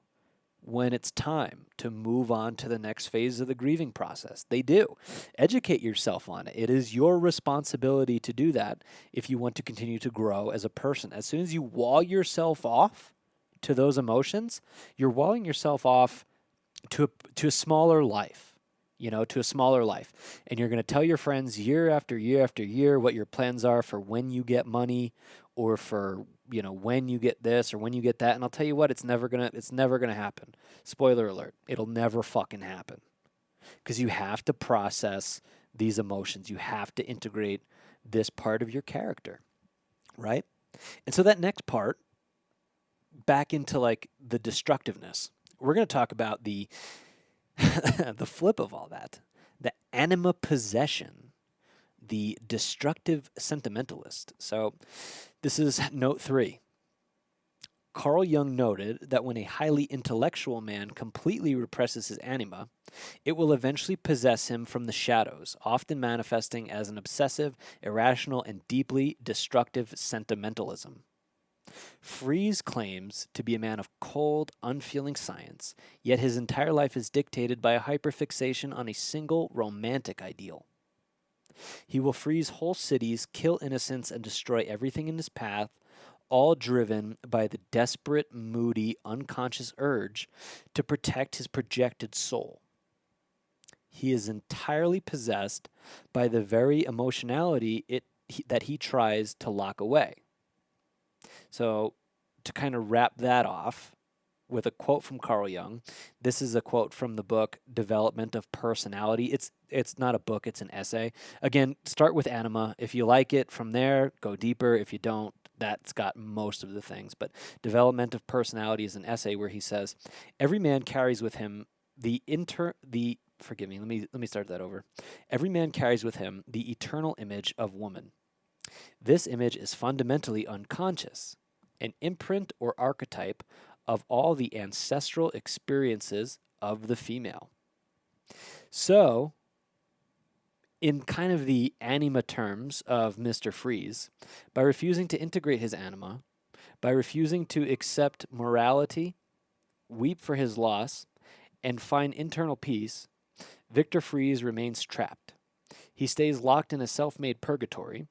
when it's time to move on to the next phase of the grieving process. They do. Educate yourself on it. It is your responsibility to do that if you want to continue to grow as a person. As soon as you wall yourself off to those emotions, you're walling yourself off to a smaller life, to a smaller life. And you're going to tell your friends year after year after year what your plans are for when you get money or for when you get this or when you get that. And I'll tell you what, it's never gonna happen. Spoiler alert, it'll never fucking happen. Because you have to process these emotions. You have to integrate this part of your character, right? And so that next part, back into like the destructiveness, we're gonna talk about the the flip of all that, the anima possession, the destructive sentimentalist. So this is note 3. Carl Jung noted that when a highly intellectual man completely represses his anima, it will eventually possess him from the shadows, often manifesting as an obsessive, irrational, and deeply destructive sentimentalism. Fries claims to be a man of cold, unfeeling science, yet his entire life is dictated by a hyperfixation on a single romantic ideal. He will freeze whole cities, kill innocents, and destroy everything in his path, all driven by the desperate, moody, unconscious urge to protect his projected soul. He is entirely possessed by the very emotionality that he tries to lock away. So, to kind of wrap that off with a quote from Carl Jung, this is a quote from the book Development of Personality. It's not a book, it's an essay. Again, start with Anima. If you like it, from there, go deeper. If you don't, that's got most of the things. But Development of Personality is an essay where he says, every man carries with him forgive me, let me start that over. Every man carries with him the eternal image of woman. This image is fundamentally unconscious, an imprint or archetype of all the ancestral experiences of the female. So, in kind of the anima terms of Mr. Freeze, by refusing to integrate his anima, by refusing to accept morality, weep for his loss, and find internal peace, Victor Freeze remains trapped. He stays locked in a self-made purgatory,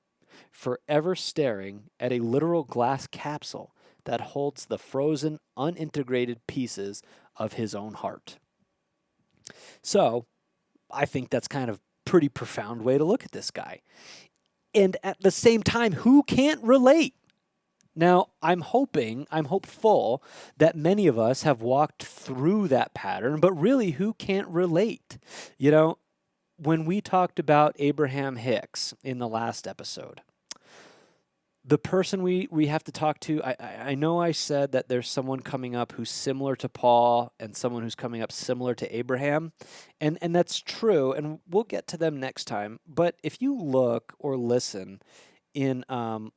forever staring at a literal glass capsule that holds the frozen, unintegrated pieces of his own heart. So, I think that's kind of pretty profound way to look at this guy. And at the same time, who can't relate? Now, I'm hopeful that many of us have walked through that pattern, but really, who can't relate? You know, when we talked about Abraham Hicks in the last episode, the person we have to talk to, I know I said that there's someone coming up who's similar to Paul and someone who's coming up similar to Abraham, and that's true, and we'll get to them next time. But if you look or listen in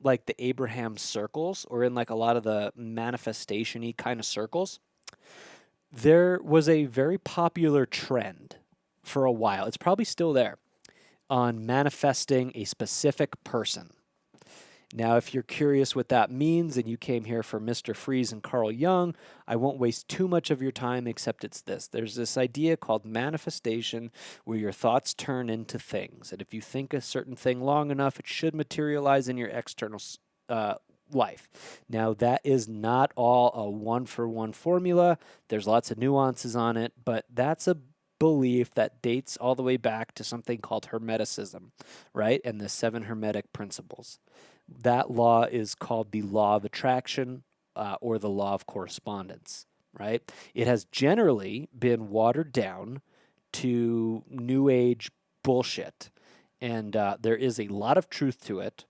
like the Abraham circles or in like a lot of the manifestation-y kind of circles, there was a very popular trend for a while. It's probably still there on manifesting a specific person. Now, if you're curious what that means and you came here for Mr. Freeze and Carl Jung, I won't waste too much of your time, except it's this. There's this idea called manifestation where your thoughts turn into things. And if you think a certain thing long enough, it should materialize in your external life. Now, that is not all a one-for-one formula. There's lots of nuances on it, but that's a belief that dates all the way back to something called Hermeticism, right? And the 7 Hermetic principles. That law is called the law of attraction or the law of correspondence, right? It has generally been watered down to New Age bullshit, and there is a lot of truth to it.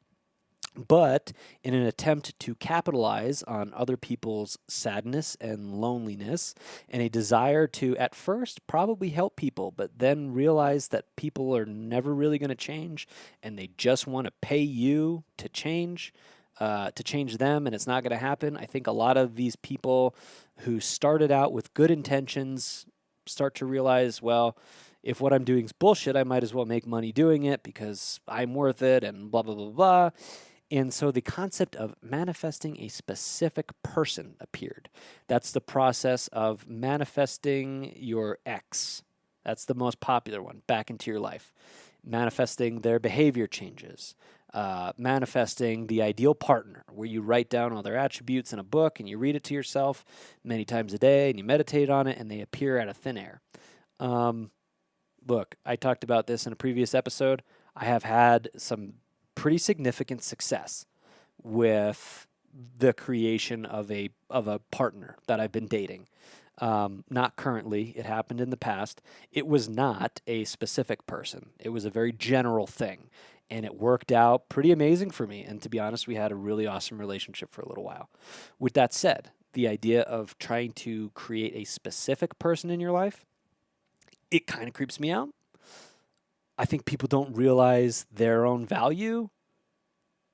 But in an attempt to capitalize on other people's sadness and loneliness and a desire to, at first, probably help people, but then realize that people are never really going to change and they just want to pay you to change them, and it's not going to happen. I think a lot of these people who started out with good intentions start to realize, well, if what I'm doing is bullshit, I might as well make money doing it because I'm worth it and blah, blah, blah, blah. And so the concept of manifesting a specific person appeared. That's the process of manifesting your ex. That's the most popular one, back into your life. Manifesting their behavior changes. Manifesting the ideal partner, where you write down all their attributes in a book and you read it to yourself many times a day and you meditate on it and they appear out of thin air. Look, I talked about this in a previous episode. I have had some pretty significant success with the creation of a partner that I've been dating. Not currently. It happened in the past. It was not a specific person. It was a very general thing. And it worked out pretty amazing for me. And to be honest, we had a really awesome relationship for a little while. With that said, the idea of trying to create a specific person in your life, it kind of creeps me out. I think people don't realize their own value,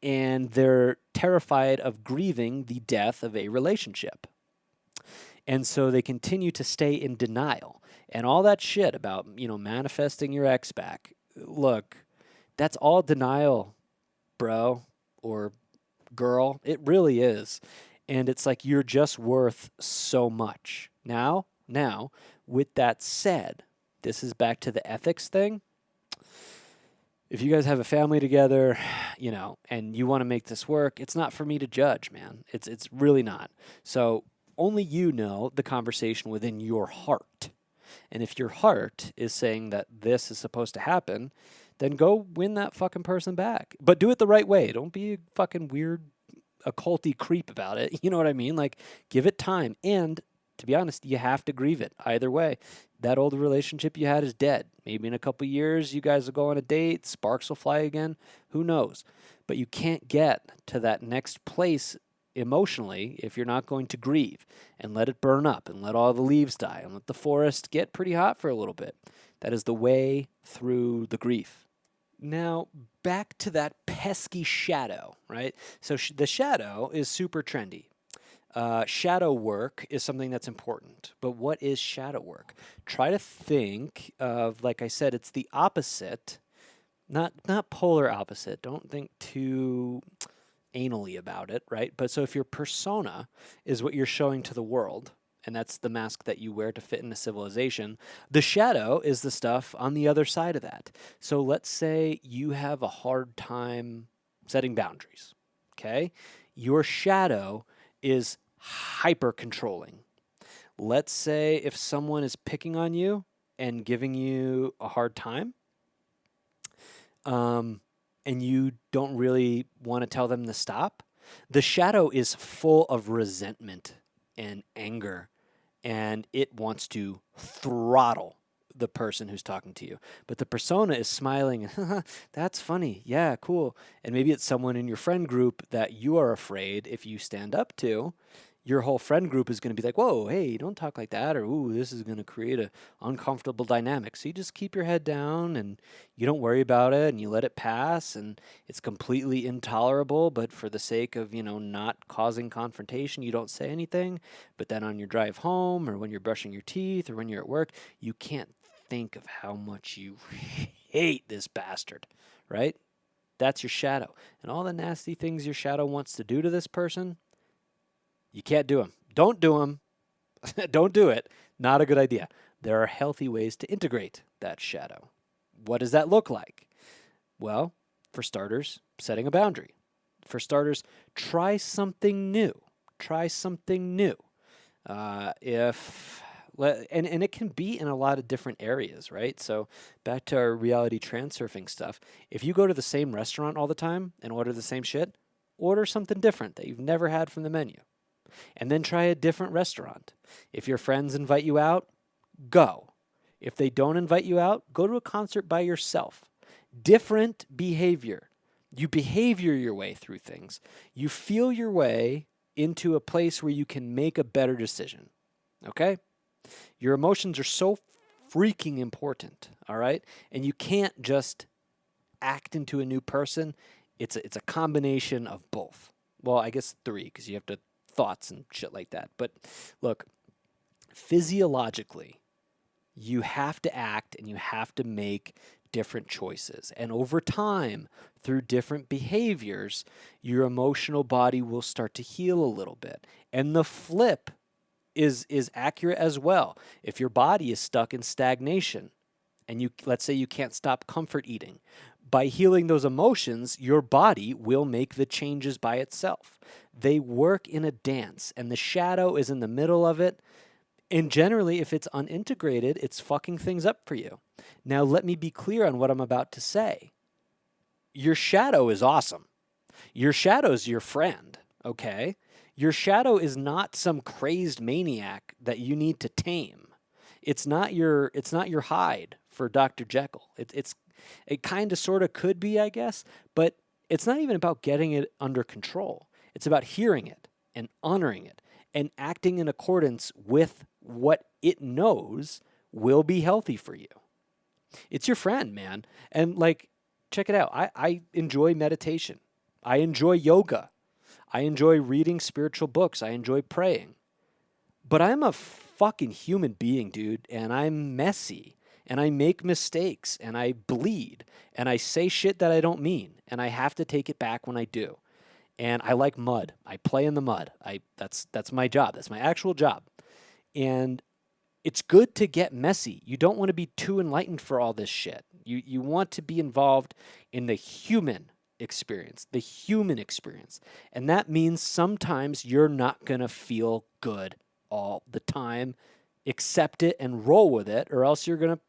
and they're terrified of grieving the death of a relationship. And so they continue to stay in denial. And all that shit about, manifesting your ex back. Look, that's all denial, bro or girl. It really is. And it's like you're just worth so much. Now, with that said, this is back to the ethics thing. if you guys have a family together, and you want to make this work, it's not for me to judge, man. It's really not. So only you know the conversation within your heart. And if your heart is saying that this is supposed to happen, then go win that fucking person back. But do it the right way. Don't be a fucking weird occulty creep about it. You know what I mean? Like, give it time. And to be honest, you have to grieve it either way. That old relationship you had is dead. Maybe in a couple years, you guys will go on a date, sparks will fly again. Who knows? But you can't get to that next place emotionally if you're not going to grieve and let it burn up and let all the leaves die and let the forest get pretty hot for a little bit. That is the way through the grief. Now, back to that pesky shadow, right? So the shadow is super trendy. Shadow work is something that's important. But what is shadow work? Try to think of, like I said, it's the opposite, not polar opposite. Don't think too anally about it, right? But so if your persona is what you're showing to the world, and that's the mask that you wear to fit in a civilization, the shadow is the stuff on the other side of that. So let's say you have a hard time setting boundaries, okay? Your shadow is hyper controlling. Let's say if someone is picking on you and giving you a hard time, and you don't really want to tell them to stop, the shadow is full of resentment and anger, and it wants to throttle the person who's talking to you. But the persona is smiling, that's funny, yeah, cool. And maybe it's someone in your friend group that you are afraid if you stand up to, your whole friend group is going to be like, whoa, hey, don't talk like that, or, ooh, this is going to create an uncomfortable dynamic. So you just keep your head down and you don't worry about it and you let it pass, and it's completely intolerable, but for the sake of, not causing confrontation, you don't say anything. But then on your drive home or when you're brushing your teeth or when you're at work, you can't think of how much you hate this bastard, right? That's your shadow. And all the nasty things your shadow wants to do to this person, you can't do them. Don't do them. Don't do it. Not a good idea. There are healthy ways to integrate that shadow. What does that look like? Well, for starters, setting a boundary. For starters, try something new. Try something new. And it can be in a lot of different areas, right? So back to our reality transurfing stuff. If you go to the same restaurant all the time and order the same shit, order something different that you've never had from the menu. And then try a different restaurant. If your friends invite you out, go. If they don't invite you out, go to a concert by yourself. Different behavior. You behavior your way through things. You feel your way into a place where you can make a better decision. Okay? Your emotions are so freaking important, all right? And you can't just act into a new person. It's a combination of both. Well, I guess 3, because you have to thoughts and shit like that. But look, physiologically, you have to act and you have to make different choices. And over time, through different behaviors, your emotional body will start to heal a little bit. And the flip is accurate as well. If your body is stuck in stagnation and let's say you can't stop comfort eating, by healing those emotions, your body will make the changes by itself. They work in a dance, and the shadow is in the middle of it. And generally, if it's unintegrated, it's fucking things up for you. Now, let me be clear on what I'm about to say. Your shadow is awesome. Your shadow's your friend, okay? Your shadow is not some crazed maniac that you need to tame. It's not your Hyde for Dr. Jekyll. It kind of sort of could be, I guess, but it's not even about getting it under control. It's about hearing it and honoring it and acting in accordance with what it knows will be healthy for you. It's your friend, man. And check it out. I enjoy meditation. I enjoy yoga. I enjoy reading spiritual books. I enjoy praying. But I'm a fucking human being, dude, and I'm messy. And I make mistakes, and I bleed, and I say shit that I don't mean, and I have to take it back when I do. And I like mud. I play in the mud. That's my job. That's my actual job. And it's good to get messy. You don't want to be too enlightened for all this shit. You want to be involved in the human experience, the human experience. And that means sometimes you're not going to feel good all the time. Accept it and roll with it, or else you're going to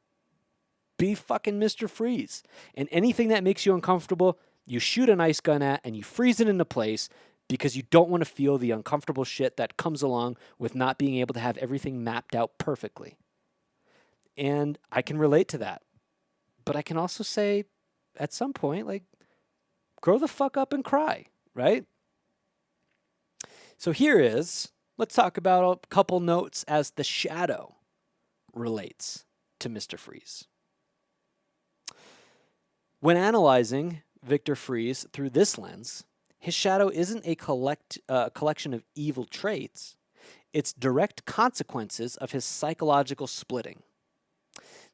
be fucking Mr. Freeze. And anything that makes you uncomfortable, you shoot an ice gun at and you freeze it into place because you don't want to feel the uncomfortable shit that comes along with not being able to have everything mapped out perfectly. And I can relate to that. But I can also say at some point, like, grow the fuck up and cry, right? So let's talk about a couple notes as the shadow relates to Mr. Freeze. When analyzing Victor Freeze through this lens, his shadow isn't a collection of evil traits. It's direct consequences of his psychological splitting.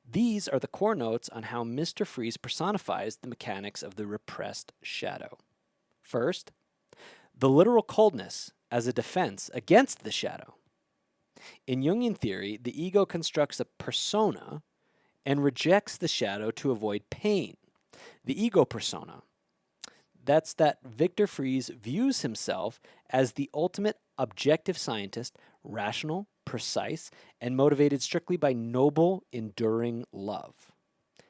These are the core notes on how Mr. Freeze personifies the mechanics of the repressed shadow. First, the literal coldness as a defense against the shadow. In Jungian theory, the ego constructs a persona and rejects the shadow to avoid pain. The ego persona, that's that Victor Freeze views himself as the ultimate objective scientist, rational, precise, and motivated strictly by noble, enduring love.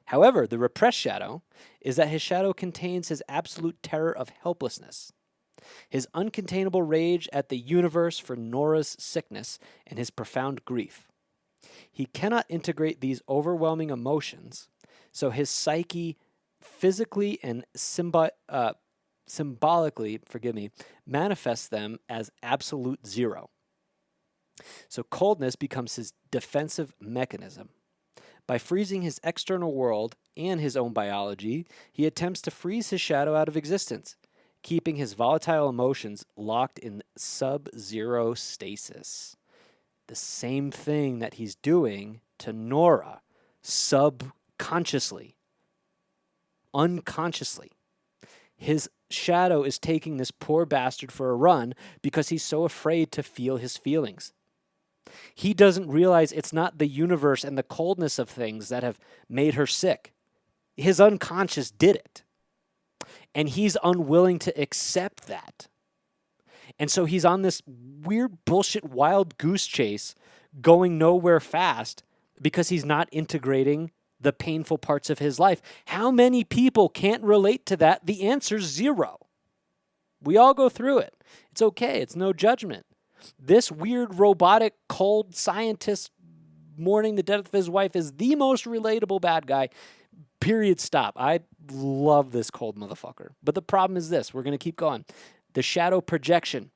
However, the repressed shadow is that his shadow contains his absolute terror of helplessness, his uncontainable rage at the universe for Nora's sickness, and his profound grief. He cannot integrate these overwhelming emotions, so his psyche physically and symbolically, manifests them as absolute zero. So coldness becomes his defensive mechanism. By freezing his external world and his own biology, he attempts to freeze his shadow out of existence, keeping his volatile emotions locked in sub-zero stasis. The same thing that he's doing to Nora, subconsciously, unconsciously. His shadow is taking this poor bastard for a run because he's so afraid to feel his feelings. He doesn't realize it's not the universe and the coldness of things that have made her sick. His unconscious did it. And he's unwilling to accept that. And so he's on this weird bullshit wild goose chase going nowhere fast because he's not integrating the painful parts of his life. How many people can't relate to that? The answer's zero. We all go through it. It's okay. It's no judgment. This weird robotic cold scientist mourning the death of his wife is the most relatable bad guy. Period. Stop. I love this cold motherfucker. But the problem is this. We're going to keep going. The shadow projection.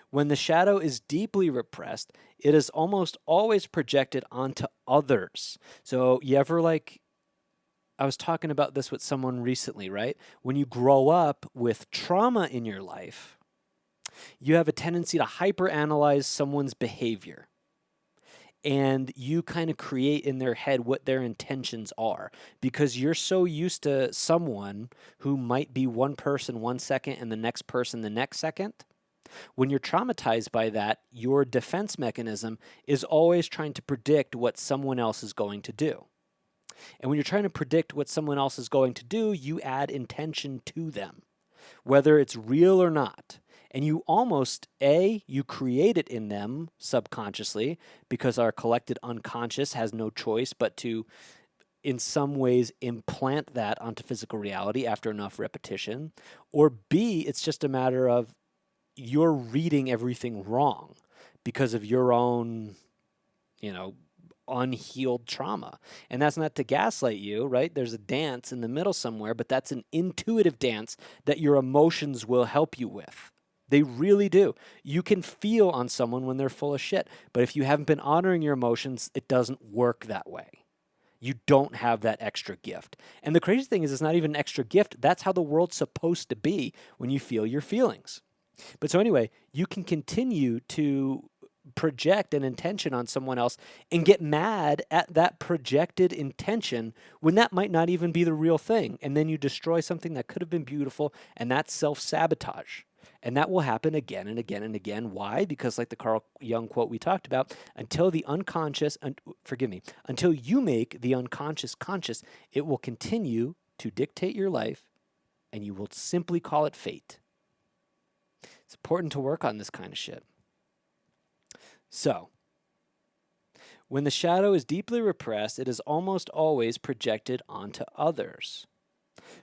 When the shadow is deeply repressed, it is almost always projected onto others. So you ever I was talking about this with someone recently, right? When you grow up with trauma in your life, you have a tendency to hyperanalyze someone's behavior. And you kind of create in their head what their intentions are because you're so used to someone who might be one person 1 second and the next person the next second. When you're traumatized by that, your defense mechanism is always trying to predict what someone else is going to do. And when you're trying to predict what someone else is going to do, you add intention to them, whether it's real or not. And you almost, you create it in them subconsciously because our collected unconscious has no choice but to, in some ways, implant that onto physical reality after enough repetition. Or B, it's just a matter of you're reading everything wrong because of your own, unhealed trauma. And that's not to gaslight you, right? There's a dance in the middle somewhere, but that's an intuitive dance that your emotions will help you with. They really do. You can feel on someone when they're full of shit, but if you haven't been honoring your emotions, it doesn't work that way. You don't have that extra gift. And the crazy thing is it's not even an extra gift. That's how the world's supposed to be when you feel your feelings. But so anyway, you can continue to project an intention on someone else and get mad at that projected intention when that might not even be the real thing. And then you destroy something that could have been beautiful, and that's self-sabotage. And that will happen again and again and again. Why? Because, like the Carl Jung quote we talked about, until the unconscious, forgive me, until you make the unconscious conscious, it will continue to dictate your life, and you will simply call it fate. It's important to work on this kind of shit. So, when the shadow is deeply repressed, it is almost always projected onto others.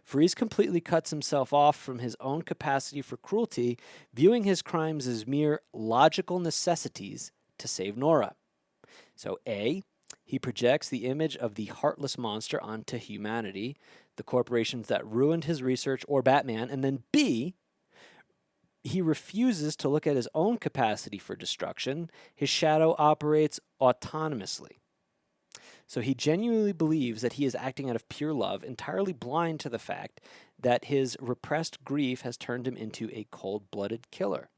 Fries completely cuts himself off from his own capacity for cruelty, viewing his crimes as mere logical necessities to save Nora. So A, he projects the image of the heartless monster onto humanity, the corporations that ruined his research, or Batman, and then B, he refuses to look at his own capacity for destruction. His shadow operates autonomously. So he genuinely believes that he is acting out of pure love, entirely blind to the fact that his repressed grief has turned him into a cold-blooded killer.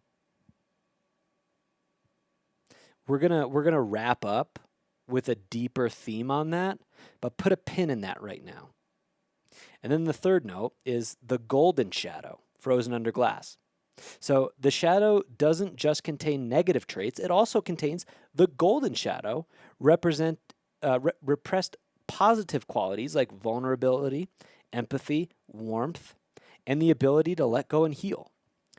We're gonna wrap up with a deeper theme on that, but put a pin in that right now. And then the third note is the golden shadow, frozen under glass. So the shadow doesn't just contain negative traits, it also contains the golden shadow, repressed positive qualities like vulnerability, empathy, warmth, and the ability to let go and heal.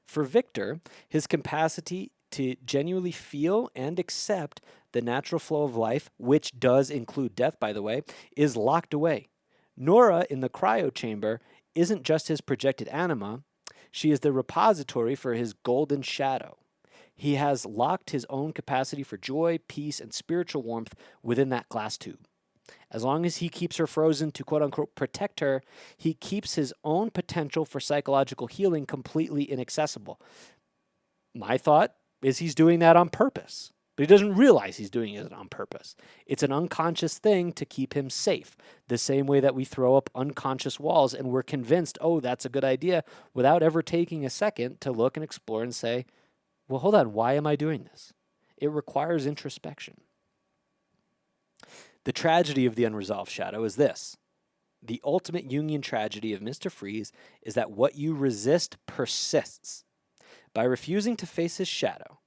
For Victor, his capacity to genuinely feel and accept the natural flow of life, which does include death, by the way, is locked away. Nora in the cryo chamber isn't just his projected anima, she is the repository for his golden shadow. He has locked his own capacity for joy, peace, and spiritual warmth within that glass tube. As long as he keeps her frozen to quote-unquote protect her, he keeps his own potential for psychological healing completely inaccessible. My thought is he's doing that on purpose, but he doesn't realize he's doing it on purpose. It's an unconscious thing to keep him safe, the same way that we throw up unconscious walls and we're convinced, oh, that's a good idea, without ever taking a second to look and explore and say, well, hold on, why am I doing this? It requires introspection. The tragedy of the unresolved shadow is this. The ultimate Jungian tragedy of Mr. Freeze is that what you resist persists. By refusing to face his shadow,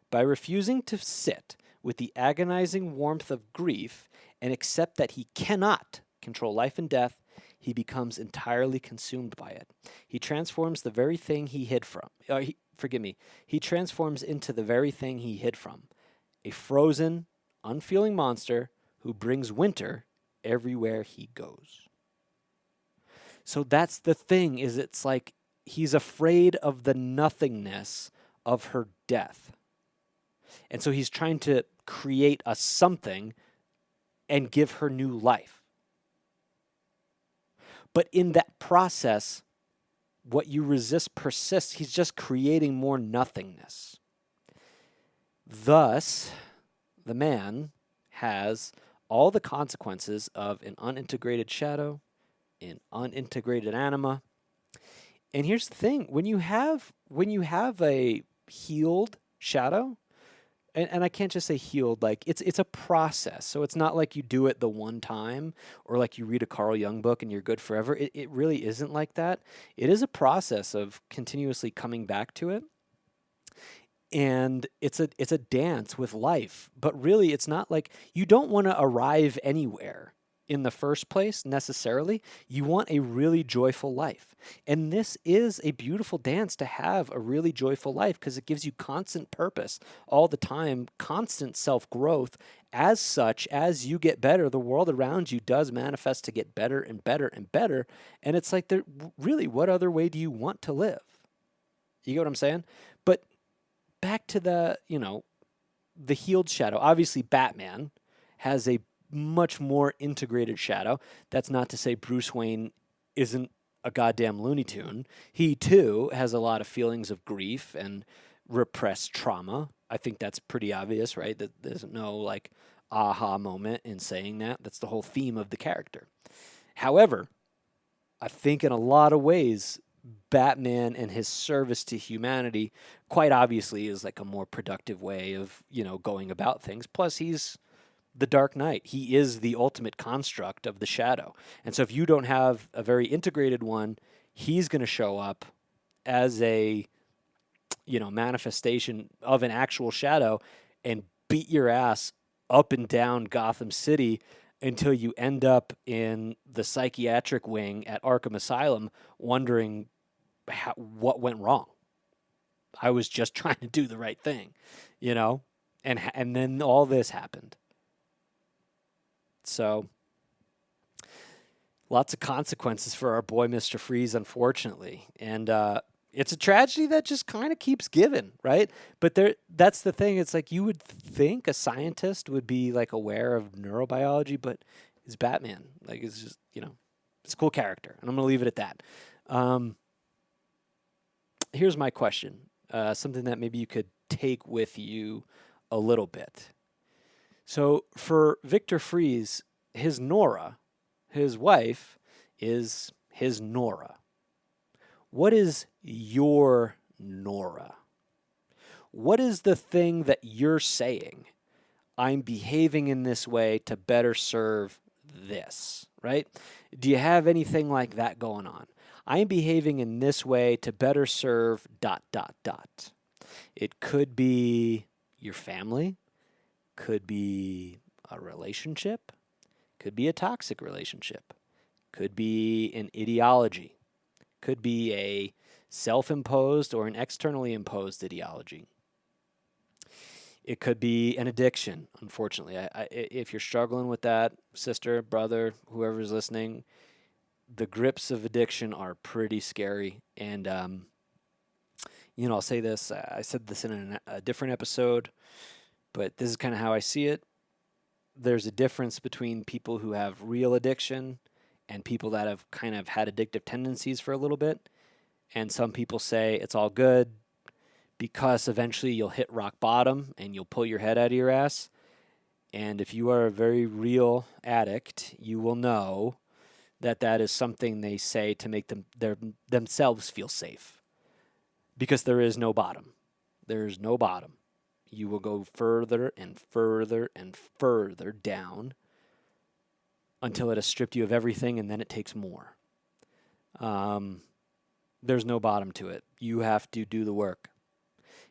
by refusing to sit with the agonizing warmth of grief and accept that he cannot control life and death, he becomes entirely consumed by it. He transforms the very thing he hid from. He transforms into the very thing he hid from. A frozen, unfeeling monster who brings winter everywhere he goes. So that's the thing, is it's like he's afraid of the nothingness of her death. And so he's trying to create a something and give her new life. But in that process, what you resist persists. He's just creating more nothingness. Thus, the man has all the consequences of an unintegrated shadow, an unintegrated anima. And here's the thing, when you have a healed shadow, and I can't just say healed, like it's a process. So it's not like you do it the one time or like you read a Carl Jung book and you're good forever. It really isn't like that. It is a process of continuously coming back to it. And it's a dance with life. But really, it's not like you don't want to arrive anywhere in the first place necessarily. You want a really joyful life. And this is a beautiful dance to have a really joyful life because it gives you constant purpose all the time, constant self-growth. As such, as you get better, the world around you does manifest to get better and better and better. And it's like, really, what other way do you want to live? You get what I'm saying? But back to the healed shadow. Obviously, Batman has a much more integrated shadow. That's not to say Bruce Wayne isn't a goddamn Looney Tune. He, too, has a lot of feelings of grief and repressed trauma. I think that's pretty obvious, right? That there's no, like, aha moment in saying that. That's the whole theme of the character. However, I think in a lot of ways, Batman and his service to humanity quite obviously is like a more productive way of, going about things. Plus, he's the Dark Knight. He is the ultimate construct of the shadow. And so if you don't have a very integrated one, he's going to show up as a manifestation of an actual shadow and beat your ass up and down Gotham City until you end up in the psychiatric wing at Arkham Asylum wondering what went wrong. I was just trying to do the right thing, you know? And then all this happened. So lots of consequences for our boy Mr. Freeze, unfortunately. And it's a tragedy that just kind of keeps giving, right? But that's the thing. It's like you would think a scientist would be like aware of neurobiology, but it's Batman. Like it's just, it's a cool character. And I'm going to leave it at that. Here's my question. Something that maybe you could take with you a little bit. So for Victor Freeze, his Nora, his wife, is his Nora. What is your Nora? What is the thing that you're saying? I'm behaving in this way to better serve this, right? Do you have anything like that going on? I'm behaving in this way to better serve ... It could be your family, could be a relationship, could be a toxic relationship, could be an ideology, could be a self-imposed or an externally imposed ideology. It could be an addiction, unfortunately. If you're struggling with that, sister, brother, whoever's listening, the grips of addiction are pretty scary. And, I'll say this. I said this in a different episode, but this is kind of how I see it. There's a difference between people who have real addiction and people that have kind of had addictive tendencies for a little bit. And some people say it's all good because eventually you'll hit rock bottom and you'll pull your head out of your ass. And if you are a very real addict, you will know that that is something they say to make themselves feel safe. Because there is no bottom. There is no bottom. You will go further and further and further down until it has stripped you of everything, and then it takes more. There's no bottom to it. You have to do the work.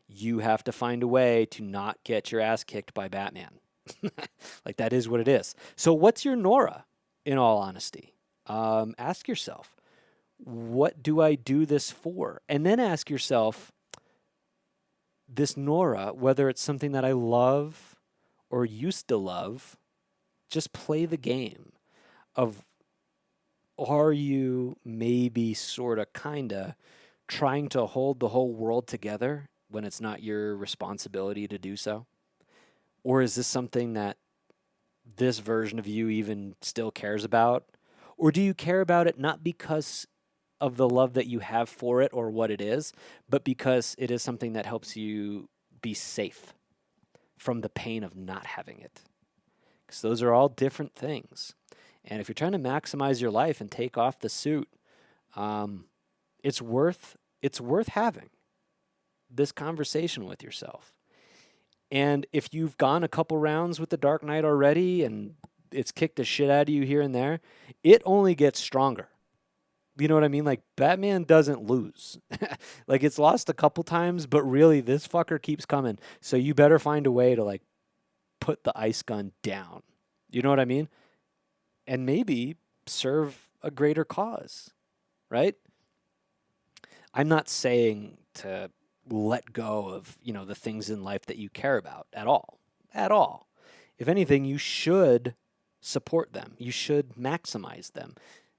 You have to find a way to not get your ass kicked by Batman. Like, that is what it is. So what's your Nora, in all honesty? Ask yourself, what do I do this for? And then ask yourself, this Nora, whether it's something that I love or used to love, just play the game of, are you maybe sort of kind of trying to hold the whole world together when it's not your responsibility to do so? Or is this something that this version of you even still cares about? Or do you care about it not because of the love that you have for it or what it is, but because it is something that helps you be safe from the pain of not having it? Because those are all different things. And if you're trying to maximize your life and take off the suit, it's worth having this conversation with yourself. And if you've gone a couple rounds with the Dark Knight already and it's kicked the shit out of you here and there, it only gets stronger. You know what I mean? Like, Batman doesn't lose. Like, it's lost a couple times, but really this fucker keeps coming. So you better find a way to, like, put the ice gun down. You know what I mean? And maybe serve a greater cause, right? I'm not saying to let go of, the things in life that you care about at all. At all. If anything, you should support them. You should maximize them.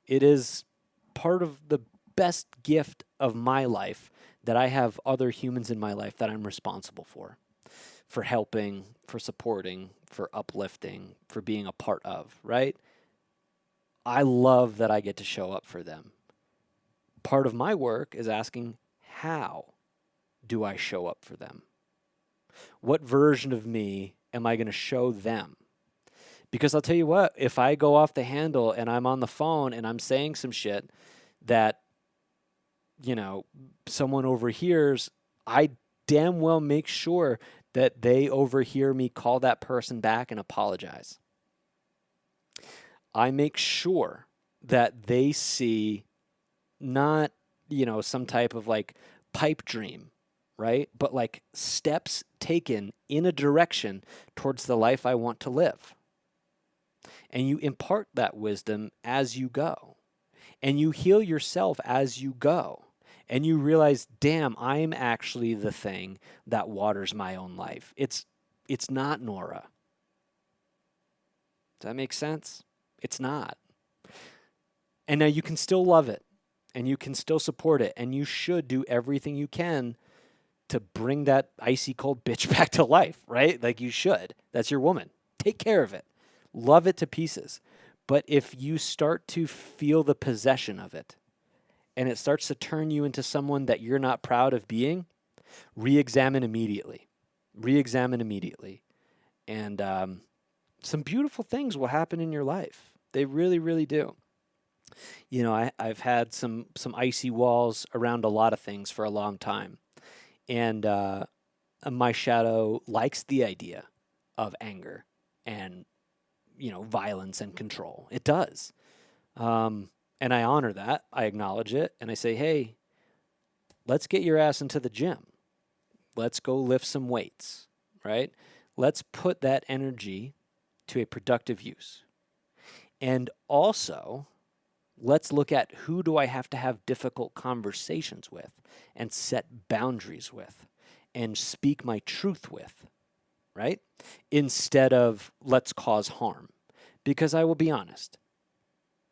It is part of the best gift of my life that I have other humans in my life that I'm responsible for helping, for supporting, for uplifting, for being a part of, right? I love that I get to show up for them. Part of my work is asking, how do I show up for them? What version of me am I going to show them? Because I'll tell you what, if I go off the handle and I'm on the phone and I'm saying some shit that, someone overhears, I damn well make sure that they overhear me call that person back and apologize. I make sure that they see not, some type of like pipe dream, right? But like steps taken in a direction towards the life I want to live. And you impart that wisdom as you go. And you heal yourself as you go. And you realize, damn, I'm actually the thing that waters my own life. It's not Nora. Does that make sense? It's not. And now you can still love it, and you can still support it, and you should do everything you can to bring that icy cold bitch back to life, right? Like you should. That's your woman. Take care of it. Love it to pieces. But if you start to feel the possession of it, and it starts to turn you into someone that you're not proud of being, re-examine immediately. Re-examine immediately. And some beautiful things will happen in your life. They really, really do. You know, I've had some icy walls around a lot of things for a long time. And my shadow likes the idea of anger and, you know, violence and control. It does. And I honor that. I acknowledge it. And I say, hey, let's get your ass into the gym. Let's go lift some weights, right? Let's put that energy to a productive use. And also, let's look at who do I have to have difficult conversations with and set boundaries with and speak my truth with, right? Instead of let's cause harm. Because I will be honest,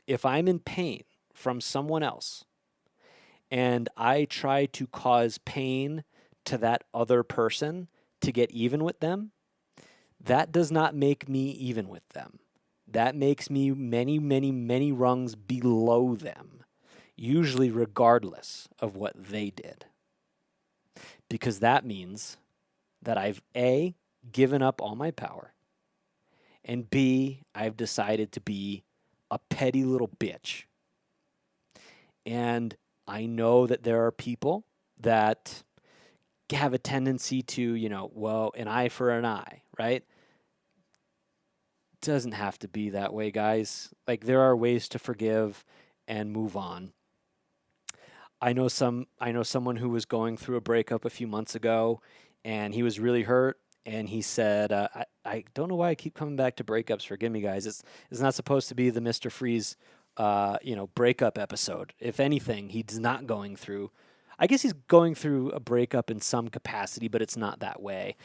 if I'm in pain from someone else and I try to cause pain to that other person to get even with them, that does not make me even with them. That makes me many, many, many rungs below them, usually regardless of what they did. Because that means that I've A, given up all my power, and B, I've decided to be a petty little bitch. And I know that there are people that have a tendency to, you know, well, an eye for an eye, right? Doesn't have to be that way, guys. Like there are ways to forgive and move on. I know someone who was going through a breakup a few months ago, and he was really hurt. And he said, I don't know why I keep coming back to breakups. Forgive me, guys. It's not supposed to be the Mr. Freeze, breakup episode. If anything, he's not going through. I guess he's going through a breakup in some capacity, but it's not that way.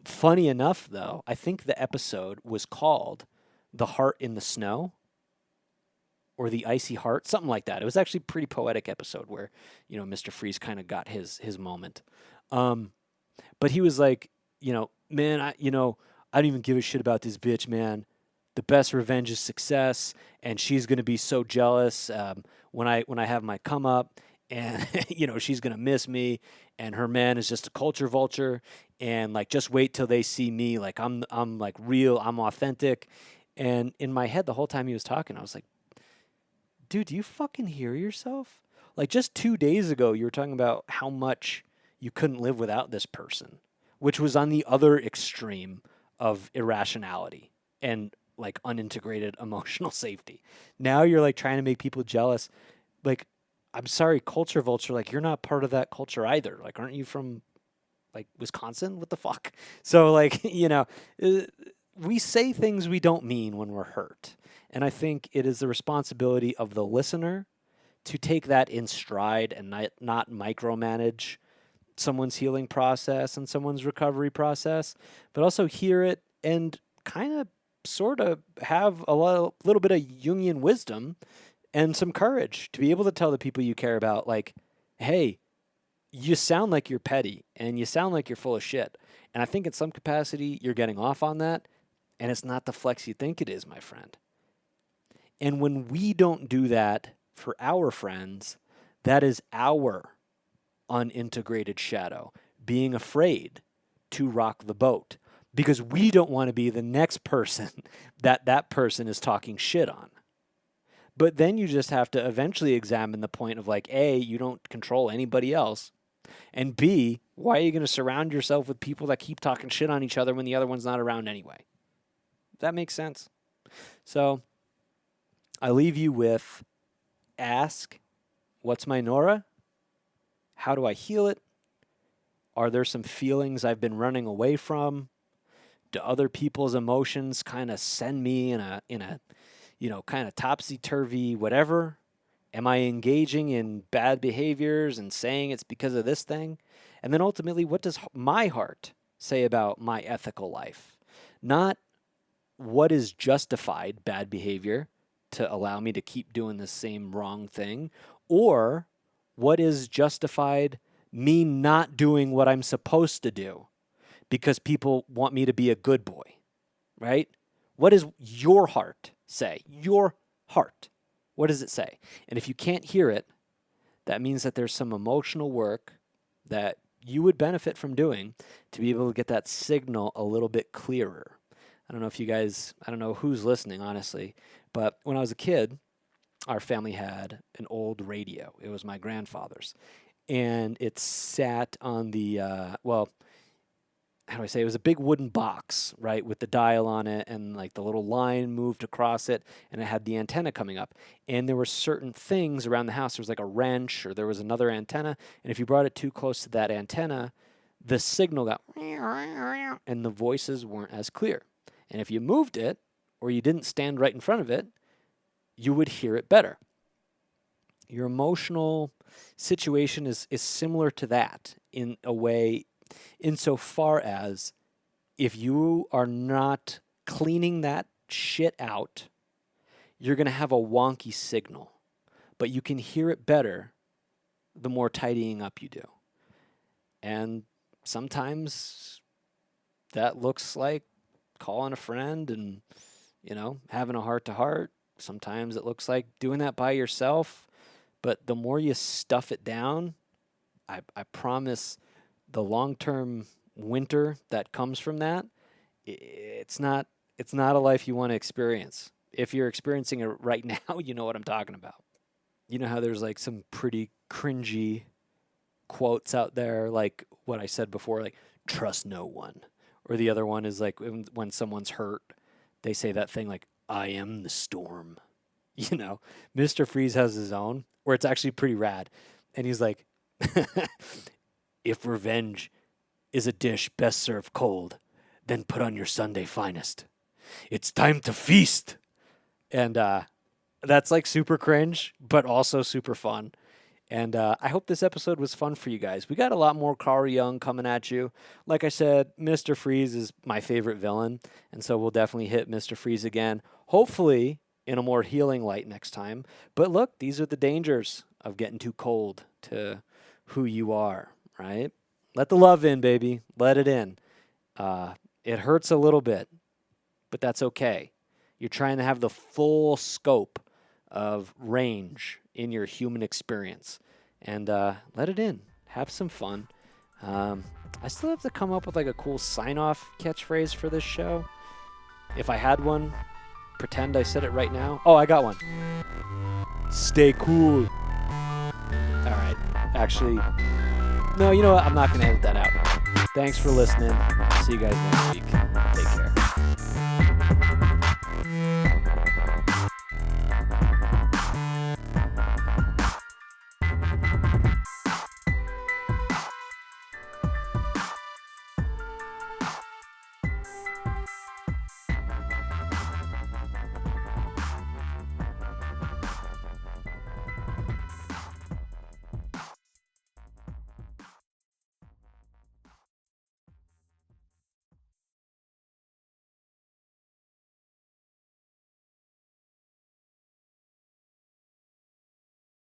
Funny enough, though, I think the episode was called "The Heart in the Snow" or "The Icy Heart," something like that. It was actually a pretty poetic episode where, you know, Mr. Freeze kind of got his moment. But he was like, man, I don't even give a shit about this bitch, man. The best revenge is success, and she's gonna be so jealous when I have my come up, and she's gonna miss me, and her man is just a culture vulture, and like just wait till they see me, like I'm like real, I'm authentic, and in my head the whole time he was talking, I was like, dude, do you fucking hear yourself? Like just 2 days ago, you were talking about how much you couldn't live without this person, which was on the other extreme of irrationality and like unintegrated emotional safety. Now you're like trying to make people jealous. Like, I'm sorry, culture vulture, like you're not part of that culture either. Like, aren't you from like Wisconsin? What the fuck? So like, we say things we don't mean when we're hurt. And I think it is the responsibility of the listener to take that in stride and not micromanage someone's healing process and someone's recovery process, but also hear it and kind of sort of have a little bit of Jungian wisdom and some courage to be able to tell the people you care about, like, hey, you sound like you're petty and you sound like you're full of shit. And I think in some capacity you're getting off on that, and it's not the flex you think it is, my friend. And when we don't do that for our friends, that is our unintegrated shadow being afraid to rock the boat because we don't want to be the next person that person is talking shit on. But then you just have to eventually examine the point of like, A, you don't control anybody else, and B, why are you going to surround yourself with people that keep talking shit on each other when the other one's not around anyway? That makes sense. So I leave you with ask, what's my Nora? How do I heal it? Are there some feelings I've been running away from? Do other people's emotions kind of send me in a kind of topsy-turvy whatever? Am I engaging in bad behaviors and saying it's because of this thing? And then ultimately, what does my heart say about my ethical life? Not what is justified bad behavior to allow me to keep doing the same wrong thing, or what is justified me not doing what I'm supposed to do because people want me to be a good boy, right? What does your heart say? Your heart. What does it say? And if you can't hear it, that means that there's some emotional work that you would benefit from doing to be able to get that signal a little bit clearer. I don't know if you guys, I don't know who's listening, honestly, but when I was a kid, our family had an old radio. It was my grandfather's. And it sat on the, how do I say? It was a big wooden box, right, with the dial on it, and like the little line moved across it, and it had the antenna coming up. And there were certain things around the house. There was like a wrench, or there was another antenna. And if you brought it too close to that antenna, the signal got, and the voices weren't as clear. And if you moved it, or you didn't stand right in front of it, you would hear it better. Your emotional situation is similar to that in a way, insofar as if you are not cleaning that shit out, you're going to have a wonky signal. But you can hear it better the more tidying up you do. And sometimes that looks like calling a friend and, having a heart-to-heart. Sometimes it looks like doing that by yourself. But the more you stuff it down, I promise the long-term winter that comes from that, it's not a life you want to experience. If you're experiencing it right now, you know what I'm talking about. You know how there's like some pretty cringy quotes out there, like what I said before, like trust no one. Or the other one is like when someone's hurt, they say that thing like, I am the storm. Mr. Freeze has his own, where it's actually pretty rad. And he's like, if revenge is a dish best served cold, then put on your Sunday finest. It's time to feast. And that's like super cringe, but also super fun. And I hope this episode was fun for you guys. We got a lot more Carl Jung coming at you. Like I said, Mr. Freeze is my favorite villain. And so we'll definitely hit Mr. Freeze again. Hopefully in a more healing light next time. But look, these are the dangers of getting too cold to who you are, right? Let the love in, baby. Let it in. It hurts a little bit, but that's okay. You're trying to have the full scope of range in your human experience. And let it in. Have some fun. I still have to come up with like a cool sign-off catchphrase for this show. If I had one, pretend I said it right now. Oh, I got one. Stay cool. All right. Actually, no, you know what? I'm not going to edit that out. Thanks for listening. See you guys next week. Take care.